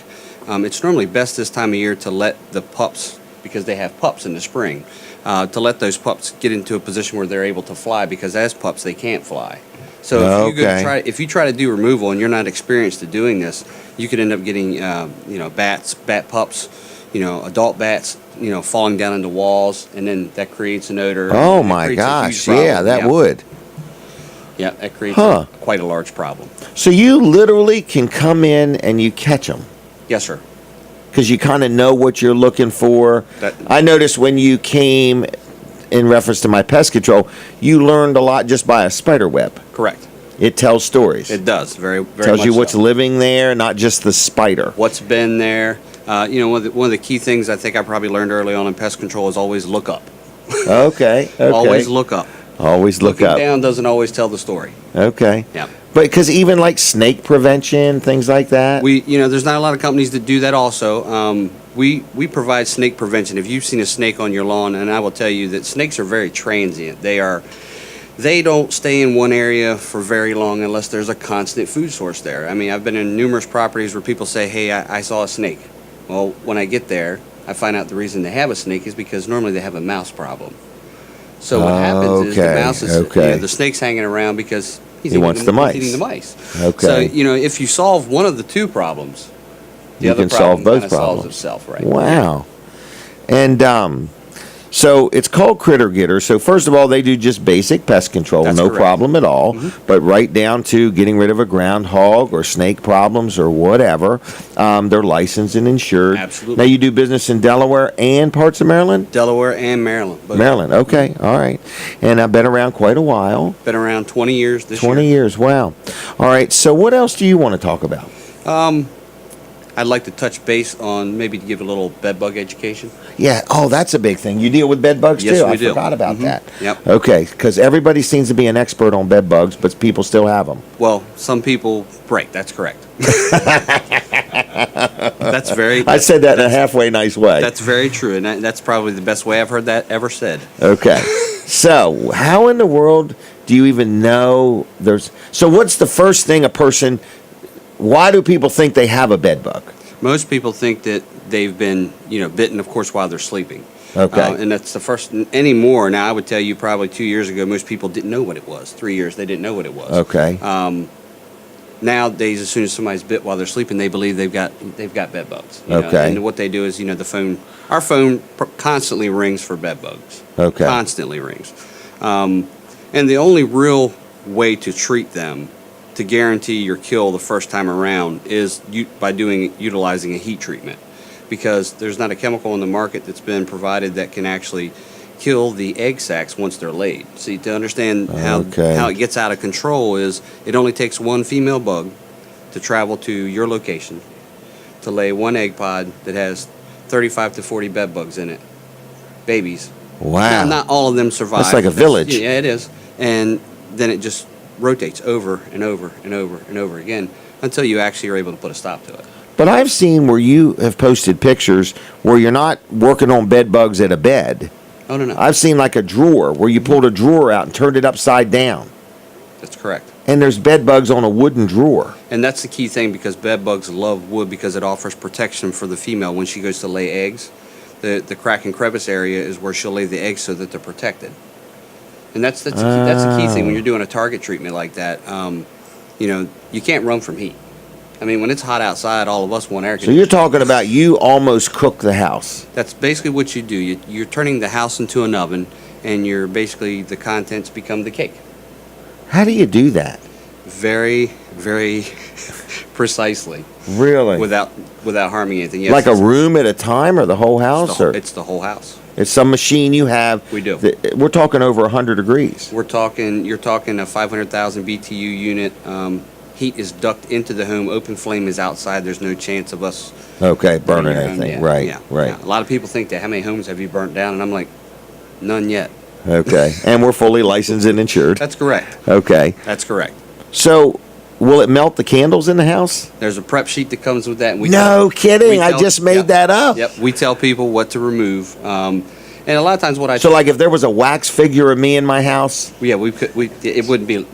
it's normally best this time of year to let the pups, because they have pups in the spring, to let those pups get into a position where they're able to fly, because as pups they can't fly. So if you try to do removal and you're not experienced at doing this, you could end up getting bat pups, adult bats, falling down into walls, and then that creates an odor. Oh and it my creates a gosh, huge problem. yeah, that would. Yeah, that creates quite a large problem. So you literally can come in and you catch them. Yes, sir. Because you kind of know what you're looking for. I noticed when you came in reference to my pest control, you learned a lot just by a spider web. Correct. It tells stories. It does very, very tells much you what's so. living there, not just the spider. What's been there. One of the key things I think I probably learned early on in pest control is always look up. Okay. Always look up. Always look Looking up. down doesn't always tell the story. Okay. Yeah. But because even like snake prevention, things like that. There's not a lot of companies that do that also. We provide snake prevention. If you've seen a snake on your lawn, and I will tell you that snakes are very transient. They don't stay in one area for very long unless there's a constant food source there. I mean, I've been in numerous properties where people say, hey, I saw a snake. Well, when I get there, I find out the reason they have a snake is because normally they have a mouse problem. So what happens is the mouse is, the snake's hanging around because he wants the mice. He's eating the mice. Okay. So, if you solve one of the two problems, the You other can problem solve both kinda solves problems. itself, right? Wow. And so it's called Critter Getter. So first of all, they do just basic pest control, That's no correct. problem at all. But right down to getting rid of a groundhog or snake problems or whatever. They're licensed and insured. Absolutely. Now you do business in Delaware and parts of Maryland? Delaware and Maryland. Both. Maryland, okay, all right. And I've been around quite a while. Been around 20 years this 20 year. years, wow. All right, so what else do you want to talk about? I'd like to touch base on maybe to give a little bed bug education. Yeah, oh, that's a big thing. You deal with bed bugs Yes, too? we I do. forgot about that. Yep. Okay, because everybody seems to be an expert on bed bugs, but people still have them. Well, some people, right, that's correct. That's very. I said that in a halfway nice way. That's very true, and that's probably the best way I've heard that ever said. Okay, so how in the world do you even know there's... So what's the first thing a person... Why do people think they have a bed bug? Most people think that they've been, bitten, of course, while they're sleeping. Okay. And that's the first anymore. Now, I would tell you probably 2 years ago, most people didn't know what it was. 3 years, they didn't know what it was. Okay. Nowadays, as soon as somebody's bit while they're sleeping, they believe they've got bed bugs. Okay. And what they do is, our phone constantly rings for bed bugs. Okay. Constantly rings. And the only real way to treat them, to guarantee your kill the first time around, is by utilizing a heat treatment, because there's not a chemical in the market that's been provided that can actually kill the egg sacs once they're laid. See, to understand how it gets out of control is it only takes one female bug to travel to your location to lay one egg pod that has 35 to 40 bed bugs in it, babies. Wow. Not all of them survive. That's like a village. Yeah, it is. And then it just rotates over and over and over and over again until you actually are able to put a stop to it. But I've seen where you have posted pictures where you're not working on bed bugs at a bed. Oh, no. I've seen like a drawer where you pulled a drawer out and turned it upside down. That's correct. And there's bed bugs on a wooden drawer. And that's the key thing, because bed bugs love wood because it offers protection for the female when she goes to lay eggs. The crack and crevice area is where she'll lay the eggs so that they're protected. And that's the key thing when you're doing a target treatment like that. You can't run from heat. I mean, when it's hot outside, all of us want air So conditioning. you're talking about you almost cook the house. That's basically what you do. You're turning the house into an oven, and the contents become the cake. How do you do that? Very, very precisely, Really? without harming anything. Yes, Like a room at a time or the whole house? Or it's the whole house. it's some machine you have? We do. We're talking over 100 degrees. You're talking a 500,000 BTU unit. Heat is ducted into the home. Open flame is outside. There's no chance of us Okay, burning your home. anything. Yeah, Right, yeah, right. yeah. A lot of people think that, how many homes have you burnt down? And I'm like, none yet. Okay. And we're fully licensed and insured. That's correct. Okay. That's correct. So, will it melt the candles in the house? There's a prep sheet that comes with that. And No kidding. I just made yep, that up. Yep. We tell people what to remove. And a lot of times what I So, like, if there was a wax figure of me in my house, it wouldn't be, there would be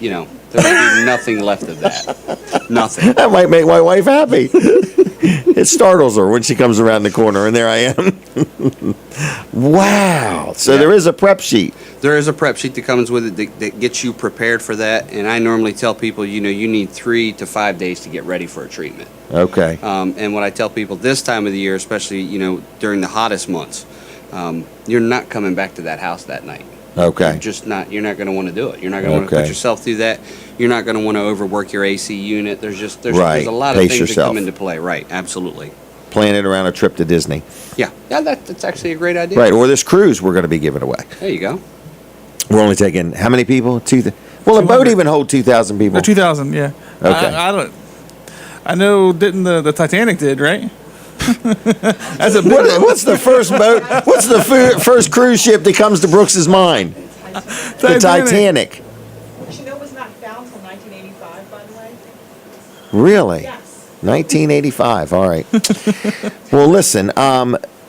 nothing left of that. Nothing. that might make my wife happy. It startles her when she comes around the corner, and there I am. Wow. So Yeah. there is a prep sheet. There is a prep sheet that comes with it that gets you prepared for that. And I normally tell people, you need 3 to 5 days to get ready for a treatment. Okay. And what I tell people this time of the year, especially, during the hottest months, you're not coming back to that house that night. Okay. You're not going to want to do it. You're not going to want to put Okay. yourself through that. You're not going to want to overwork your AC unit. There's Right. a lot of Pace things yourself. that come into play. Right. Absolutely. plan it around a trip to Disney. Yeah, that's actually a great idea. Right, or this cruise we're going to be giving away. There you go. We're only taking how many people? Well, a boat 200. even hold 2,000 people. Or 2,000, yeah. Okay. I don't. I know. Didn't the Titanic did, right? That's a big boat. What's the first boat? What's the first cruise ship that comes to Brooks's mind? The Titanic. Which you know was not found until 1985, by the way? Really? Yes. 1985. All right. Well, listen.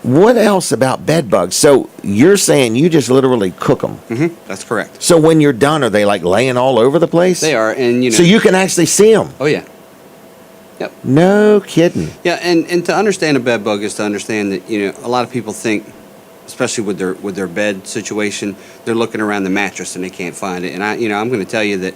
What else about bed bugs? So you're saying you just literally cook them. Mm-hmm. That's correct. So when you're done, are they like laying all over the place? They are, and So you can actually see them. Oh yeah. Yep. No kidding. Yeah, and to understand a bed bug is to understand that a lot of people think, especially with their bed situation, they're looking around the mattress and they can't find it. And I'm going to tell you that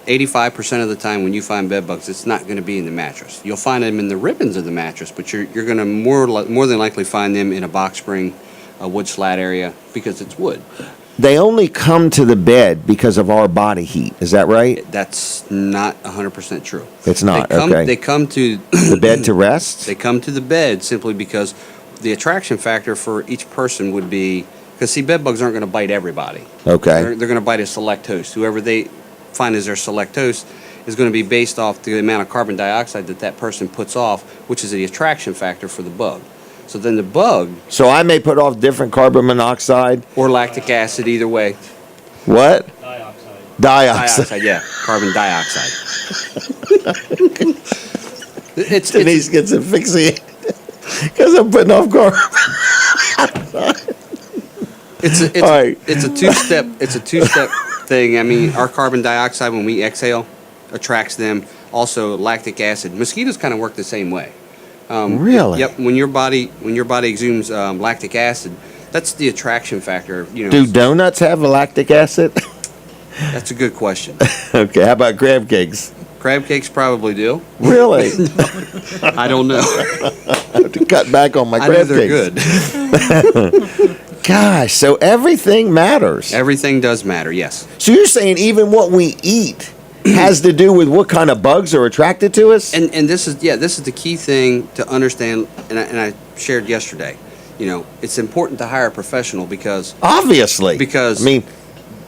85% of the time when you find bed bugs, it's not going to be in the mattress. You'll find them in the ribbons of the mattress, but you're going to more than likely find them in a box spring, a wood slat area, because it's wood. They only come to the bed because of our body heat. Is that right? That's not 100% true. It's not. Okay. They come to The bed to rest? They come to the bed simply because the attraction factor for each person would be, because see, bed bugs aren't going to bite everybody. Okay. They're going to bite a select host. Whoever they find as their select host is going to be based off the amount of carbon dioxide that person puts off, which is the attraction factor for the bug. So then the bug, So I may put off different carbon monoxide. or lactic acid, either way. What? Dioxide. Dioxide, yeah, carbon dioxide. it's Denise gets asphyxiated because I'm putting off carbon. All right. It's a two-step thing. I mean, our carbon dioxide when we exhale attracts them. Also, lactic acid. Mosquitoes kind of work the same way. Really? Yep. When your body exudes lactic acid, that's the attraction factor. Do donuts have lactic acid? That's a good question. Okay. How about crab cakes? Crab cakes probably do. Really? I don't know. I have to cut back on my I know crab they're cakes. good. Gosh, so everything matters. Everything does matter. Yes. So you're saying even what we eat has to do with what kind of bugs are attracted to us? And this is the key thing to understand. And I shared yesterday. It's important to hire a professional because Obviously. Because I mean,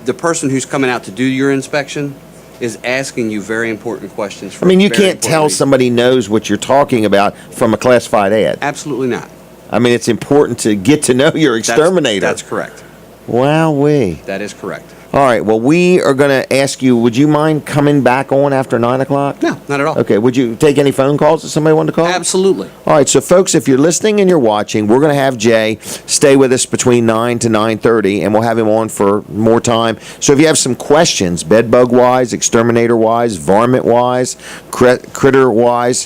the person who's coming out to do your inspection is asking you very important questions. For you very can't important tell reasons. somebody knows what you're talking about from a classified ad. Absolutely not. I mean, it's important to get to know your exterminator. That's correct. Wowee. That is correct. All right, well, we are going to ask you, would you mind coming back on after 9 o'clock? No, not at all. Okay, would you take any phone calls if somebody wanted to call? Absolutely. All right, so folks, if you're listening and you're watching, we're going to have Jay stay with us between 9 to 9:30, and we'll have him on for more time. So if you have some questions, bed bug wise, exterminator wise, varmint wise, critter wise,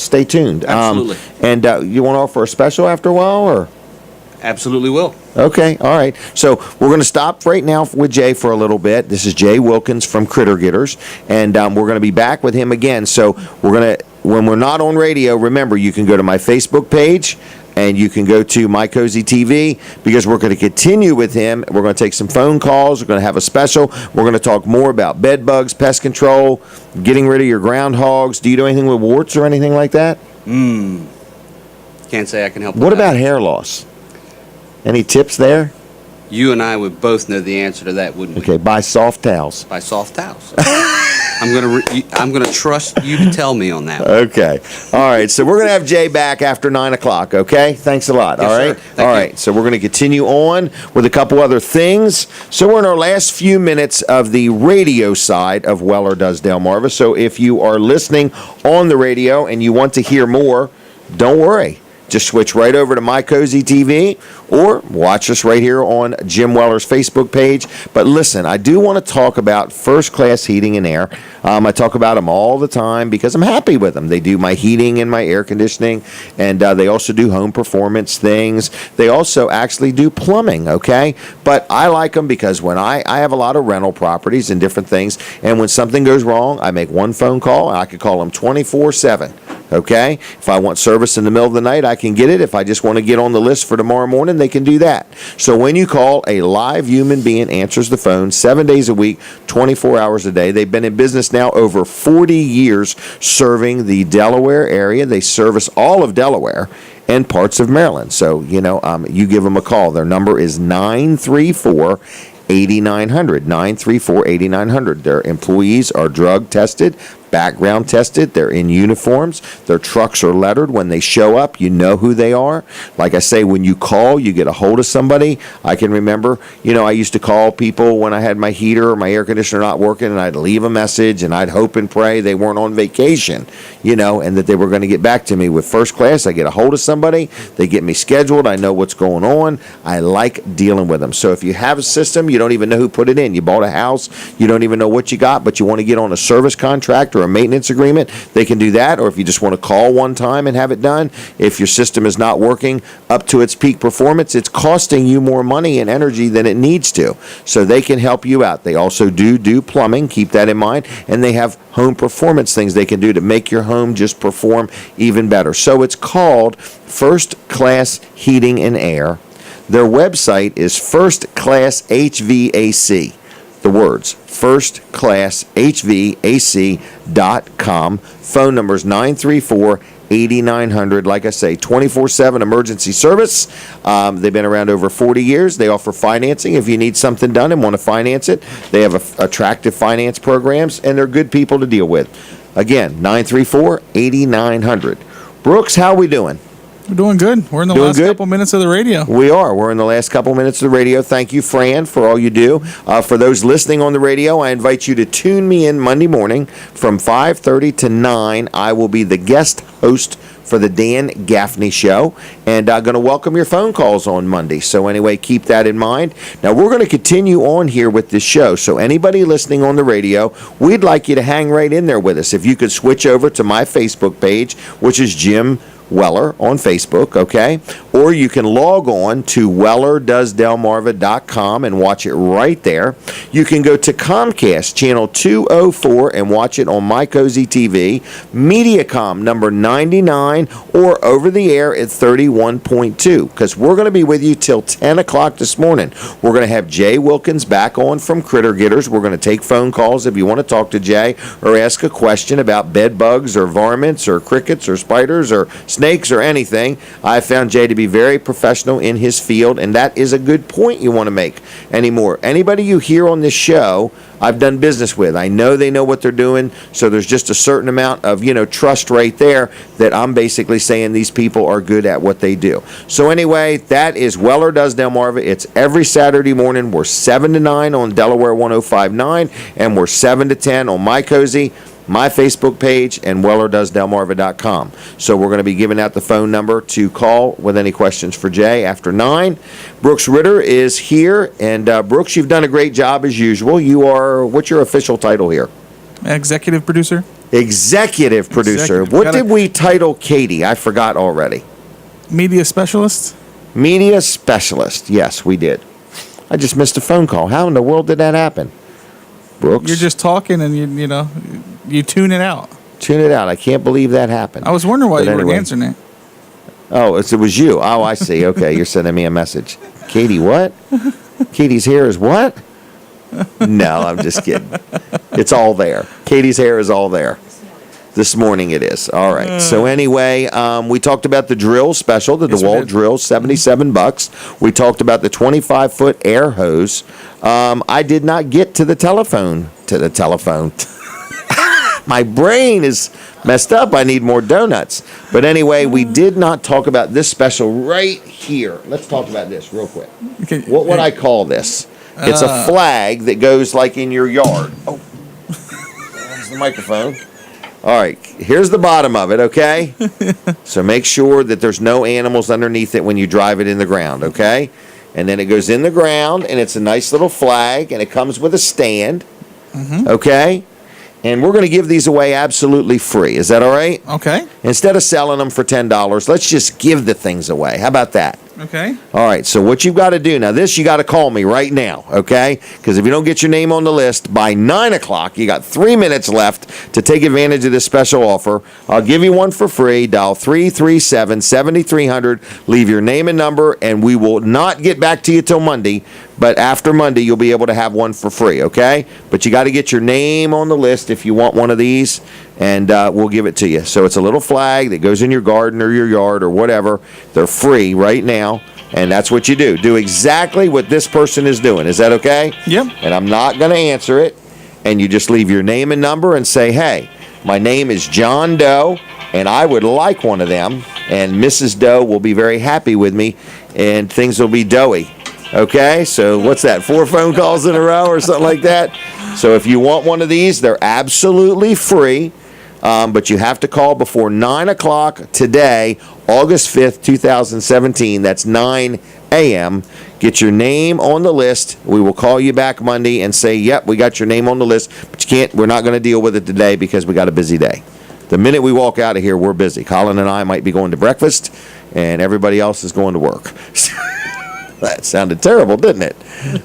stay tuned. Absolutely. And you want to offer a special after a while, or? Absolutely will. Okay, all right. So we're going to stop right now with Jay for a little bit. This is Jay Wilkins from Critter Getters, and we're going to be back with him again. So we're going to, when we're not on radio, remember, you can go to my Facebook page, and you can go to My Cozy TV, because we're going to continue with him. We're going to take some phone calls. We're going to have a special. We're going to talk more about bed bugs, pest control, getting rid of your groundhogs. Do you do anything with warts or anything like that? Can't say I can help with What that. about hair loss? Any tips there? You and I would both know the answer to that, wouldn't we? Okay, buy soft towels. By soft towels. I'm gonna trust you to tell me on that. Okay. All right. So we're going to have Jay back after 9 o'clock. Okay. Thanks a lot. Yes, all sir. right. Thank All you. right. So we're going to continue on with a couple other things. So we're in our last few minutes of the radio side of Weller Does Delmarva. So if you are listening on the radio and you want to hear more, don't worry. Just switch right over to My Cozy TV or watch us right here on Jim Weller's Facebook page. But listen, I do want to talk about First Class Heating and Air. I talk about them all the time because I'm happy with them. They do my heating and my air conditioning, and they also do home performance things. They also actually do plumbing, okay? But I like them because when I have a lot of rental properties and different things, and when something goes wrong, I make one phone call, and I could call them 24/7. Okay? If I want service in the middle of the night, I can get it. If I just want to get on the list for tomorrow morning, they can do that. So when you call, a live human being answers the phone 7 days a week, 24 hours a day. They've been in business now over 40 years serving the Delaware area. They service all of Delaware and parts of Maryland. So, you give them a call. Their number is 934-8900, 934-8900. Their employees are drug tested, background tested. They're in uniforms. Their trucks are lettered. When they show up, you know who they are. Like I say, when you call, you get a hold of somebody. I can remember, I used to call people when I had my heater or my air conditioner not working, and I'd leave a message, and I'd hope and pray they weren't on vacation, and that they were going to get back to me. With First Class, I get a hold of somebody. They get me scheduled. I know what's going on. I like dealing with them. So if you have a system, you don't even know who put it in. You bought a house, you don't even know what you got, but you want to get on a service contract or a maintenance agreement, they can do that. Or if you just want to call one time and have it done, if your system is not working up to its peak performance, it's costing you more money and energy than it needs to. So they can help you out. They also do plumbing, keep that in mind, and they have home performance things they can do to make your home just perform even better. So it's called First Class Heating and Air. Their website is First Class HVAC. The words, firstclasshvac.com. Phone number is 934-8900. Like I say, 24/7 emergency service. They've been around over 40 years. They offer financing if you need something done and want to finance it. They have attractive finance programs, and they're good people to deal with. Again, 934-8900. Brooks, how we doing? We're doing good. We're in the last couple minutes of the radio. We are. We're in the last couple minutes of the radio. Thank you, Fran, for all you do. For those listening on the radio, I invite you to tune me in Monday morning from 5:30 to 9. I will be the guest host for the Dan Gaffney Show, and I'm going to welcome your phone calls on Monday. So anyway, keep that in mind. Now, we're going to continue on here with this show. So anybody listening on the radio, we'd like you to hang right in there with us. If you could switch over to my Facebook page, which is Jim Weller on Facebook, okay? Or you can log on to wellerdoesdelmarva.com and watch it right there. You can go to Comcast channel 204 and watch it on My Cozy TV, Mediacom number 99, or over the air at 31.2, because we're going to be with you till 10 o'clock this morning. We're going to have Jay Wilkins back on from Critter Getters. We're going to take phone calls if you want to talk to Jay or ask a question about bed bugs or varmints or crickets or spiders or snakes or anything. I found Jay to be very professional in his field, and that is a good point you want to make anymore. Anybody you hear on this show, I've done business with. I know they know what they're doing, so there's just a certain amount of, trust right there that I'm basically saying these people are good at what they do. So anyway, that is Weller Does Delmarva. It's every Saturday morning. We're 7 to 9 on Delaware 105.9, and we're 7 to 10 on My Cozy, my Facebook page, and wellerdoesdelmarva.com. So we're going to be giving out the phone number to call with any questions for Jay after 9. Brooks Ritter is here, and Brooks, you've done a great job as usual. You are, what's your official title here? Executive producer. Executive producer. What did we title Katie? I forgot already. Media specialist. Media specialist. Yes, we did. I just missed a phone call. How in the world did that happen? Brooks? You're just talking and you tune it out. Tune it out. I can't believe that happened. I was wondering why you weren't answering it. Oh, it was you. Oh, I see. Okay, you're sending me a message. Katie, what? Katie's hair is what? No, I'm just kidding. It's all there. Katie's hair is all there. This morning it is. All right. So anyway, we talked about the drill special, the DeWalt drill, $77. We talked about the 25-foot air hose. I did not get to the telephone. My brain is messed up. I need more donuts. But anyway, we did not talk about this special right here. Let's talk about this real quick. Okay. What would I call this? It's a flag that goes like in your yard. Oh, there's the microphone. All right, here's the bottom of it, okay? So make sure that there's no animals underneath it when you drive it in the ground, okay? And then it goes in the ground, and it's a nice little flag, and it comes with a stand, okay? And we're going to give these away absolutely free. Is that all right? Okay. Instead of selling them for $10, let's just give the things away. How about that? Okay. All right, so what you've got to do, now this you got to call me right now, okay? Because if you don't get your name on the list by 9 o'clock, you got 3 minutes left to take advantage of this special offer. I'll give you one for free. Dial 337-7300. Leave your name and number, and we will not get back to you till Monday. But after Monday, you'll be able to have one for free, okay? But you got to get your name on the list if you want one of these, and we'll give it to you. So it's a little flag that goes in your garden or your yard or whatever. They're free right now, and that's what you do. Do exactly what this person is doing. Is that okay? Yep. And I'm not going to answer it, and you just leave your name and number and say, hey, my name is John Doe, and I would like one of them, and Mrs. Doe will be very happy with me, and things will be doughy. Okay, so what's that, 4 phone calls in a row or something like that? So if you want one of these, they're absolutely free, but you have to call before 9 o'clock today, August 5th, 2017. That's 9 a.m. Get your name on the list. We will call you back Monday and say, yep, we got your name on the list, but we're not going to deal with it today because we got a busy day. The minute we walk out of here, we're busy. Colin and I might be going to breakfast, and everybody else is going to work. That sounded terrible, didn't it?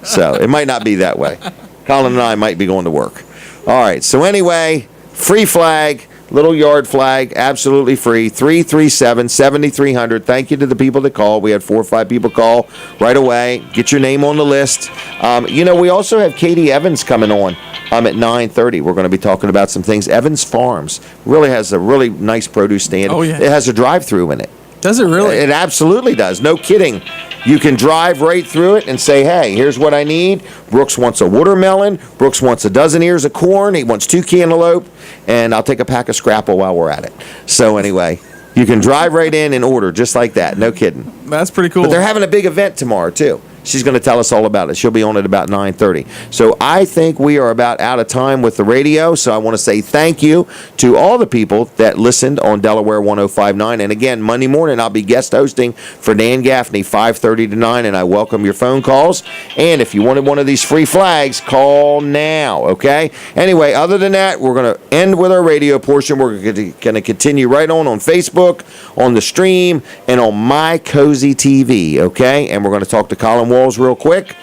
So it might not be that way. Colin and I might be going to work. All right. So anyway, free flag, little yard flag, absolutely free. 337-7300. Thank you to the people that called. We had 4 or 5 people call right away. Get your name on the list. We also have Katie Evans coming on at 9:30. We're going to be talking about some things. Evans Farms really has a really nice produce stand. Oh, yeah. It has a drive-through in it. Does it really? It absolutely does. No kidding. You can drive right through it and say, hey, here's what I need. Brooks wants a watermelon. Brooks wants a dozen ears of corn. He wants 2 cantaloupe. And I'll take a pack of Scrapple while we're at it. So anyway, you can drive right in and order just like that. No kidding. That's pretty cool. But they're having a big event tomorrow, too. She's going to tell us all about it. She'll be on at about 9:30. So I think we are about out of time with the radio. So I want to say thank you to all the people that listened on Delaware 105.9. And again, Monday morning, I'll be guest hosting for Dan Gaffney, 5:30 to 9. And I welcome your phone calls. And if you wanted one of these free flags, call now, okay? Anyway, other than that, we're going to end with our radio portion. We're going to continue right on Facebook, on the stream, and on My Cozy TV, okay? And we're going to talk to Colin Walls real quick.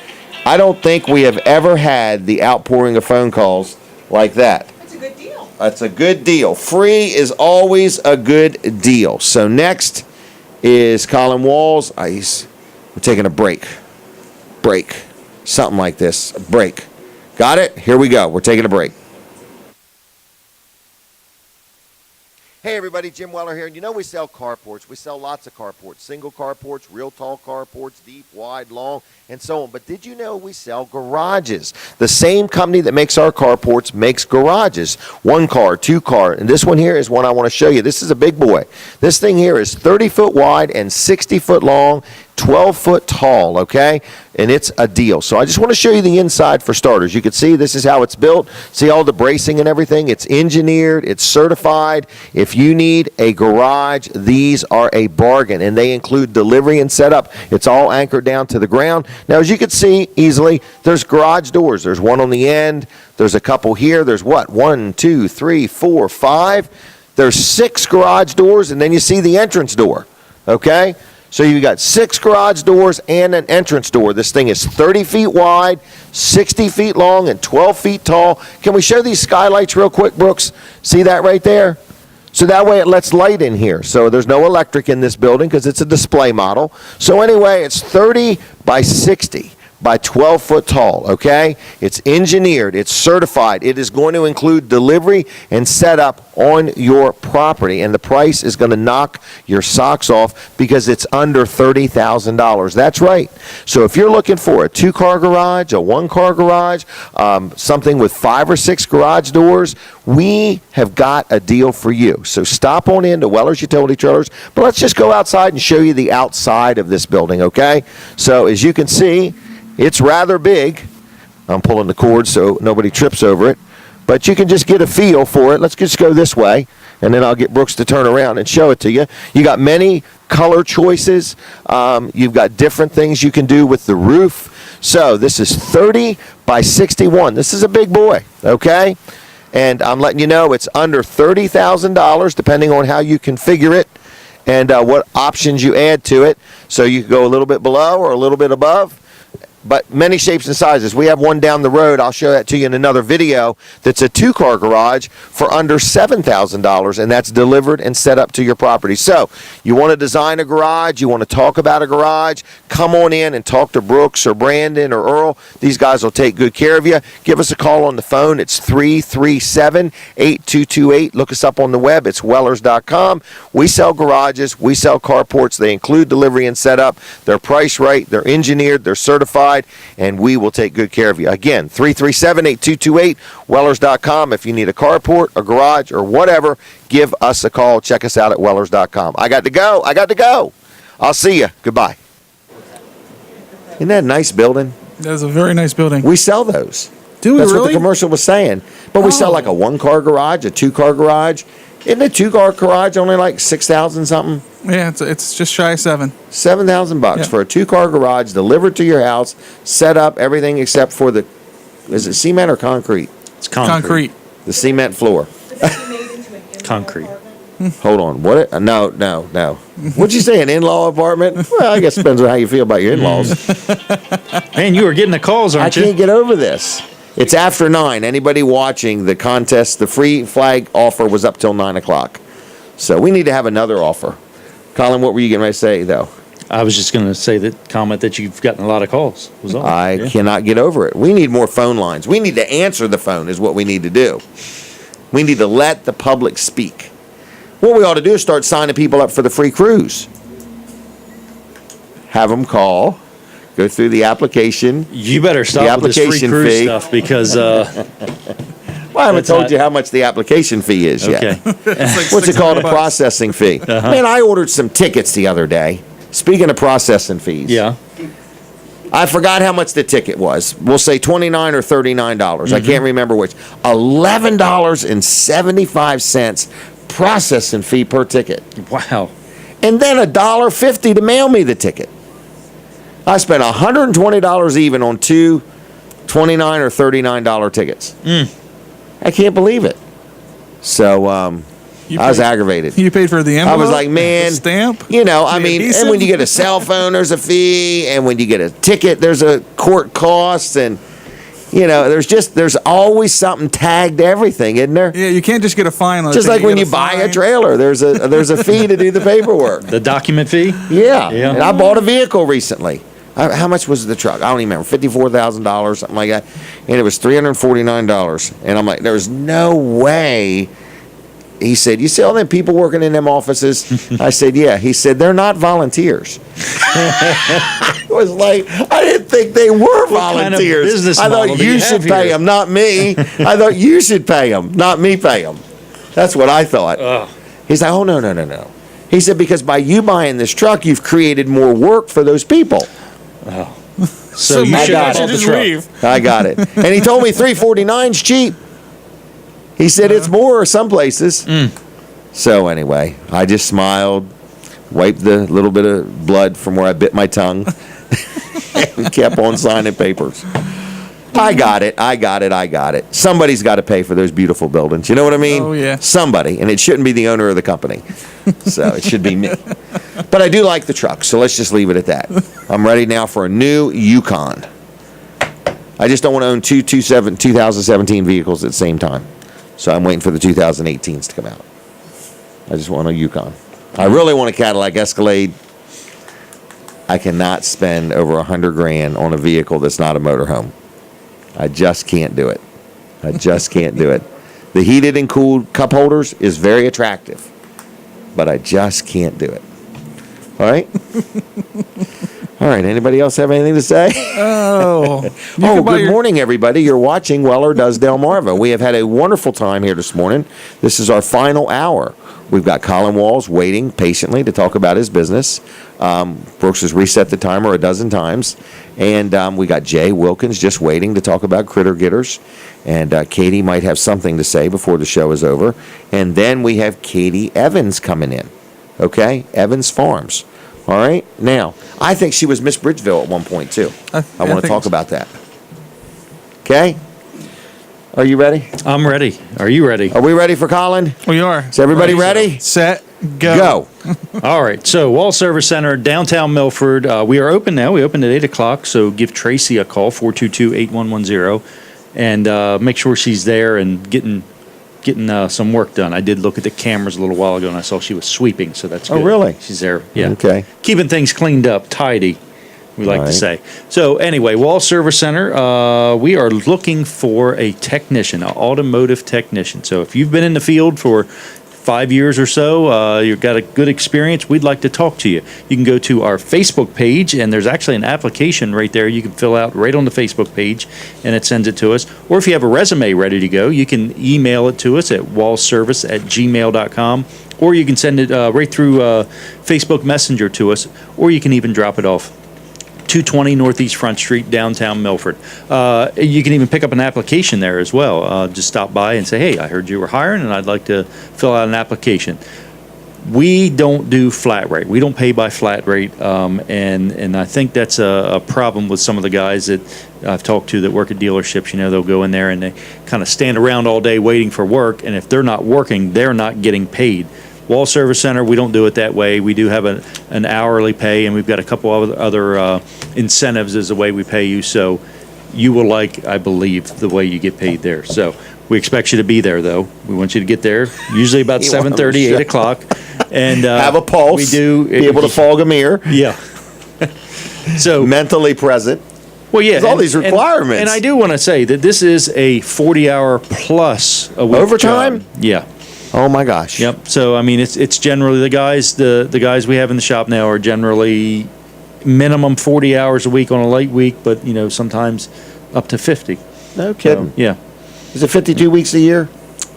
I don't think we have ever had the outpouring of phone calls like that. That's a good deal. That's a good deal. Free is always a good deal. So next is Colin Walls. We're taking a break. Something like this. A break. Got it? Here we go. We're taking a break. Hey everybody, Jim Weller here. And you know we sell carports. We sell lots of carports. Single carports, real tall carports, deep, wide, long, and so on. But did you know we sell garages? The same company that makes our carports makes garages. 1 car, 2 car. And this one here is one I want to show you. This is a big boy. This thing here is 30 foot wide and 60 foot long, 12 foot tall, okay? And it's a deal. So I just want to show you the inside for starters. You can see this is how it's built. See all the bracing and everything? It's engineered. It's certified. If you need a garage, these are a bargain, and they include delivery and setup. It's all anchored down to the ground. Now, as you can see easily, there's garage doors. There's one on the end. There's a couple here. There's what? 1, 2, 3, 4, 5. There's 6 garage doors, and then you see the entrance door, okay? So you got 6 garage doors and an entrance door. This thing is 30 feet wide, 60 feet long, and 12 feet tall. Can we show these skylights real quick, Brooks? See that right there? So that way it lets light in here. So there's no electric in this building because it's a display model. So anyway, it's 30 by 60 by 12 foot tall, okay? It's engineered, it's certified. It is going to include delivery and setup on your property, and the price is going to knock your socks off because it's under $30,000. That's right. So if you're looking for a 2-car garage, a 1-car garage, something with 5 or 6 garage doors, we have got a deal for you. So stop on in to Weller's Utility Trailers, but let's just go outside and show you the outside of this building, okay? So as you can see, it's rather big. I'm pulling the cord so nobody trips over it. But you can just get a feel for it. Let's just go this way, and then I'll get Brooks to turn around and show it to you. You got many color choices. You've got different things you can do with the roof. So this is 30 by 61. This is a big boy, okay? And I'm letting you know it's under $30,000 depending on how you configure it and what options you add to it. So you can go a little bit below or a little bit above. but many shapes and sizes. We have one down the road. I'll show that to you in another video. That's a 2-car garage for under $7,000, and that's delivered and set up to your property. So you want to design a garage, you want to talk about a garage, come on in and talk to Brooks or Brandon or Earl. These guys will take good care of you. Give us a call on the phone. It's 337-8228. Look us up on the web. It's wellers.com. We sell garages. We sell carports. They include delivery and setup. They're priced right. They're engineered. They're certified. And we will take good care of you. Again, 337-8228, wellers.com. If you need a carport, a garage, or whatever, give us a call. Check us out at wellers.com. I got to go. I'll see you. Goodbye. Isn't that a nice building? That's a very nice building. We sell those. Do we That's really? what the commercial was saying. But we sell like a 1-car garage, a 2-car garage. Isn't a 2-car garage only like $6,000 something? Yeah, it's just shy of 7. $7,000 Yeah. for a 2-car garage delivered to your house, set up everything except for the, is it cement or concrete? It's concrete. The cement floor. Would that be made into an in-law Concrete. apartment? Hold on. What? No. What'd you say? An in-law apartment? Well, I guess it depends on how you feel about your in-laws. Man, you were getting the calls, I aren't you? can't get over this. It's after 9. Anybody watching the contest, the free flag offer was up till 9 o'clock. So we need to have another offer. Colin, what were you getting ready to say, though? I was just going to say that comment that you've gotten a lot of calls. Was all. I Yeah. cannot get over it. We need more phone lines. We need to answer the phone is what we need to do. We need to let the public speak. What we ought to do is start signing people up for the free cruise. Have them call, go through the application. You better stop with this free application cruise fee. stuff because Well, I haven't That's told not- you how much the application fee is yet. okay. What's it called? A processing fee. Man, I ordered some tickets the other day. Speaking of processing fees. Yeah. I forgot how much the ticket was. We'll say $29 or $39. I can't remember which. $11.75 processing fee per ticket. Wow. And then $1.50 to mail me the ticket. I spent $120 even on two $29 or $39 tickets. I can't believe it. So You I was paid- aggravated. You paid for the I envelope? was like, man, the stamp? you know, I The mean, adhesive? and when you get a cell phone, there's a fee, and when you get a ticket, there's a court cost, and you know, there's always something tagged to everything, isn't there? Yeah, you can't just get a fine. Just like when you buy a trailer, there's a fee to do the paperwork. The document fee? Yeah. Yeah. And I bought a vehicle recently. How much was the truck? I don't even remember. $54,000, something like that. And it was $349. And I'm like, there's no way. He said, you see all them people working in them offices? I said, yeah. He said, they're not volunteers. I was like, I didn't think they were kind of volunteers. business I model thought do you you should have pay here? them, not me. I thought you should pay them, not me pay them. That's what I thought. He's like, oh, no. He said, because by you buying this truck, you've created more work for those people. So you I should got have it. bought the just truck. leave. I got it. And he told me $349's cheap. He said it's more some places. So anyway, I just smiled, wiped the little bit of blood from where I bit my tongue, and kept on signing papers. I got it. Somebody's got to pay for those beautiful buildings. You know what I mean? Oh, yeah. Somebody. And it shouldn't be the owner of the company. So it should be me. But I do like the truck, so let's just leave it at that. I'm ready now for a new Yukon. I just don't want to own two 2017 vehicles at the same time. So I'm waiting for the 2018s to come out. I just want a Yukon. I really want a Cadillac Escalade. I cannot spend over $100,000 on a vehicle that's not a motorhome. I just can't do it. The heated and cooled cup holders is very attractive, but I just can't do it. All right? All right, anybody else have anything to say? Oh. Good morning, everybody. You're watching Weller Does Delmarva. We have had a wonderful time here this morning. This is our final hour. We've got Colin Walls waiting patiently to talk about his business. Brooks has reset the timer a dozen times. And we got Jay Wilkins just waiting to talk about critter getters. And Katie might have something to say before the show is over. And then we have Katie Evans coming in. Okay? Evans Farms. All right? Now, I think she was Miss Bridgeville at one point, too. I want to talk about that. Okay? Are you ready? I'm ready. Are you ready? Are we ready for Colin? We are. Is everybody ready? Set. Go. All right. So, Wall Service Center, downtown Milford. We are open now. We open at 8 o'clock. So, give Tracy a call, 422-8110, and make sure she's there and getting some work done. I did look at the cameras a little while ago, and I saw she was sweeping, so that's Oh, good. really? She's there. Yeah. Okay. Keeping things cleaned up, tidy, we like All to right. say. So, anyway, Wall Service Center, we are looking for a technician, an automotive technician. So, if you've been in the field for 5 years or so, you've got a good experience, we'd like to talk to you. You can go to our Facebook page, and there's actually an application right there you can fill out right on the Facebook page, and it sends it to us. Or if you have a resume ready to go, you can email it to us at wallservice@gmail.com, or you can send it right through Facebook Messenger to us, or you can even drop it off 220 Northeast Front Street, downtown Milford. You can even pick up an application there as well. Just stop by and say, hey, I heard you were hiring and I'd like to fill out an application. We don't do flat rate. We don't pay by flat rate. And I think that's a problem with some of the guys that I've talked to that work at dealerships. You know, they'll go in there and they kind of stand around all day waiting for work. And if they're not working, they're not getting paid. Wall Service Center, we don't do it that way. We do have an hourly pay, and we've got a couple of other incentives as the way we pay you. So you will like, I believe, the way you get paid there. So we expect you to be there, though. We want you to get there, usually about You want 'em 7:30, to 8 o'clock. And Have a pulse. We do. Be able to fog a mirror. Yeah. So Mentally present. well, yeah, There's all these requirements. and I do want to say that this is a 40-hour plus a week Overtime? job. Yeah. Oh my gosh. Yep. So I mean, it's generally the guys we have in the shop now are generally minimum 40 hours a week on a light week, but you know sometimes up to 50. No kidding. Yeah. Is it 52 weeks a year?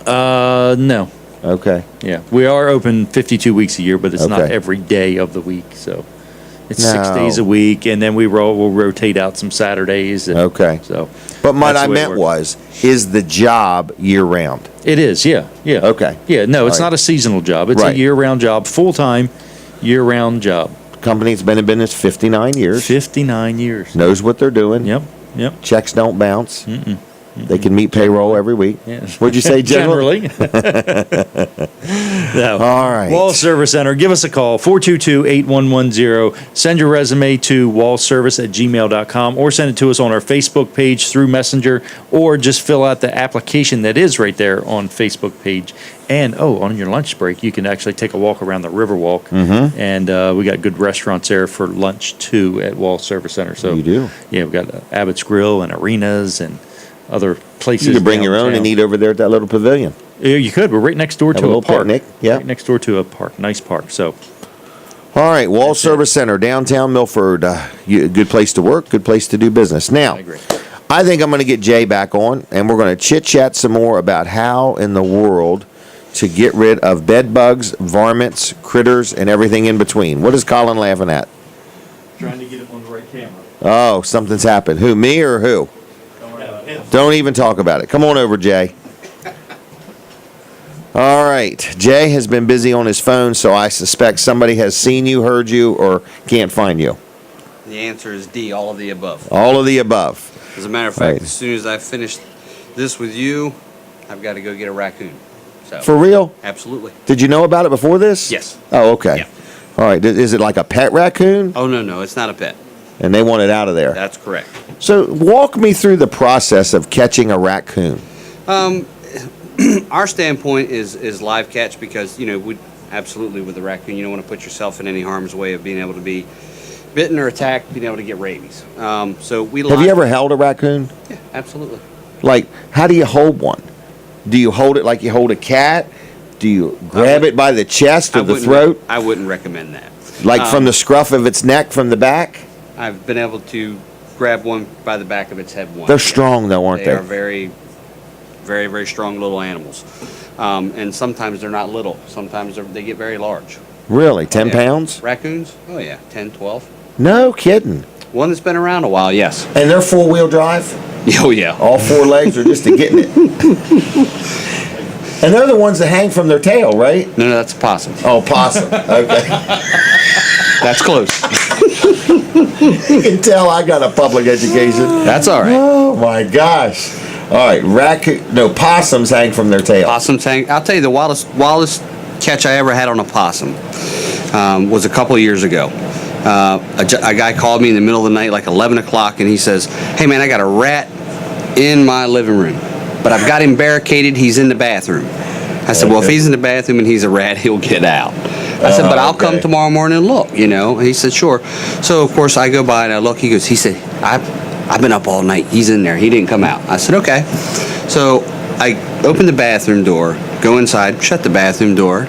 No. Okay. Yeah. We are open 52 weeks a year, but it's not Okay. every day of the week. So it's 6 No. days a week, and then we'll rotate out some Saturdays. And Okay. So. But what that's I the way it meant works. is the job year round? It is, yeah, yeah. Okay. Yeah, no, it's All right. not a seasonal job. It's Right. a year-round job, full-time, year-round job. Company's been in business 59 years. 59 years. Knows what they're doing. Yep, yep. Checks don't bounce. They can meet payroll every week. Yeah. What'd you say, General? Generally. No. All right. Wall Service Center, give us a call, 422-8110. Send your resume to wallservice@gmail.com or send it to us on our Facebook page through Messenger, or just fill out the application that is right there on Facebook page. And, on your lunch break, you can actually take a walk around the Riverwalk. Mm-hmm. And we got good restaurants there for lunch, too, at Wall Service Center. So You do? Yeah, we've got Abbott's Grill and Arenas and other places. You could bring your own and downtown. eat over there at that little pavilion. Yeah, you could. We're right next door Have to a a little park. picnic, yeah. Right next door to a park, nice park. So, All right, Wall That's it. Service Center, downtown Milford. Good place to work, good place to do business. Now, I agree. I think I'm going to get Jay back on, and we're going to chit-chat some more about how in the world to get rid of bed bugs, varmints, critters, and everything in between. What is Colin laughing at? Trying to get it on the right camera. Oh, something's happened. Who, me or who? Don't even talk about it. Come on over, Jay. All right. Jay has been busy on his phone, so I suspect somebody has seen you, heard you, or can't find you. The answer is D, all of the above. All of the above. As a matter of fact, Right. as soon as I finish this with you, I've got to go get a raccoon. So, For real? absolutely. Did you know about it before this? Yes. Oh, okay. Yeah. All right. Is it like a pet raccoon? Oh, no, it's not a pet. And they want it out of there. That's correct. So walk me through the process of catching a raccoon. Our standpoint is live catch because, we absolutely with the raccoon, you don't want to put yourself in any harm's way of being able to be bitten or attacked, being able to get rabies. So we Have you ever held a raccoon? Yeah, absolutely. Like, how do you hold one? Do you hold it like you hold a cat? Do you grab it by the chest or the throat? I wouldn't recommend that. Like from the scruff of its neck from the back? I've been able to grab one by the back of its head once. They're strong though, aren't They they? are very, very, very strong little animals. And sometimes they're not little. Sometimes they get very large. Really? 10 Yeah. pounds? Raccoons? Oh, yeah. 10, 12. No kidding. One that's been around a while, yes. And they're four-wheel drive? Oh, yeah. All four legs are just to getting it. And they're the ones that hang from their tail, right? No, that's a possum. Oh, possum. Okay. That's close. You can tell I got a public education. That's all right. Oh, my gosh. All right, possums hang from their tail. Possums hang. I'll tell you, the wildest catch I ever had on a possum was a couple of years ago. A guy called me in the middle of the night, like 11 o'clock, and he says, "Hey, man, I got a rat in my living room, but I've got him barricaded. He's in the bathroom." I said, "Well, if he's in the bathroom and he's a rat, he'll get out." I said, "But I'll come tomorrow morning and look, you know." And he said, "Sure." So, of course, I go by and I look. He said, I've been up all night. He's in there. He didn't come out. I said, "Okay." So I open the bathroom door, go inside, shut the bathroom door.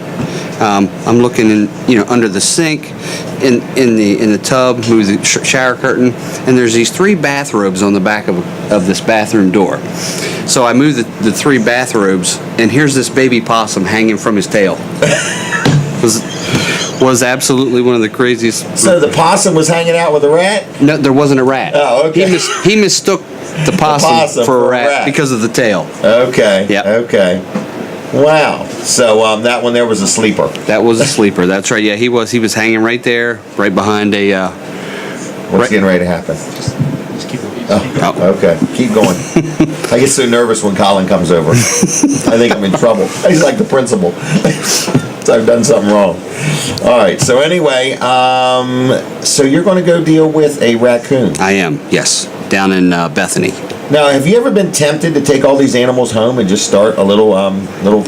I'm looking in, under the sink, in the tub, move the shower curtain, and there's these 3 bathrobes on the back of this bathroom door. So I move the 3 bathrobes, and here's this baby possum hanging from his tail. Was absolutely one of the craziest. So the possum was hanging out with a rat? No, there wasn't a rat. Oh, okay. He mistook the possum for a rat because of the tail. Okay. Yeah. Okay. Wow. So that one there was a sleeper. That was a sleeper. That's right. Yeah, he was hanging right there, right behind a. What's getting ready to happen? Just keep it. Oh, okay. Keep going. I get so nervous when Colin comes over. I think I'm in trouble. He's like the principal. So I've done something wrong. All right. So anyway, so you're going to go deal with a raccoon. I am. Yes, down in Bethany. Now, have you ever been tempted to take all these animals home and just start a little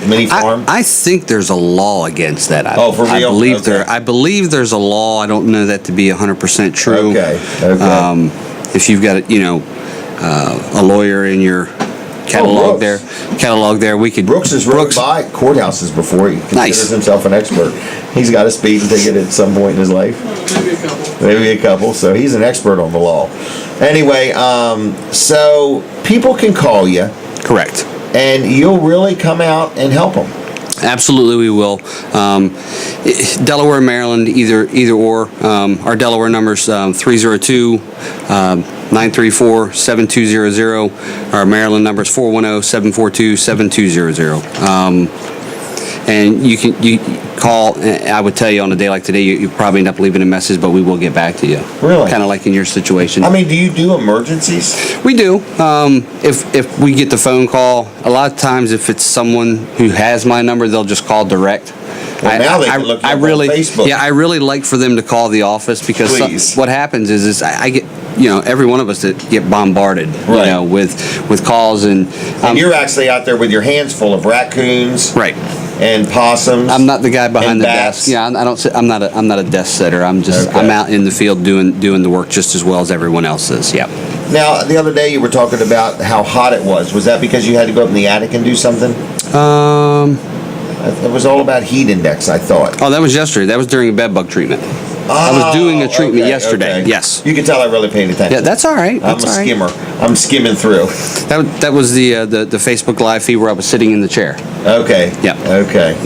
mini farm? I think there's a law against that. For real? I believe there's a law. I don't know that to be 100% true. Okay. If you've got a lawyer in your catalog there, we could. Brooks has rode by courthouses before. He considers himself an expert. He's got a speeding ticket at some point in his life. Maybe a couple. So he's an expert on the law. Anyway, so people can call you. Correct. And you'll really come out and help them. Absolutely, we will. Delaware, Maryland, either or. Our Delaware number's 302-934-7200. Our Maryland number's 410-742-7200. And you call. I would tell you on a day like today, you probably end up leaving a message, but we will get back to you. Really? Kind of like in your situation. I mean, do you do emergencies? We do. If we get the phone call, a lot of times if it's someone who has my number, they'll just call direct. Well, now they can look you up on Facebook. Yeah, I really like for them to call the office because what happens is I get, every one of us that get bombarded, right. with calls and you're actually out there with your hands full of raccoons, right, and possums. I'm not the guy behind the bats. desk. Yeah, I don't. I'm not a desk setter. I'm out in the field doing the work just as well as everyone else is. Yeah. Now, the other day you were talking about how hot it was. Was that because you had to go up in the attic and do something? It was all about heat index, I thought. Oh, that was yesterday. That was during a bed bug treatment. I was doing a treatment yesterday. Okay. Yes. You can tell I really paid attention. Yeah, that's all right. I'm a skimmer. I'm skimming through. That was the Facebook Live feed where I was sitting in the chair. Okay. Yeah. Okay.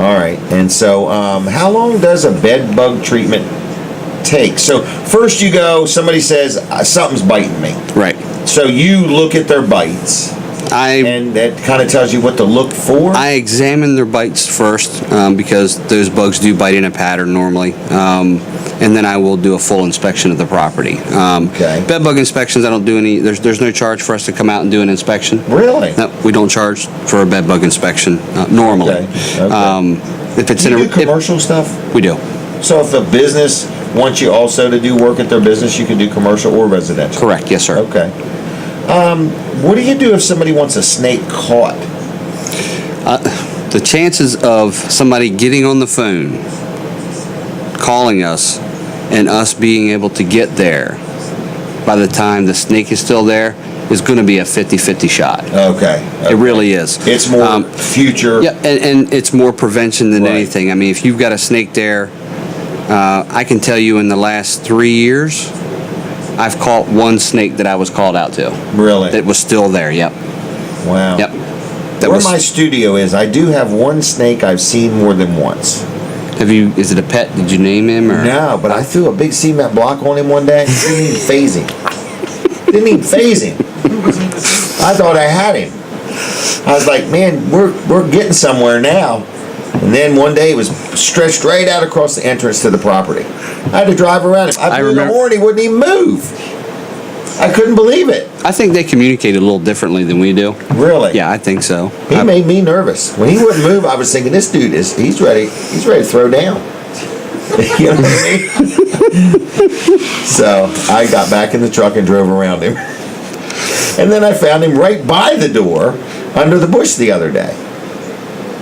All right. And so, how long does a bed bug treatment take? So first you go. Somebody says something's biting me. Right. So you look at their bites. And that kind of tells you what to look for? I examine their bites first because those bugs do bite in a pattern normally. And then I will do a full inspection of the property. Okay. Bed bug inspections, I don't do any. There's no charge for us to come out and do an inspection. Really? No, we don't charge for a bed bug inspection normally. Okay. If it's do you do commercial stuff? We do. So if a business wants you also to do work at their business, you can do commercial or residential? Correct. Yes, sir. Okay. What do you do if somebody wants a snake caught? The chances of somebody getting on the phone, calling us, and us being able to get there by the time the snake is still there is going to be a 50-50 shot. Okay. It really is. It's more future. Yeah, and it's more prevention than anything. I mean, if you've got a snake there, I can tell you in the last 3 years, I've caught one snake that I was called out to. Really? That was still there, yep. Wow. Yep. Where my studio is, I do have one snake I've seen more than once. Is it a pet? Did you name him? Or? No, but I threw a big cement block on him one day. Didn't even phase him. I thought I had him. I was like, man, we're getting somewhere now. And then one day it was stretched right out across the entrance to the property. I had to drive around him. I blew the horn, he wouldn't even move. I couldn't believe it. I think they communicate a little differently than we do. Really? Yeah, I think so. He made me nervous. When he wouldn't move, I was thinking, this dude he's ready to throw down. You know what I mean? So I got back in the truck and drove around him. And then I found him right by the door under the bush the other day.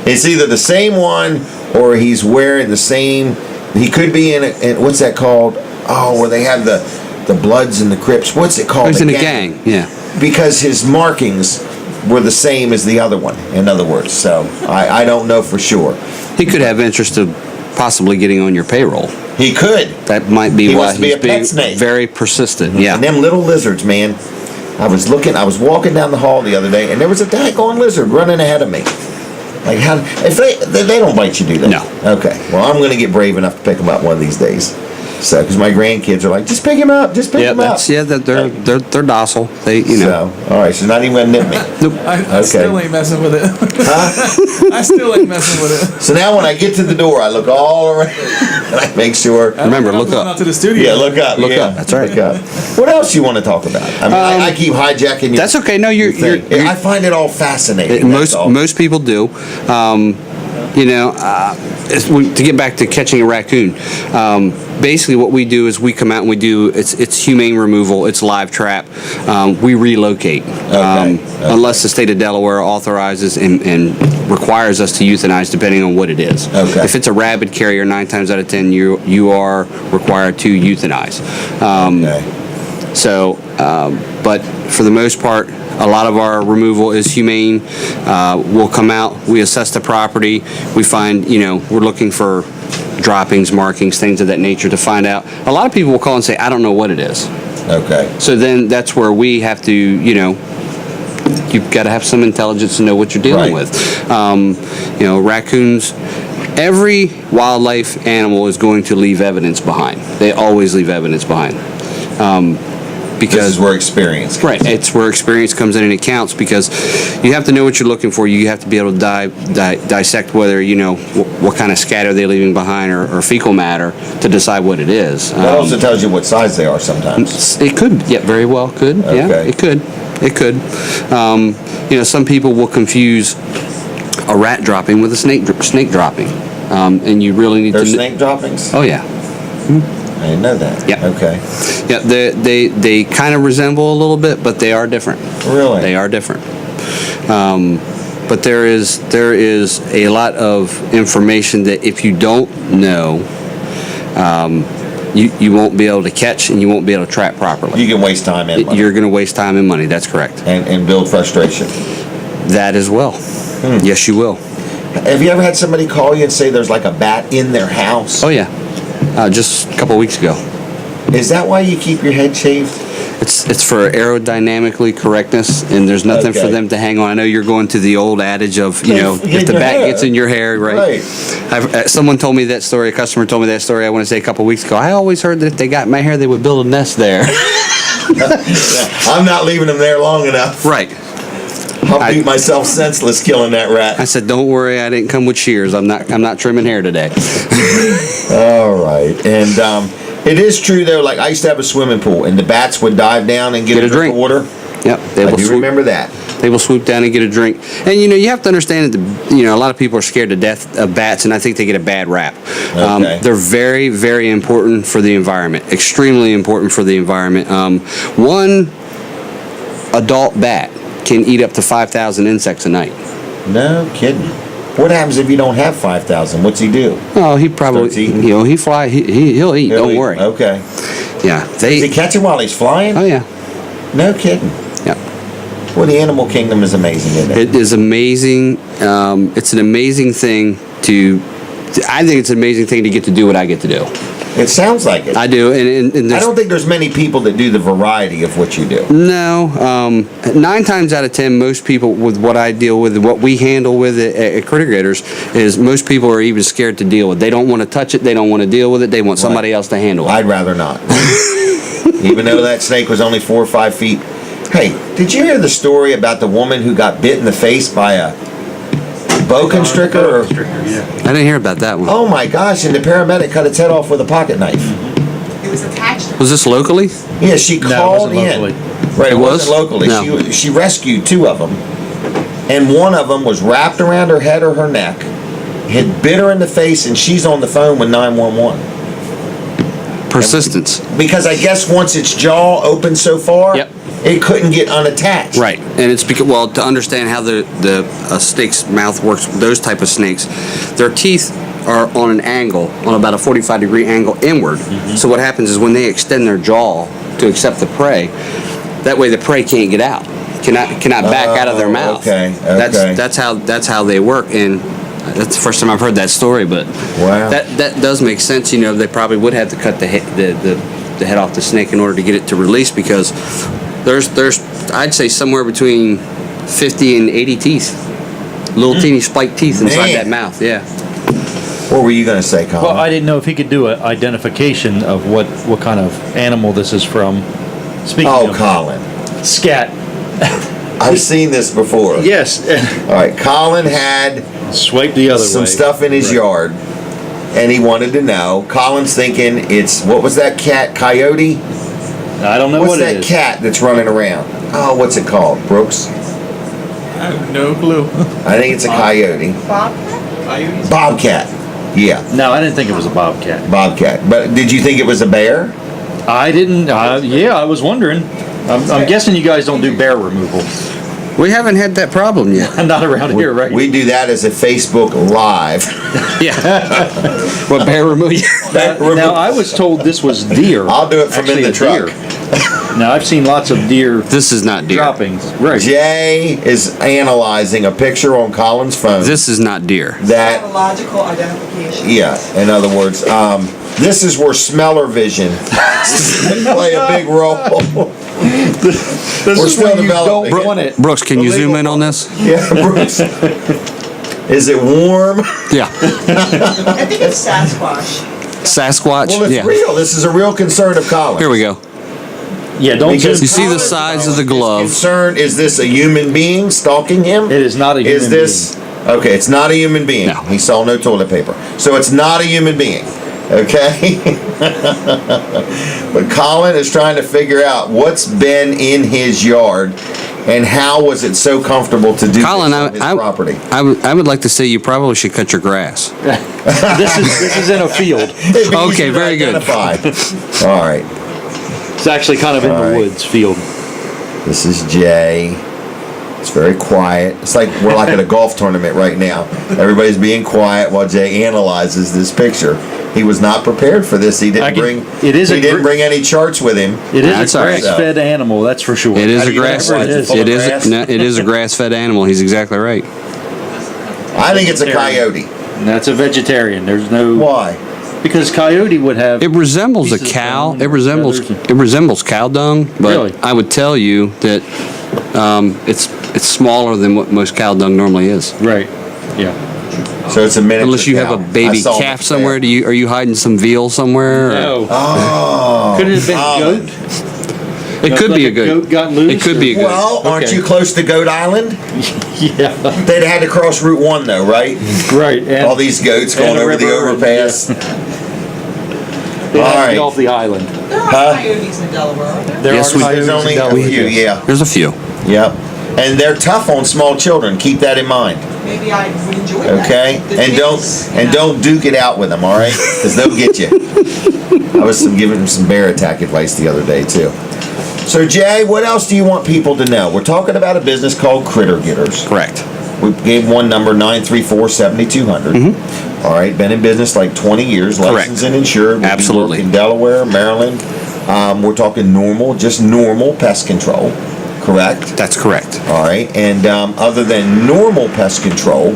It's either the same one or he's wearing the same, he could be in what's that called? Oh, where they have the Bloods and the Crips. What's it called? He's in a gang, yeah. Because his markings were the same as the other one, in other words. So I don't know for sure. He could have interest of possibly getting on your payroll. He could. That might be He why must be he's a pet being snake. very persistent. Yeah. And them little lizards, man. I was walking down the hall the other day, and there was a daggone lizard running ahead of me. Like, how, if they don't bite you, do they? No. Okay. Well, I'm going to get brave enough to pick them up one of these days. So, because my grandkids are like, just pick him up, just pick him up. They're docile. They, you know. So, all right, so not even going to nip me. Nope. I still ain't messing with it. Huh? I still ain't messing with it. So now when I get to the door, I look all around and I make sure. Remember, look Going out up. to the studio. Yeah, look up. Look yeah, up. That's right. Look up. What else you want to talk about? I mean, I keep hijacking your. That's okay. No, you're I find it all fascinating. that's all. Most people do. To get back to catching a raccoon, basically what we do is we come out and we do it's humane removal, it's live trap, we relocate, Okay. unless the state of Delaware authorizes and requires us to euthanize, depending on what it is. Okay. If it's a rabid carrier, 9 times out of 10 you are required to euthanize. Okay. So, but for the most part, a lot of our removal is humane. We'll come out, we assess the property, we find, we're looking for droppings, markings, things of that nature to find out. A lot of people will call and say, I don't know what it is. Okay. So then that's where we have to, you've got to have some intelligence to know what you're dealing Right. with. Raccoons, every wildlife animal is going to leave evidence behind. They always leave evidence behind. This Because is where experience. right, it's where experience comes in and it counts, because you have to know what you're looking for. You have to be able to dissect whether what kind of scat are they leaving behind or fecal matter to decide what it is. That also tells you what size they are sometimes. It could, yeah, very well could. Yeah, Okay. it could. Some people will confuse a rat dropping with a snake dropping, and you really need There's to. snake droppings? Oh yeah. I didn't know that. Yeah. Okay. Yeah, they kind of resemble a little bit, but they are different. Really? They are different. But there is a lot of information that if you don't know, you won't be able to catch and you won't be able to trap properly. You can waste time and money. You're going to waste time and money. That's correct. And build frustration. That as well. Yes, you will. Have you ever had somebody call you and say there's like a bat in their house? Oh yeah. Just a couple of weeks ago. Is that why you keep your head shaved? It's for aerodynamically correctness, and there's nothing for Okay. them to hang on. I know you're going to the old adage of, Get if the your bat hair. gets in your hair, right? Someone told me that story, a customer told me that story, I want to say a couple weeks ago. I always heard that if they got in my hair, they would build a nest there. I'm not leaving them there long enough. Right. I'll beat myself senseless killing that rat. I said, don't worry, I didn't come with shears. I'm not trimming hair today. All right. And it is true, though, like I used to have a swimming pool, and the bats would dive down and get a drink of water. Yep. I do remember that. They will swoop down and get a drink. And, you have to understand that, a lot of people are scared to death of bats, and I think they get a bad rap. Okay. They're very, very important for the environment, extremely important for the environment. One adult bat can eat up to 5,000 insects a night. No kidding. What happens if you don't have 5,000? What's he do? Oh, he probably, Starts eating? he fly, he'll eat, He'll don't eat. worry. Okay. Yeah. Does he catch him while he's flying? Oh, yeah. No kidding. Yeah. Well, the animal kingdom is amazing, isn't it? It is amazing. It's an amazing thing I think it's an amazing thing to get to do what I get to do. It sounds like it. I do, and I don't think there's many people that do the variety of what you do. No, 9 times out of 10, most people with what I deal with, what we handle with at Critter Gators, is most people are even scared to deal with. They don't want to touch it. They don't want to deal with it. They want somebody else to handle it. I'd rather not. Even though that snake was only 4 or 5 feet. Hey, did you hear the story about the woman who got bit in the face by a boa constrictor? I didn't hear about that one. Oh my gosh, and the paramedic cut its head off with a pocket knife. It was attached to Was this locally? Yeah, she No, it called wasn't in. locally. Right, it It wasn't was? locally. No. She rescued 2 of them, and one of them was wrapped around her head or her neck, had bit her in the face, and she's on the phone with 911. Persistence. Because I guess once its jaw opened so far, Yep. it couldn't get unattached. Right, and it's because, well, to understand how the snake's mouth works, those type of snakes, their teeth are on an angle, on about a 45-degree angle inward. So what happens is when they extend their jaw to accept the prey, that way the prey can't get out, cannot back out of their mouth. Okay, okay. That's how they work, and that's the first time I've heard that story. But Wow. that does make sense. You know, they probably would have to cut the head off the snake in order to get it to release, because there's I'd say somewhere between 50 and 80 teeth, little teeny spiked teeth inside Man. that mouth. Yeah. What were you going to say, Colin? Well, I didn't know if he could do an identification of what kind of animal this is from. Speaking Oh, of Colin. scat. I've seen this before. Yes. All right, Colin had Swipe the other way. some stuff in his yard, and he wanted to know. Colin's thinking it's, what was that cat? Coyote? I don't know What's what that it is. cat that's running around? Oh, what's it called? Brooks? I have no clue. I think it's a coyote. Bobcat? Bobcat. Yeah, No, I didn't think it was a bobcat. bobcat. But did you think it was a bear? I didn't. Yeah, I was wondering. I'm guessing you guys don't do bear removal. We haven't had that problem yet. Not around here, right? We do that as a Facebook Live. Yeah. What, bear removal? Now, I was told this was deer. I'll do it from in Actually, the a truck. deer. Now, I've seen lots of deer This is not deer. droppings. Right. Jay is analyzing a picture on Colin's phone. This is not deer. That, Biological identification. yeah, in other words, this is where smeller vision play a big role. This We're is still when you developing don't it. want it. Brooks, can you Illegal zoom in on this? Yeah, Bruce. Is it warm? Yeah. I think it's Sasquatch. Sasquatch? Well, it's Yeah. real. This is a real concern of Colin. Here we go. Yeah, don't Because You see the Colin's size of the glove. concern, is this a human being stalking him? It is not a human Is this okay? It's not a human being. No. He saw no toilet paper, so it's not a human being. Okay, but Colin is trying to figure out what's been in his yard and how was it so comfortable to do Colin, this on his property. I would like to say you probably should cut your grass. This is in a field. They've been Okay, easy to very good. identify. All right, It's actually kind of in All the right. woods field. this is Jay. It's very quiet. It's like we're like at a golf tournament right now. Everybody's being quiet while Jay analyzes this picture. He was not prepared for this. He didn't bring. It is He a didn't gr- bring any charts with him. It is That's a all right. grass-fed animal, that's for sure. It is How a do you grass. know it's full of It is. grass? No, it is a grass-fed animal. He's exactly right. I think it's a coyote. And that's a vegetarian. There's no Why? because coyote would have. It resembles a pieces of cow. bone It or resembles feathers. cow dung, but Really? I would tell you that it's smaller than what most cow dung normally is. Right. Yeah. So it's a miniature Unless you have cow. a baby I saw calf it somewhere, there. are you hiding some veal somewhere? or- No. Oh. Could it have been Colin. goat? It could Like be a a goat. goat got loose, It could or- be a goat. Well, aren't Okay. you close to Goat Island? Yeah. They'd had to cross Route 1 though, right? Right. And All these goats going and a over the river and- overpass. they had all to right. get off the island. There are Huh? coyotes in Delaware, aren't there? There Yes, are we- coyotes There's only in a Delaware, few, yes. yeah. There's a few. Yep. And they're tough on small children. Keep that in mind. Maybe I would enjoy that. Okay, The and kids, you know. don't duke it out with them, all right? Because they'll get you. I was giving them some bear attack advice the other day too. So Jay, what else do you want people to know? We're talking about a business called Critter Getters. Correct. We gave one number 934-7200. All right, been in business like 20 years, Correct. licensed and insured. We Absolutely. work in Delaware, Maryland. We're talking just normal pest control. Correct. That's correct. All right, and other than normal pest control,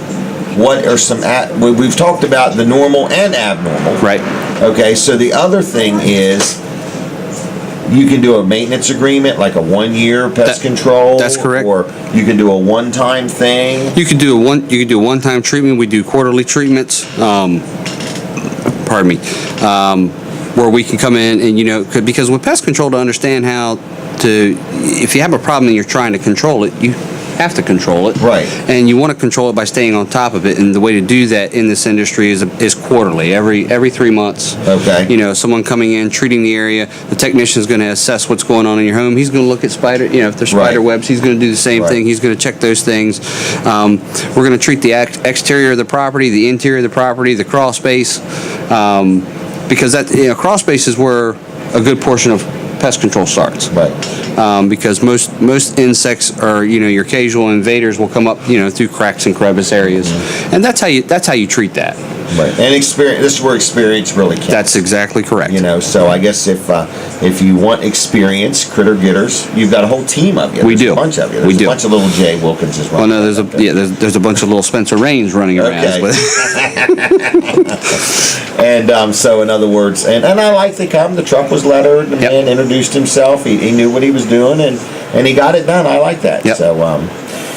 what are some? We've talked about the normal and abnormal. Right. Okay, so the other thing is, you can do a maintenance agreement, like a 1-year pest control. that's correct. Or you can do a one-time thing. You could do a one-time treatment. We do quarterly treatments. Pardon me. Where we can come in and because with pest control, to understand how to, if you have a problem and you're trying to control it, you have to control it. Right. And you want to control it by staying on top of it. And the way to do that in this industry is quarterly, every 3 months. Okay. You know, someone coming in, treating the area, the technician's going to assess what's going on in your home. He's going to look at spider, if there's spider Right. webs, he's going to do the same Right. thing. He's going to check those things. We're going to treat the exterior of the property, the interior of the property, the crawl space, because that crawl space is where a good portion of pest control starts. Right. Because most insects are, your occasional invaders will come up, through cracks and crevice areas, and that's how you treat that. Right. And experience. This is where experience really counts. That's exactly correct. So I guess if you want experience, critter getters, you've got a whole team of you. We There's do. a bunch of you. We There's do. a bunch of little Jay Wilkinses Well, running. no, there's a bunch of little Spencer Rains running around. Okay. With And so, in other words, and I like to come. The truck was lettered. The Yep. man introduced himself. He knew what he was doing, and he got it done. I like that. Yep.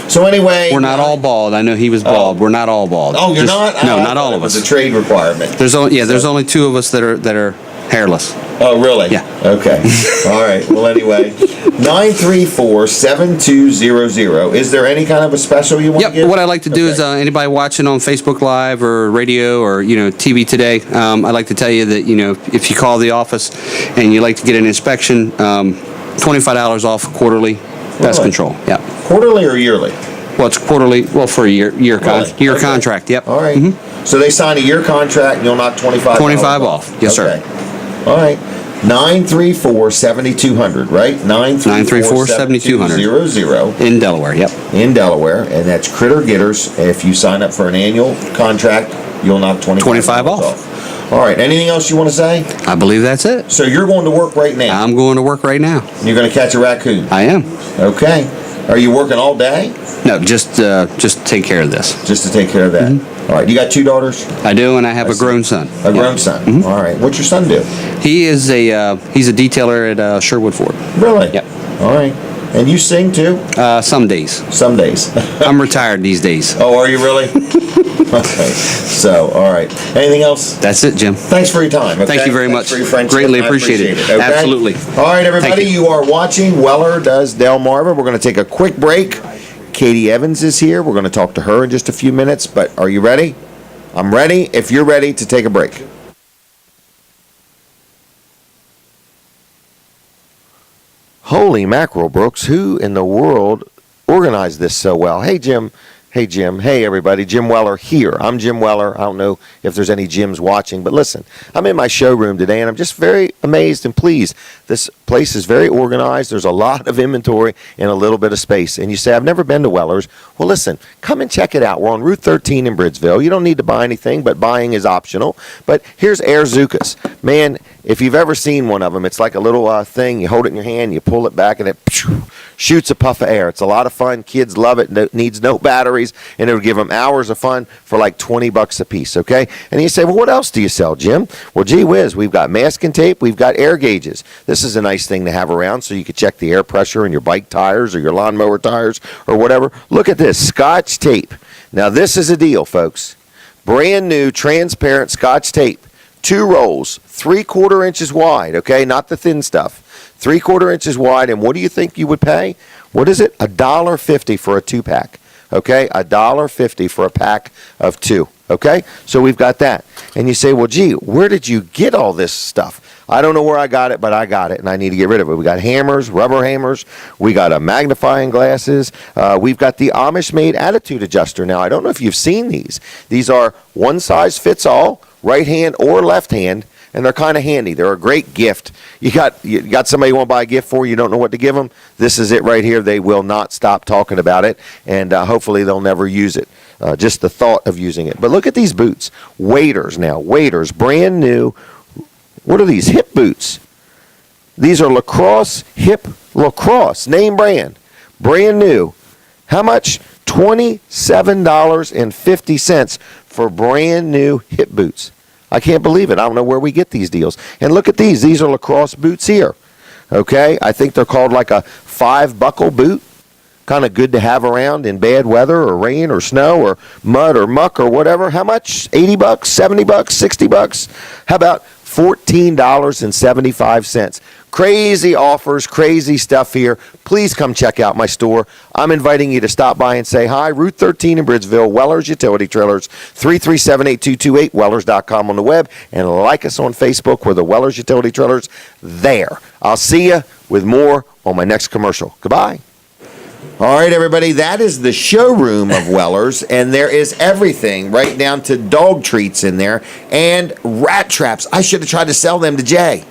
So anyway, We're not all bald. I know he was bald. We're not all bald. Oh, you're Just- not? No, I not thought all it of was us. a trade requirement. There's only 2 of us that are hairless. Oh, really? Yeah. Okay. All right. Well, anyway, 934-7200. Is there any kind of a special you want to Yep. give? What I'd like to do is Okay. anybody watching on Facebook Live or radio or TV today, I'd like to tell you that if you call the office and you'd like to get an inspection, $25 off quarterly pest Really? control. Yep. Quarterly or yearly? Well, it's quarterly. Well, for a year Really? Okay. contract. Yep. All right. So they sign a year contract and you'll knock $25 $25 off. Yes, sir. Okay. All right. 934-7200, right? 934-7200. In Delaware. Yep. In Delaware, and that's Critter Getters. If you sign up for an annual contract, you'll knock $25 off. All right. Anything else you want to say? I believe that's it. So you're going to work right now. I'm going to work right now. You're going to catch a raccoon. I am. Okay. Are you working all day? No, just take care of this. Just to take care of that. All right. You got 2 daughters? I do, and I have a grown son. A grown son. All right. What's your son do? He is he's a detailer at Sherwood Ford. Really? Yep. All right. And you sing too? Some days. Some days. I'm retired these days. Oh, are you really? Okay. So, all right. Anything else? That's it, Jim. Thanks for your time. Okay? Thank you very Thanks much. for your friendship. Greatly I appreciate it. okay? Absolutely. All right, everybody. Thank You are watching Weller Does Delmarva. We're going to take a quick break. Katie Evans is here. We're going to talk to her in just a few minutes. But are you ready? I'm ready if you're ready to take a break. Holy mackerel, Brooks. Who in the world organized this so well? Hey, Jim. Hey, Jim. Hey, everybody. Jim Weller here. I'm Jim Weller. I don't know if there's any Jims watching, but listen, I'm in my showroom today, and I'm just very amazed and pleased. This place is very organized. There's a lot of inventory and a little bit of space. And you say, I've never been to Weller's. Well, listen, come and check it out. We're on Route 13 in Bridgeville. You don't need to buy anything, but buying is optional. But here's Air Zukas. Man, if you've ever seen one of them, it's like a little thing. You hold it in your hand, you pull it back, and it shoots a puff of air. It's a lot of fun. Kids love it. It needs no batteries, and it'll give them hours of fun for like $20 a piece, okay? And you say, well, what else do you sell, Jim? Well, gee whiz, we've got masking tape. We've got air gauges. This is a nice thing to have around so you can check the air pressure in your bike tires or your lawnmower tires or whatever. Look at this, Scotch tape. Now, this is a deal, folks. Brand new transparent Scotch tape. 2 rolls, 3/4 inches wide, okay? Not the thin stuff. 3/4 inches wide, and what do you think you would pay? What is it? $1.50 for a 2-pack, okay? $1.50 for a pack of 2, okay? So we've got that. And you say, well, gee, where did you get all this stuff? I don't know where I got it, but I got it, and I need to get rid of it. We got hammers, rubber hammers. We got magnifying glasses. We've got the Amish-made attitude adjuster. Now, I don't know if you've seen these. These are one size fits all, right hand or left hand, and they're kind of handy. They're a great gift. You got somebody you want to buy a gift for, you don't know what to give them. This is it right here. They will not stop talking about it, and hopefully they'll never use it. Just the thought of using it. But look at these boots. Waders now. Waders, brand new. What are these? Hip boots. These are Lacrosse, Hip Lacrosse, name brand. Brand new. How much? $27.50 for brand new hip boots. I can't believe it. I don't know where we get these deals. And look at these. These are Lacrosse boots here. Okay? I think they're called like a 5-buckle boot. Kind of good to have around in bad weather or rain or snow or mud or muck or whatever. How much? $80, $70, $60? How about $14.75? Crazy offers, crazy stuff here. Please come check out my store. I'm inviting you to stop by and say hi. Route 13 in Bridgeville, Weller's Utility Trailers, 337-8228, Wellers.com on the web, and like us on Facebook. We're the Weller's Utility Trailers there. I'll see you with more on my next commercial. Goodbye. All right, everybody, that is the showroom of Weller's, and there is everything, right down to dog treats in there, and rat traps. I should have tried to sell them to Jay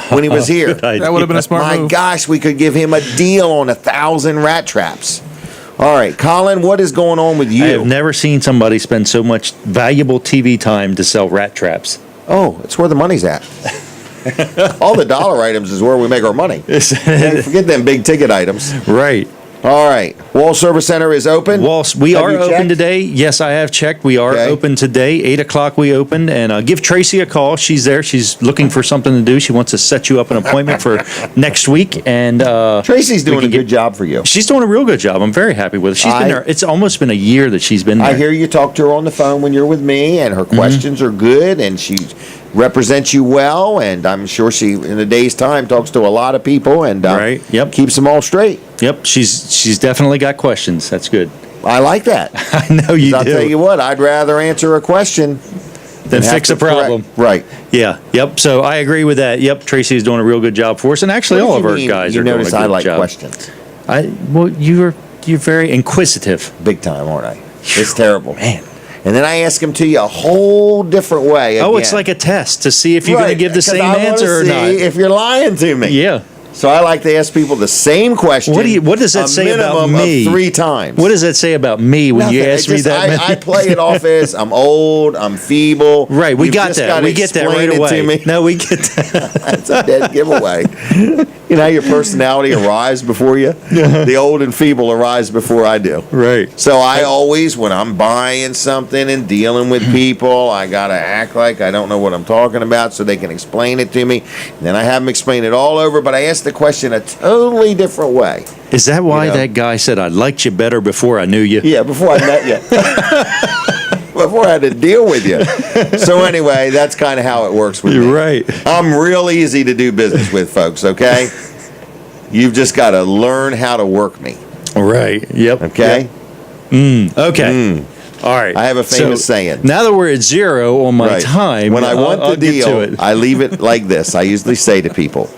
when he was here. That would have been a smart My move. gosh, we could give him a deal on 1,000 rat traps. All right, Colin, what is going on with you? I have never seen somebody spend so much valuable TV time to sell rat traps. Oh, it's where the money's at. All the dollar items is where we make our money. Forget them big ticket items. Right. All right, Wall Service Center is open. We Have are you open checked? today. Yes, I have checked. We are Okay. open today. 8 o'clock we open. And give Tracy a call. She's there. She's looking for something to do. She wants to set you up an appointment for next week. And Tracy's doing a good job for you. She's doing a real good job. I'm very happy with her. She's been there. It's almost been a year that she's been there. I hear you talk to her on the phone when you're with me, and her questions are good, and she represents you well, and I'm sure she, in a day's time, talks to a lot of people and Right, yep. keeps them all straight. Yep, she's definitely got questions. That's good. I like that. I know you 'Cause do. I'll tell you what, I'd rather answer a question Then have fix to a problem. correct- Right. Yeah, yep. So I agree with that. Yep, Tracy is doing a real good job for us, and actually What all do of you our mean guys you are doing a notice good I like job. questions. Well, you're very inquisitive. Big time, aren't I? It's terrible. Man. And then I ask them to you a whole different way. Oh, it's again. like a test to see if you're going Right, to give the 'cause same I wanna answer or see not. if you're lying to me. Yeah. So I like to ask people the same question. What does that say about minimum me? Of 3 times. What does that say about me when you Nothing. ask It me just- that many? I play it off as I'm old, I'm feeble. Right, we You've got just that. gotta We get that explain right it away. to me. No, we get that. That's a dead giveaway. You know how your personality arrives before you? The old and feeble arrives before I do. Right. So I always, when I'm buying something and dealing with people, I got to act like I don't know what I'm talking about so they can explain it to me. Then I have them explain it all over, but I ask the question a totally different way. Is that why You know? that guy said I liked you better before I knew you? Yeah, before I met you. Before I had to deal with you. So anyway, that's kind of how it works with me. You're right. I'm real easy to do business with, folks, okay? You've just got to learn how to work me, Right. Yep. okay? Okay. All right. I have a famous So, saying. Now that we're at 0 on my Right. time, When I want I'll the get to deal, it. I leave it like this. I usually say to people,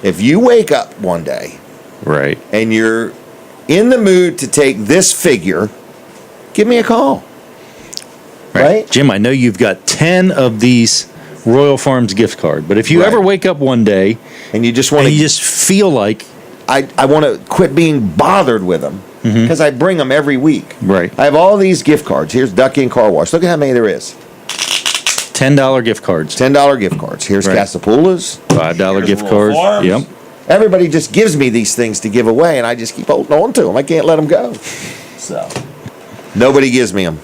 if you wake up one day Right. and you're in the mood to take this figure, give me a call. Right? Jim, I know you've got 10 of these Royal Farms gift card, but if you Right. ever wake up one day And you just want and to you just feel like, I want to quit being bothered with them because I bring them every week. Right. I have all these gift cards. Here's Duck Inn Car Wash. Look at how many there is. $10 gift cards, $10 gift cards. Here's Right. Casapula's. $5 Here's gift Little cards. Farms. Yep. Everybody just gives me these things to give away, and I just keep holding on to them. I can't let them go. So nobody gives me them.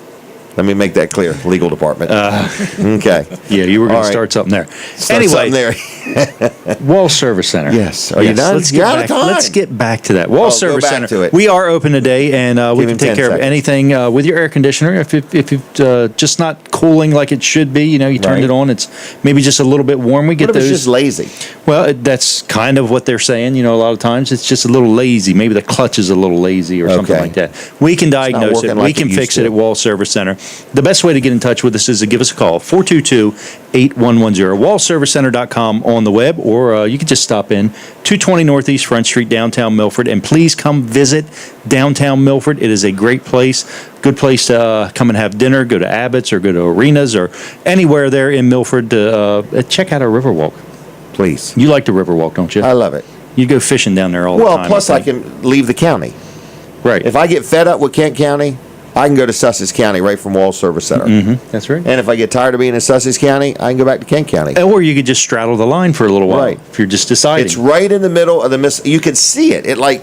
Let me make that clear, legal department. Okay. Yeah, you were going All to right. start something there. Start Anyway, something there. Wall Service Center. Yes. Are you done? Let's You're get out of back. time. Let's get back to that. Wall Oh, go Service back Center. to it. We are open today, and we Give can him take 10 care of seconds. anything with your air conditioner. If it's just not cooling like it should be, you turned Right. it on. It's maybe just a little bit warm. We get What if those. it's just lazy? Well, that's kind of what they're saying. A lot of times it's just a little lazy. Maybe the clutch is a little lazy or something Okay. like that. We can diagnose working it. like We it can used fix to. it at Wall Service Center. The best way to get in touch with us is to give us a call, 422-8110, wallservicecenter.com on the web, or you can just stop in, 220 Northeast Front Street, downtown Milford, and please come visit downtown Milford. It is a great place, good place to come and have dinner, go to Abbott's or go to Arenas or anywhere there in Milford to check out our Riverwalk. Please. You like the Riverwalk, don't you? I love it. You go fishing down there all the Well, time. plus I think. can leave the county. Right. If I get fed up with Kent County, I can go to Sussex County right from Wall Service Center. That's right. And if I get tired of being in Sussex County, I can go back to Kent County. Or you could just straddle the line for a little while Right. if you're just deciding. It's right in the middle of the You can see it. It like.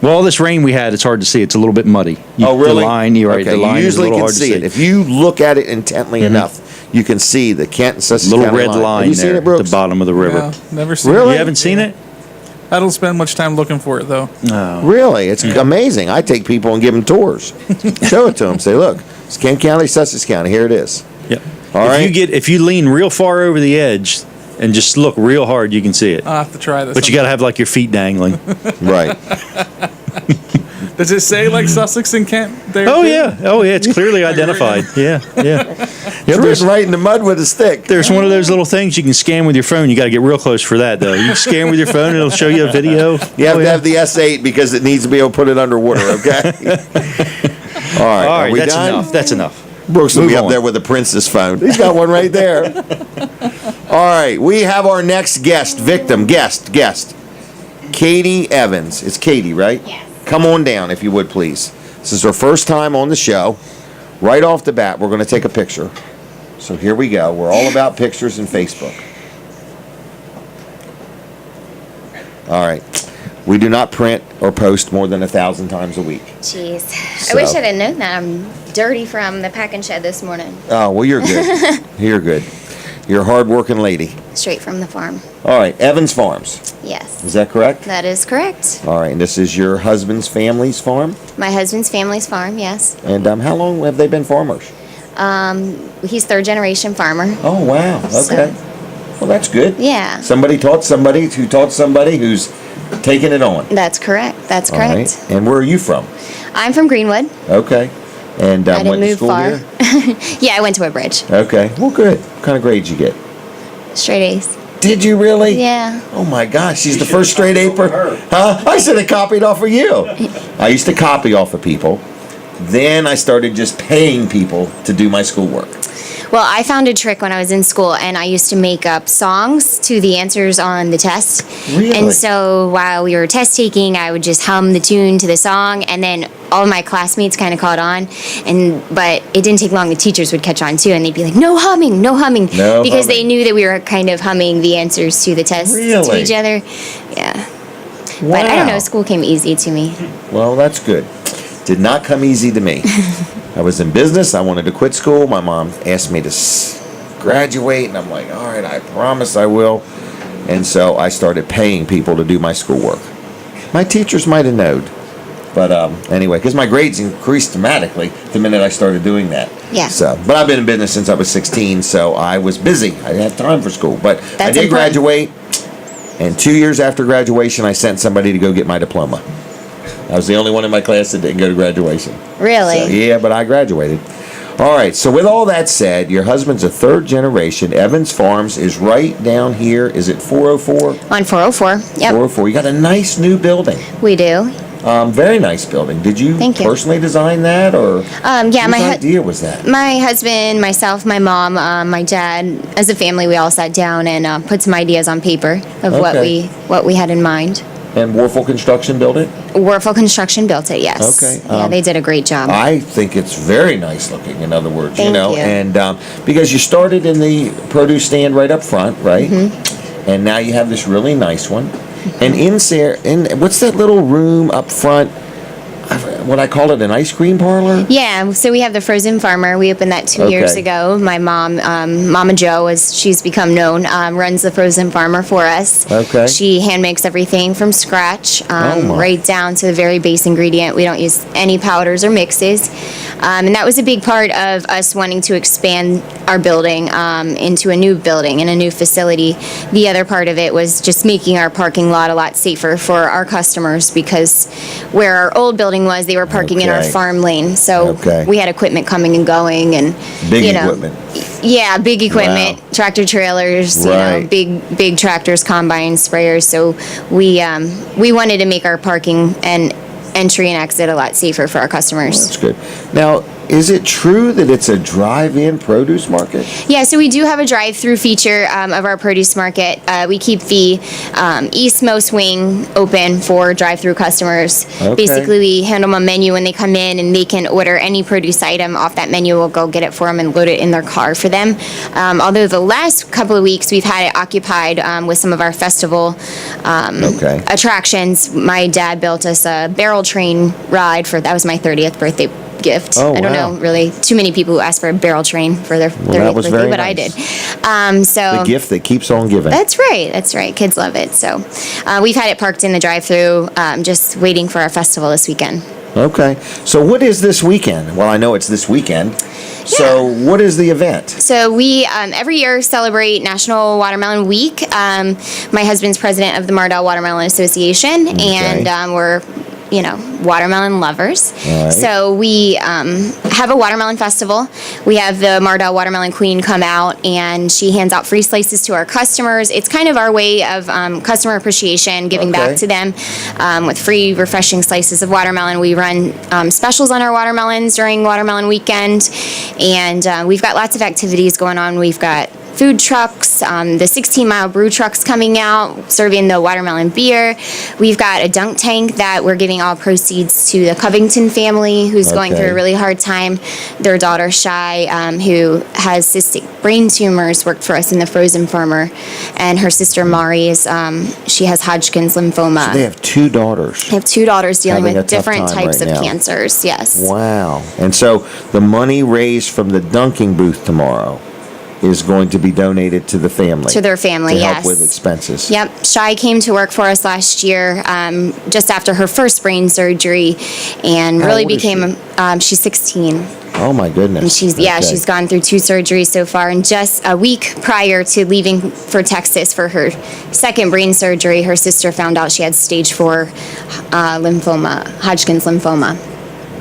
Well, all this rain we had, it's hard to see. It's a little bit muddy. Oh, really? The line, you're right. Okay, The line you is a usually little can hard to see it. If you look at it intently enough, you can see the Kent and Sussex Little County red line. line Have you there seen it, at Brooks? the bottom of the river. Yeah, never seen Really? it. You haven't seen it? I don't spend much time looking for it though. Really? It's amazing. I take people and give them tours. Show it to them. Say, look, it's Kent County, Sussex County. Here it is. Yep. All right. If you lean real far over the edge, and just look real hard, you can see it. I'll have to try this. But you got to have like your feet dangling. Right. Does it say like Sussex and Kent there? Oh too? yeah, it's clearly identified. Yeah. It's written right in the mud with a stick. There's one of those little things you can scan with your phone. You got to get real close for that, though. You can scan with your phone, and it'll show you a video. You have to have the S8 because it needs to be able to put it underwater, okay? All right, All are right, we that's done? enough. That's enough. Brooks will Move be up on. there with a Princess phone. He's got one right there. All right, we have our next guest, guest. Katie Evans. It's Katie, right? Yes. Come on down, if you would, please. This is her first time on the show. Right off the bat, we're going to take a picture. So here we go. We're all about pictures and Facebook. All right. We do not print or post more than 1,000 times a week. Jeez. So- I wish I'd have known that. I'm dirty from the packing shed this morning. Oh, well, you're good. You're good. You're a hard-working lady. Straight from the farm. All right, Evans Farms. Yes. Is that correct? That is correct. All right, and this is your husband's family's farm? My husband's family's farm, yes. And how long have they been farmers? He's third generation farmer. Oh, wow. Okay. Well, that's good. Yeah. Somebody taught somebody who taught somebody who's taking it on. That's correct. That's All correct. right. And where are you from? I'm from Greenwood. Okay. And I didn't went to move school far. here? Yeah, I went to Woodbridge. Okay. Well, good. What kind of grades you get? Straight A's. Did you really? Yeah. Oh my gosh, she's the first straight A per. Huh? I should have copied off of you. I used to copy off of people. Then I started just paying people to do my schoolwork. Well, I found a trick when I was in school, and I used to make up songs to the answers on the test. Really? And so while we were test taking, I would just hum the tune to the song, and then all of my classmates kind of caught on. But it didn't take long; the teachers would catch on too, and they'd be like, "No humming, no humming," No because they humming. knew that we were kind of humming the answers to the test to Really? each other. Yeah. Wow. But I don't know. School came easy to me. Well, that's good. Did not come easy to me. I was in business. I wanted to quit school. My mom asked me to graduate, and I'm like, all right, I promise I will. And so I started paying people to do my schoolwork. My teachers might have known. But anyway, because my grades increased dramatically the minute I started doing that. Yeah. So, but I've been in business since I was 16, so I was busy. I didn't have time for school. But I That's did important. graduate, and 2 years after graduation, I sent somebody to go get my diploma. I was the only one in my class that didn't go to graduation. Really? So, yeah, but I graduated. All right, so with all that said, your husband's a third generation. Evans Farms is right down here. Is it 404? On 404. Yep. 404. You got a nice new building. We do. Very nice building. Did you Thank you. personally design that, or Yeah, whose idea was that? My husband, myself, my mom, my dad, as a family, we all sat down and put some ideas on paper of Okay. what we had in mind. And Warfel Construction built it? Warfel Construction built it, yes. Okay, Yeah, they did a great job. I think it's very nice looking, in other words, you Thank know. you. And because you started in the produce stand right up front, right? Mm-hmm. And now you have this really nice one. And what's that little room up front? What I call it, an ice cream parlor? Yeah, so we have the Frozen Farmer. We opened that 2 years Okay. ago. My mom, Mama Jo, as she's become known, runs the Frozen Farmer for us. Okay. She hand makes everything from scratch, Oh, my. right down to the very base ingredient. We don't use any powders or mixes. And that was a big part of us wanting to expand our building into a new building and a new facility. The other part of it was just making our parking lot a lot safer for our customers, because where our old building was, they were parking in our Okay. farm lane. So Okay. we had equipment coming and going, and Big you know, equipment. Yeah, big equipment, Wow. tractor trailers, you know, Right. big tractors, combines, sprayers. So we wanted to make our parking and entry and exit a lot safer for our customers. That's good. Now, is it true that it's a drive-in produce market? Yeah, so we do have a drive-through feature of our produce market. We keep the eastmost wing open for drive-through customers. Okay. Basically, we hand them a menu when they come in, and they can order any produce item off that menu. We'll go get it for them and load it in their car for them. Although the last couple of weeks, we've had it occupied with some of our festival Okay. attractions. My dad built us a barrel train ride that was my 30th birthday gift. Oh, I don't wow. know really too many people who asked for a barrel train for their 30th that was birthday, very but I nice. did. So The gift that keeps on giving. that's right. That's right. Kids love it. So we've had it parked in the drive-through, just waiting for our festival this weekend. Okay. So what is this weekend? Well, I know it's this weekend. So what is the event? So we every year celebrate National Watermelon Week. My husband's president of the Mardell Watermelon Association, and we're watermelon lovers. All right. So we have a watermelon festival. We have the Mardell Watermelon Queen come out, and she hands out free slices to our customers. It's kind of our way of customer appreciation, giving back to them with free, refreshing slices of watermelon. We run specials on our watermelons during Watermelon Weekend, and we've got lots of activities going on. We've got food trucks, the 16-mile brew trucks coming out, serving the watermelon beer. We've got a dunk tank that we're giving all proceeds to the Covington family, who's going through a really hard time. Their daughter, Shy, who has cystic brain tumors, worked for us in the frozen farmer. And her sister, Mari, she has Hodgkin's lymphoma. So they have 2 daughters. They have 2 daughters dealing Having a with tough different time types right of now. cancers, yes. Wow. And so the money raised from the dunking booth tomorrow is going to be donated to the family. To their family, to yes. help with expenses. Yep. Shy came to work for us last year, just after her first brain surgery, and How really old is became. She's 16, Oh my goodness. and she's gone through 2 surgeries so far. And just a week prior to leaving for Texas for her second brain surgery, her sister found out she had stage 4 lymphoma, Hodgkin's lymphoma.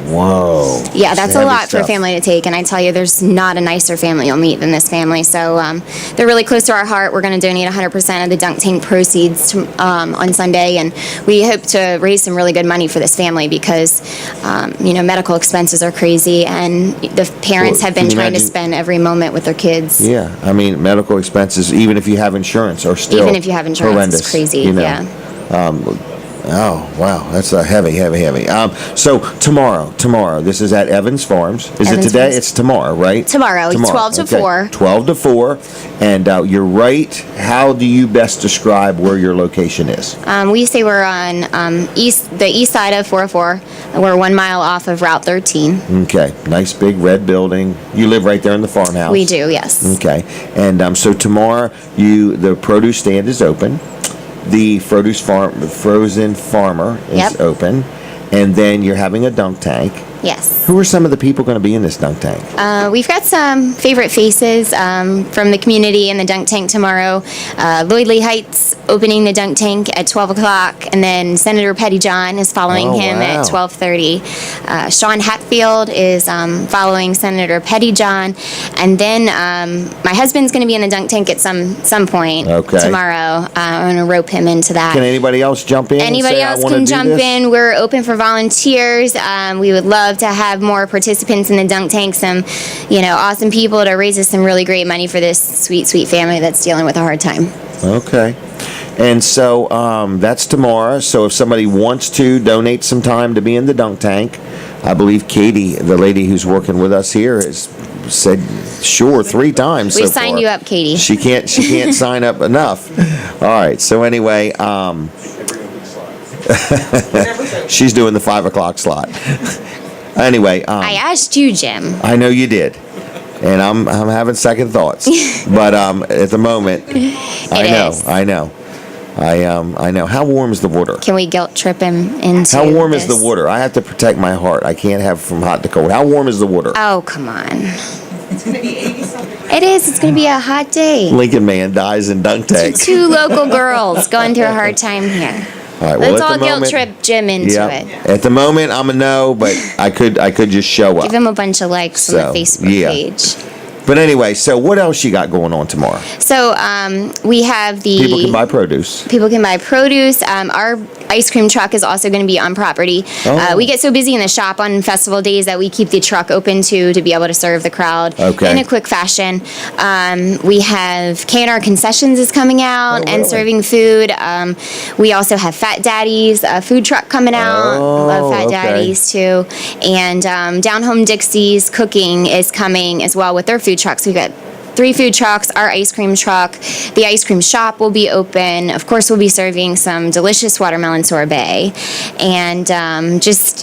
Whoa. Yeah, that's a Heavy lot for a stuff. family to take, and I tell you, there's not a nicer family you'll meet than this family. So they're really close to our heart. We're going to donate 100% of the dunk tank proceeds on Sunday, and we hope to raise some really good money for this family because, medical expenses are crazy, and the parents Well, have been can you trying to imagine- spend every moment with their kids. Yeah, I mean, medical expenses, even if you have insurance, are still Even if you have insurance, horrendous, it's crazy. you know. Yeah. Oh, wow, that's a heavy. So tomorrow, this is at Evans Farms. Is it Evans today? Farms. It's tomorrow, right? Tomorrow, 12 to 4. 12 to 4, and you're right. How do you best describe where your location is? We say we're on the east side of 404. We're 1 mile off of Route 13. Okay, nice big red building. You live right there in the farmhouse. We do, yes. Okay, and so tomorrow, the produce stand is open. The frozen farmer is Yep. open, and then you're having a dunk tank. Yes. Who are some of the people going to be in this dunk tank? We've got some favorite faces from the community in the dunk tank tomorrow. Lloyd Lee Heights opening the dunk tank at 12 o'clock, and then Senator Pettyjohn is following Oh, him wow. at 12:30. Sean Hatfield is following Senator Pettyjohn, and then my husband's going to be in the dunk tank at some point tomorrow. I'm going to rope him into that. Can anybody else jump in? Anybody else can jump in. We're open for volunteers. We would love to have more participants in the dunk tank, some, awesome people to raise us some really great money for this sweet, sweet family that's dealing with a hard time. Okay. And so that's tomorrow. So if somebody wants to donate some time to be in the dunk tank, I believe Katie, the lady who's working with us here, has said sure 3 times. We so signed far. you up, Katie. She can't sign up enough. All right. So anyway, she's doing the 5 o'clock slot. Anyway, I asked you, Jim. I know you did, and I'm having second thoughts. But at the moment, I know. How warm is the water? Can we guilt trip him into How warm is this? the water? I have to protect my heart. I can't have from hot to cold. How warm is the water? Oh, come on. It's gonna be 80-something. It is. It's going to be a hot day. Lincoln man dies in dunk tank. 2 local girls going through a hard time here. All right. Well, Let's at all the guilt moment, trip Jim into it. At the moment, I'm a no, but I could just show up. Give him a bunch of likes on So, the Facebook yeah. page. But anyway, so what else you got going on tomorrow? So we have the People can buy produce. People can buy produce. Our ice cream truck is also going to be on property. Oh. We get so busy in the shop on festival days that we keep the truck open to be able to serve the crowd Okay. in a quick fashion. We have K&R Concessions is coming out and really? serving food. We also have Fat Daddy's food truck coming out. Love Fat okay. Daddy's too. And Down Home Dixie's Cooking is coming as well with their food trucks. We've got 3 food trucks, our ice cream truck. The ice cream shop will be open. Of course, we'll be serving some delicious watermelon sorbet. and just,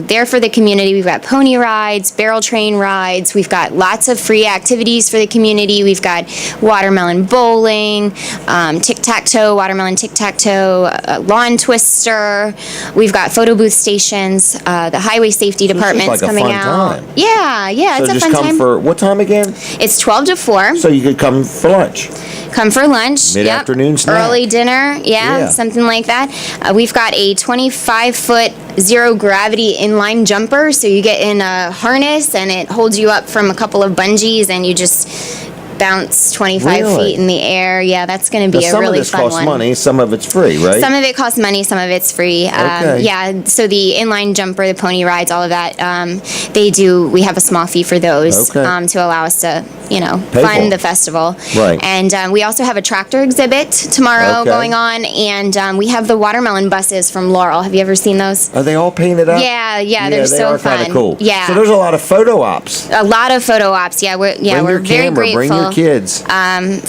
there for the community. We've got pony rides, barrel train rides. We've got lots of free activities for the community. We've got watermelon bowling, tic-tac-toe, watermelon tic-tac-toe, lawn twister. We've got photo booth stations. The highway safety department's like a coming fun out. time. Yeah, So it's a just fun come time. for what time again? It's 12 to 4. So you could come for lunch. Come for lunch. Mid-afternoon yep. snack. Early dinner. Yeah. Something like that. We've got a 25-foot zero gravity inline jumper. So you get in a harness and it holds you up from a couple of bungees and you just bounce 25 Really? feet in the air. Yeah, that's going to be Now, a some really of this fun costs one. money, some of it's free, right? Some of it costs money, some of it's free. Okay. Yeah, so the inline jumper, the pony rides, all of that, we have a small fee for those Okay. to allow us to, Pay for fund it. the festival. Right. And we also have a tractor exhibit tomorrow Okay. going on, and we have the watermelon buses from Laurel. Have you ever seen those? Are they all painted up? Yeah, they're they so are kind fun. of cool. Yeah. So there's a lot of photo ops. A lot of photo ops. Yeah, we're Bring your very camera, grateful. bring your kids.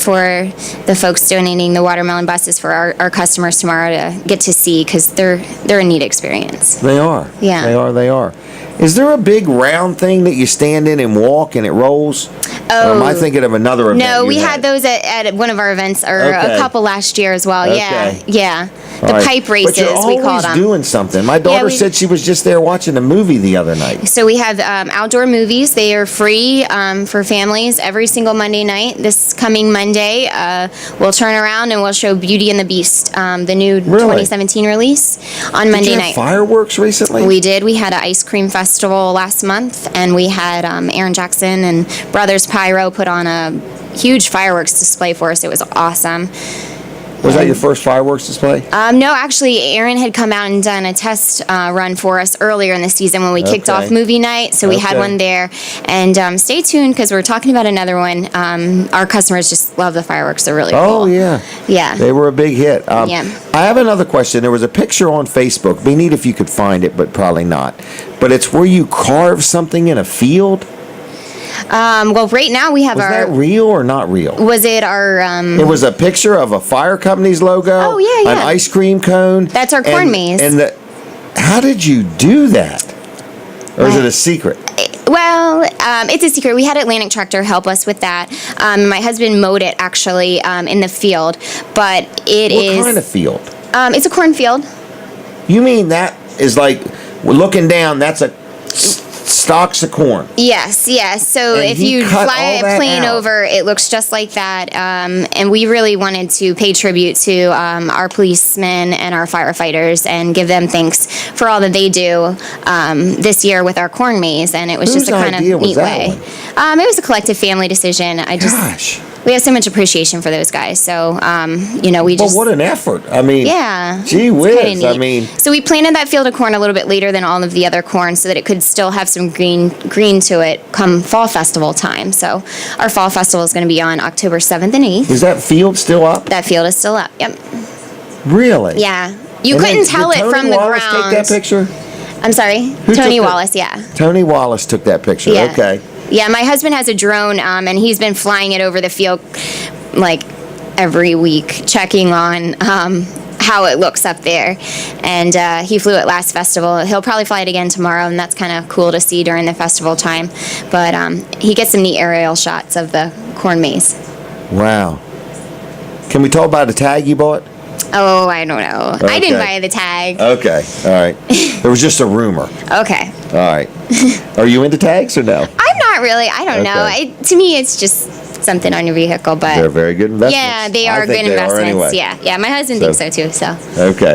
For the folks donating the watermelon buses for our customers tomorrow to get to see, because they're a neat experience. They are. Yeah. They are. Is there a big round thing that you stand in and walk and it rolls? Or am I thinking of another event? No, you we had those at one of our events, or Okay. a couple last year as well. Okay. Yeah. All The right. pipe races, But you're we called always them. doing something. My daughter we- said she was just there watching a movie the other night. So we have outdoor movies. They are free for families every single Monday night. This coming Monday, we'll turn around and we'll show Beauty and the Beast, the new Really? 2017 release, on Did Monday you have night. fireworks recently? We did. We had an ice cream festival last month, and we had Aaron Jackson and Brothers Pyro put on a huge fireworks display for us. It was awesome. Was that your first fireworks display? No, actually, Aaron had come out and done a test run for us earlier in the season when we kicked Okay. off movie night. So we had Okay. one there. And stay tuned, because we're talking about another one. Our customers just love the fireworks. They're really cool. Oh, yeah. Yeah. They were a big hit. Yeah. I have another question. There was a picture on Facebook. It'd be neat if you could find it, but probably not. But it's where you carve something in a field. Well, right now we have Was our. that real or not real? Was it our? It was a picture of a fire company's logo. Oh, yeah, An yeah. ice cream cone. That's our corn maze. And how did you do that? Or is it a secret? Well, it's a secret. We had Atlantic Tractor help us with that. My husband mowed it actually in the field, but it is. What kind of field? It's a cornfield. You mean that is like we're looking down? That's a stalks of corn. Yes. So And if he you cut fly all a that plane out. over, it looks just like that. And we really wanted to pay tribute to our policemen and our firefighters and give them thanks for all that they do this year with our corn maze. And it was Whose just a kind of idea was neat that way. It was a collective family decision. Gosh. We have so much appreciation for those guys. So, we Well, just. what an effort. I mean, Yeah. gee it's whiz. kinda I neat. mean, So we planted that field of corn a little bit later than all of the other corn so that it could still have some green to it come fall festival time. So our fall festival is going to be on October 7th and 8th. is that field still up? That field is still up. Yep. Really? Yeah. You And then couldn't tell did it Tony from the Wallace ground. Take that picture? I'm sorry. Who Tony took that? Wallace, yeah. Tony Wallace took that picture. Yeah. Okay. Yeah, my husband has a drone, and he's been flying it over the field like every week, checking on how it looks up there. And he flew it last festival. He'll probably fly it again tomorrow, and that's kind of cool to see during the festival time. But he gets some neat aerial shots of the corn maze. Wow. Can we talk about the tag you bought? Oh, I don't know. I didn't Okay. buy the tag. Okay. All right. There was just a rumor. Okay. All right. Are you into tags or no? I'm not really. I don't know. Okay. To me, it's just something on your vehicle, but They're very good investments. yeah, they I are think good they are investments. anyway. Yeah, my husband So- thinks so too. So Okay.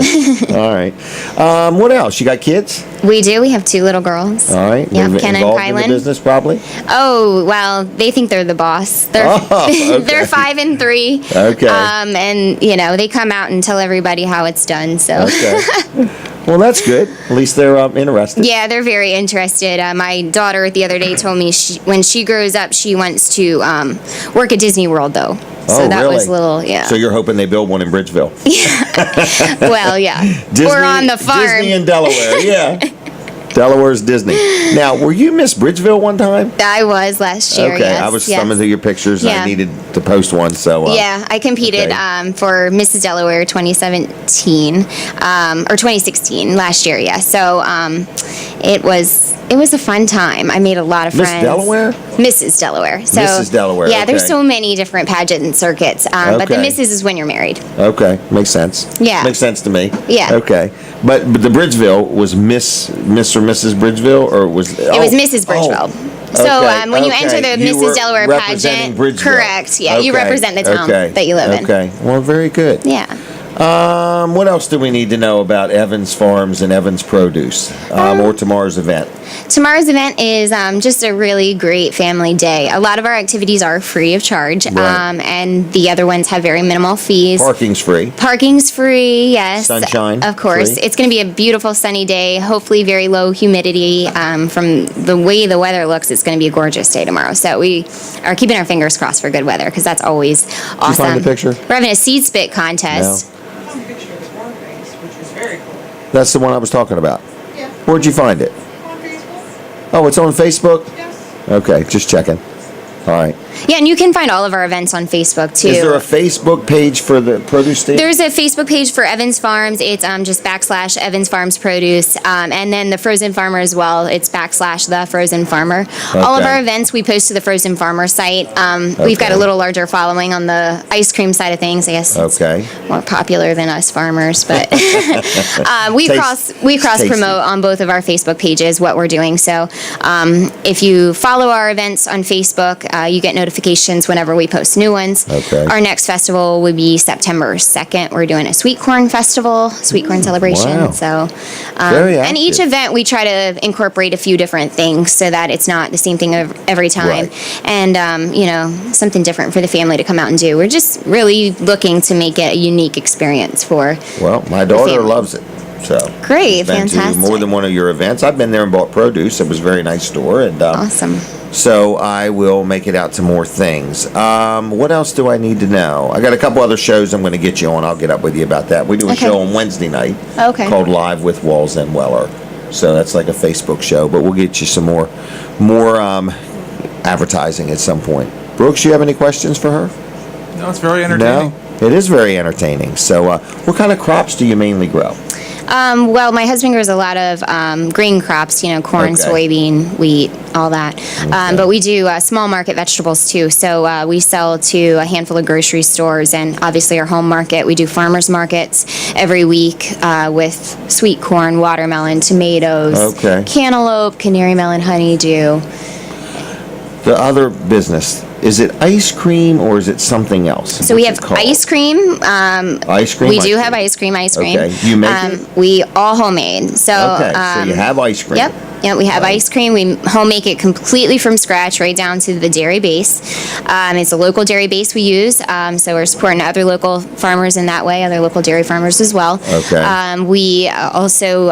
All right. What else? You got kids? we do. We have 2 little girls. All right. Yeah, They're Ken and involved in the Kylan. business probably? Oh well, they think they're the boss. They're Oh, okay. they're 5 and 3. Okay. And they come out and tell everybody how it's done. So Okay. Well, that's good. At least they're interested. yeah, they're very interested. My daughter the other day told me when she grows up, she wants to work at Disney World though. So Oh, that really? was a little So you're hoping they build one in Bridgeville? well, yeah. Disney, or on the farm. Disney in Delaware, yeah. Delaware's Disney. Now, were you Miss Bridgeville one time? I was last year. Okay, Yes, I was yes. thumbing through your pictures. And I Yeah. needed to post one, so Yeah, I competed okay. For Mrs. Delaware 2017 or 2016 last year. Yeah, so it was a fun time. I made a lot of Miss friends. Delaware? Mrs. Delaware. So Mrs. Delaware, Yeah, there's okay. so many different pageant and circuits, but the Okay. Mrs. is when you're married. Okay, makes sense. Yeah. Makes sense to me. Yeah. Okay. But the Bridgeville was Miss or Mrs. Bridgeville, or was It was Mrs. Bridgeville. So Okay, when you enter okay. the You were Mrs. Delaware representing pageant, Bridgeville. correct? Yeah, you Okay, represent the town okay, that you live in. Okay. Well, very good. Yeah. What else do we need to know about Evans Farms and Evans Produce, or tomorrow's event? Tomorrow's event is just a really great family day. A lot of our activities are free of charge, Right. and the other ones have very minimal fees. Parking's free. Parking's free, yes. Sunshine, Of course. free. It's going to be a beautiful sunny day, hopefully very low humidity. From the way the weather looks, it's going to be a gorgeous day tomorrow. So we are keeping our fingers crossed for good weather because that's always awesome. you find the picture? We're having a seed spit contest. I found a picture of the corn maze, which was very cool. That's the one I was talking about. Yeah. Where'd you find it? On Facebook? Oh, it's on Facebook? Yes. Okay, just checking. All right. Yeah, and you can find all of our events on Facebook too. Is there a Facebook page for the produce stand? There's a Facebook page for Evans Farms. It's just / Evans Farms Produce. And then the Frozen Farmer as well. It's / the Frozen Farmer. All of Okay. our events we post to the Frozen Farmer site. We've got Okay. a little larger following on the ice cream side of things. I guess it's Okay. more popular than us farmers, but we Taste- cross tasty. promote on both of our Facebook pages what we're doing. So if you follow our events on Facebook, you get notifications whenever we post new ones. Okay. Our next festival would be September 2nd. We're doing a sweet corn festival, sweet corn celebration. wow. So, Very and each active. event we try to incorporate a few different things so that it's not the same thing every time. Right. And, something different for the family to come out and do. We're just really looking to make it a unique experience for. Well, my daughter family. loves it. So Great, she's been to fantastic. more than one of your events. I've been there and bought produce. It was a very nice store, and Awesome. so I will make it out to more things. What else do I need to know? I got a couple other shows I'm going to get you on. I'll get up with you about that. We do a Okay. show on Wednesday night Okay. called Live with Walls and Weller. So that's like a Facebook show, but we'll get you some more advertising at some point. Brooks, you have any questions for her? No, it's very entertaining. No, it is very entertaining. So, what kind of crops do you mainly grow? Well, my husband grows a lot of green crops, corn, Okay. soybean, wheat, all that. But we do small market vegetables too. So we sell to a handful of grocery stores and obviously our home market. We do farmers markets every week with sweet corn, watermelon, tomatoes, Okay. cantaloupe, canary melon, honeydew. The other business, is it ice cream or is it something else? So we What's have it called? ice cream. Ice cream? We do have ice cream. Okay. You make it? We all homemade. So Okay, so you have ice cream. Yep. Yeah, we have Right. ice cream. We home make it completely from scratch, right down to the dairy base. It's a local dairy base we use, so we're supporting other local farmers in that way, other local dairy farmers as well. Okay. We also,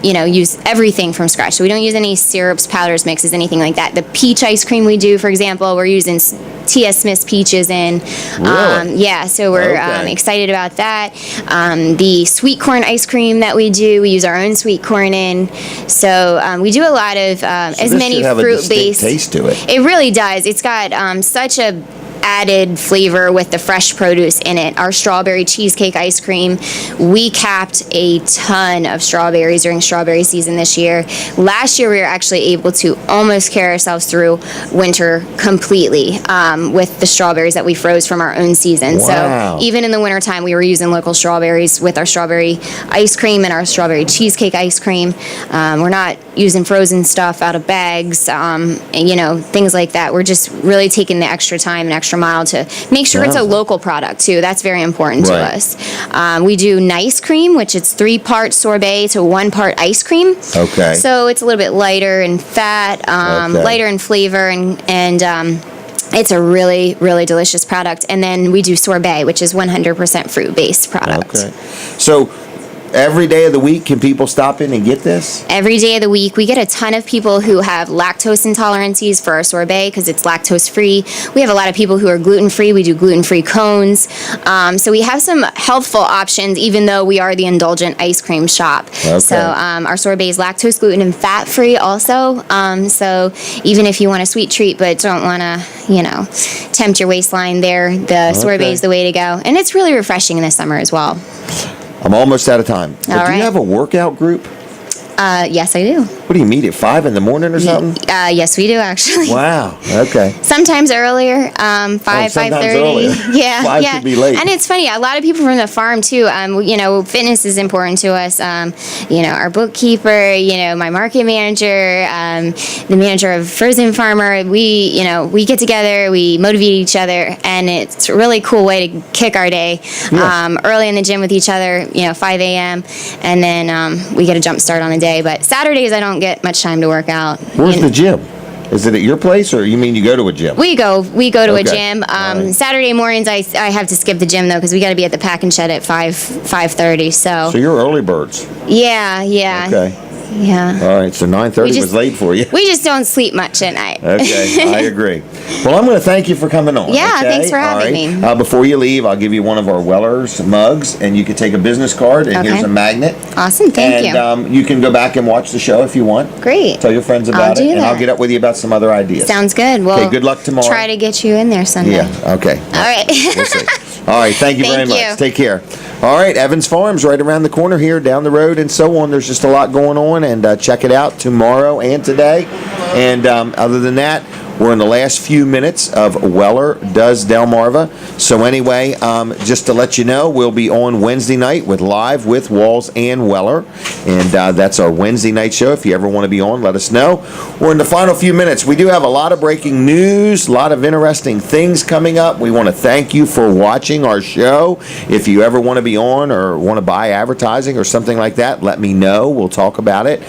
use everything from scratch. So we don't use any syrups, powders, mixes, anything like that. The peach ice cream we do, for example, we're using T.S. Smith's peaches in. Really? Yeah, so we're Okay. excited about that. The sweet corn ice cream that we do, we use our own sweet corn in. So we do a lot of So as this many should have a distinct fruit-based. taste to it. It really does. It's got such a added flavor with the fresh produce in it. Our strawberry cheesecake ice cream, we capped a ton of strawberries during strawberry season this year. Last year, we were actually able to almost carry ourselves through winter completely with the strawberries that we froze from our own season. Wow. So even in the wintertime, we were using local strawberries with our strawberry ice cream and our strawberry cheesecake ice cream. We're not using frozen stuff out of bags, things like that. We're just really taking the extra time and extra mile to make sure it's a Yeah. local product too. That's very important to Right. us. We do nice cream, which it's 3 parts sorbet to 1 part ice cream. Okay. So it's a little bit lighter in fat, Okay. lighter in flavor, and it's a really, really delicious product. And then we do sorbet, which is 100% fruit-based product. Okay. So every day of the week, can people stop in and get this? Every day of the week. We get a ton of people who have lactose intolerancies for our sorbet because it's lactose free. We have a lot of people who are gluten free. We do gluten free cones. So we have some healthful options, even though we are the indulgent ice cream shop. Okay. So our sorbet is lactose, gluten, and fat free also. So even if you want a sweet treat but don't want to, tempt your waistline there, the sorbet is the way to go. And it's really refreshing in the summer as well. I'm almost out of time. But All do you right. have a workout group? Yes, I do. What do you meet at 5 in the morning or something? Yes, we do actually. Wow. Okay. Sometimes earlier, 5, sometimes 5:30. earlier. Yeah, 5 yeah. could be late. And it's funny. A lot of people from the farm too. Fitness is important to us. Our bookkeeper. My market manager, the manager of Frozen Farmer. We get together. We motivate each other, and it's a really cool way to kick our day. Yeah. Early in the gym with each other. 5 a.m. and then we get a jump start on the day. But Saturdays I don't get much time to work out. Where's the gym? Is it at your place, or you mean you go to a gym? We go to a Okay. gym. All right. Saturday mornings I have to skip the gym though because we got to be at the packing shed at 5:30. So you're early birds. Yeah. Okay. Yeah. All right. So 9:30 We just- was late for you. We just don't sleep much at night. Okay, I agree. Well, I'm going to thank you for coming on. Yeah, okay? thanks for having me. Before you leave, I'll give you one of our Weller's mugs, and you can take a business card, and here's Okay. a magnet. Awesome, thank you. And you can go back and watch the show if you want. Great. Tell your friends I'll about it, do and I'll that. get up with you about some other ideas. Sounds good. Well, Okay, good luck tomorrow. Try to get you in there Sunday. Yeah, okay. All right. We'll see. All right, thank you very Thank much. you. Take care. All right, Evans Farms right around the corner here, down the road and so on. There's just a lot going on, and check it out tomorrow and today. And other than that, we're in the last few minutes of Weller Does Delmarva. So anyway, just to let you know, we'll be on Wednesday night with Live with Walls and Weller. And that's our Wednesday night show. If you ever want to be on, let us know. We're in the final few minutes. We do have a lot of breaking news, a lot of interesting things coming up. We want to thank you for watching our show. If you ever want to be on or want to buy advertising or something like that, let me know. We'll talk about it.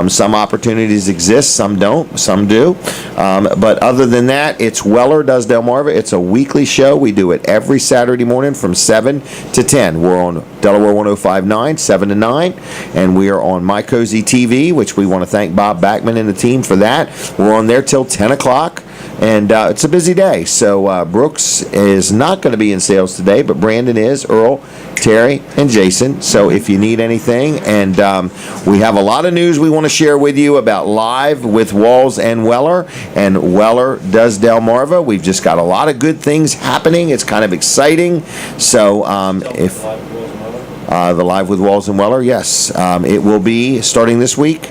Some opportunities exist, some don't, some do. But other than that, it's Weller Does Delmarva. It's a weekly show. We do it every Saturday morning from 7 to 10. We're on Delaware 105.9, 7 to 9. And we are on My Cozy TV, which we want to thank Bob Backman and the team for that. We're on there till 10 o'clock. And it's a busy day. So Brooks is not going to be in sales today, but Brandon is, Earl, Terry, and Jason. So if you need anything, and we have a lot of news we want to share with you about Live with Walls and Weller Does Delmarva. We've just got a lot of good things happening. It's kind of exciting. So if the Live with Walls and Weller, yes, it will be starting this week.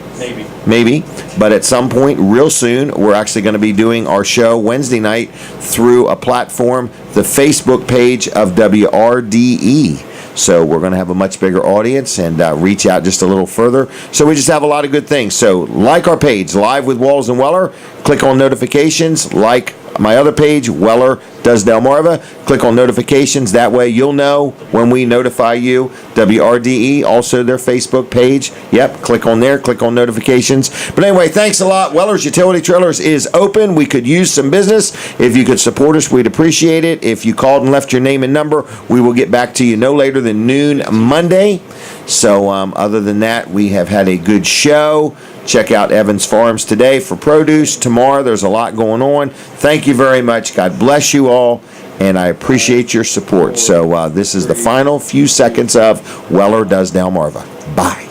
Maybe, but at some point real soon, we're actually going to be doing our show Wednesday night through a platform, the Facebook page of WRDE. So we're going to have a much bigger audience and reach out just a little further. So we just have a lot of good things. So like our page, Live with Walls and Weller, click on notifications, like my other page, Weller Does Delmarva. Click on notifications. That way you'll know when we notify you. WRDE, also their Facebook page. Yep, click on there, click on notifications. But anyway, thanks a lot. Weller's Utility Trailers is open. We could use some business. If you could support us, we'd appreciate it. If you called and left your name and number, we will get back to you no later than noon Monday. So other than that, we have had a good show. Check out Evans Farms today for produce. Tomorrow, there's a lot going on. Thank you very much. God bless you all, and I appreciate your support. So this is the final few seconds of Weller Does Delmarva. Bye.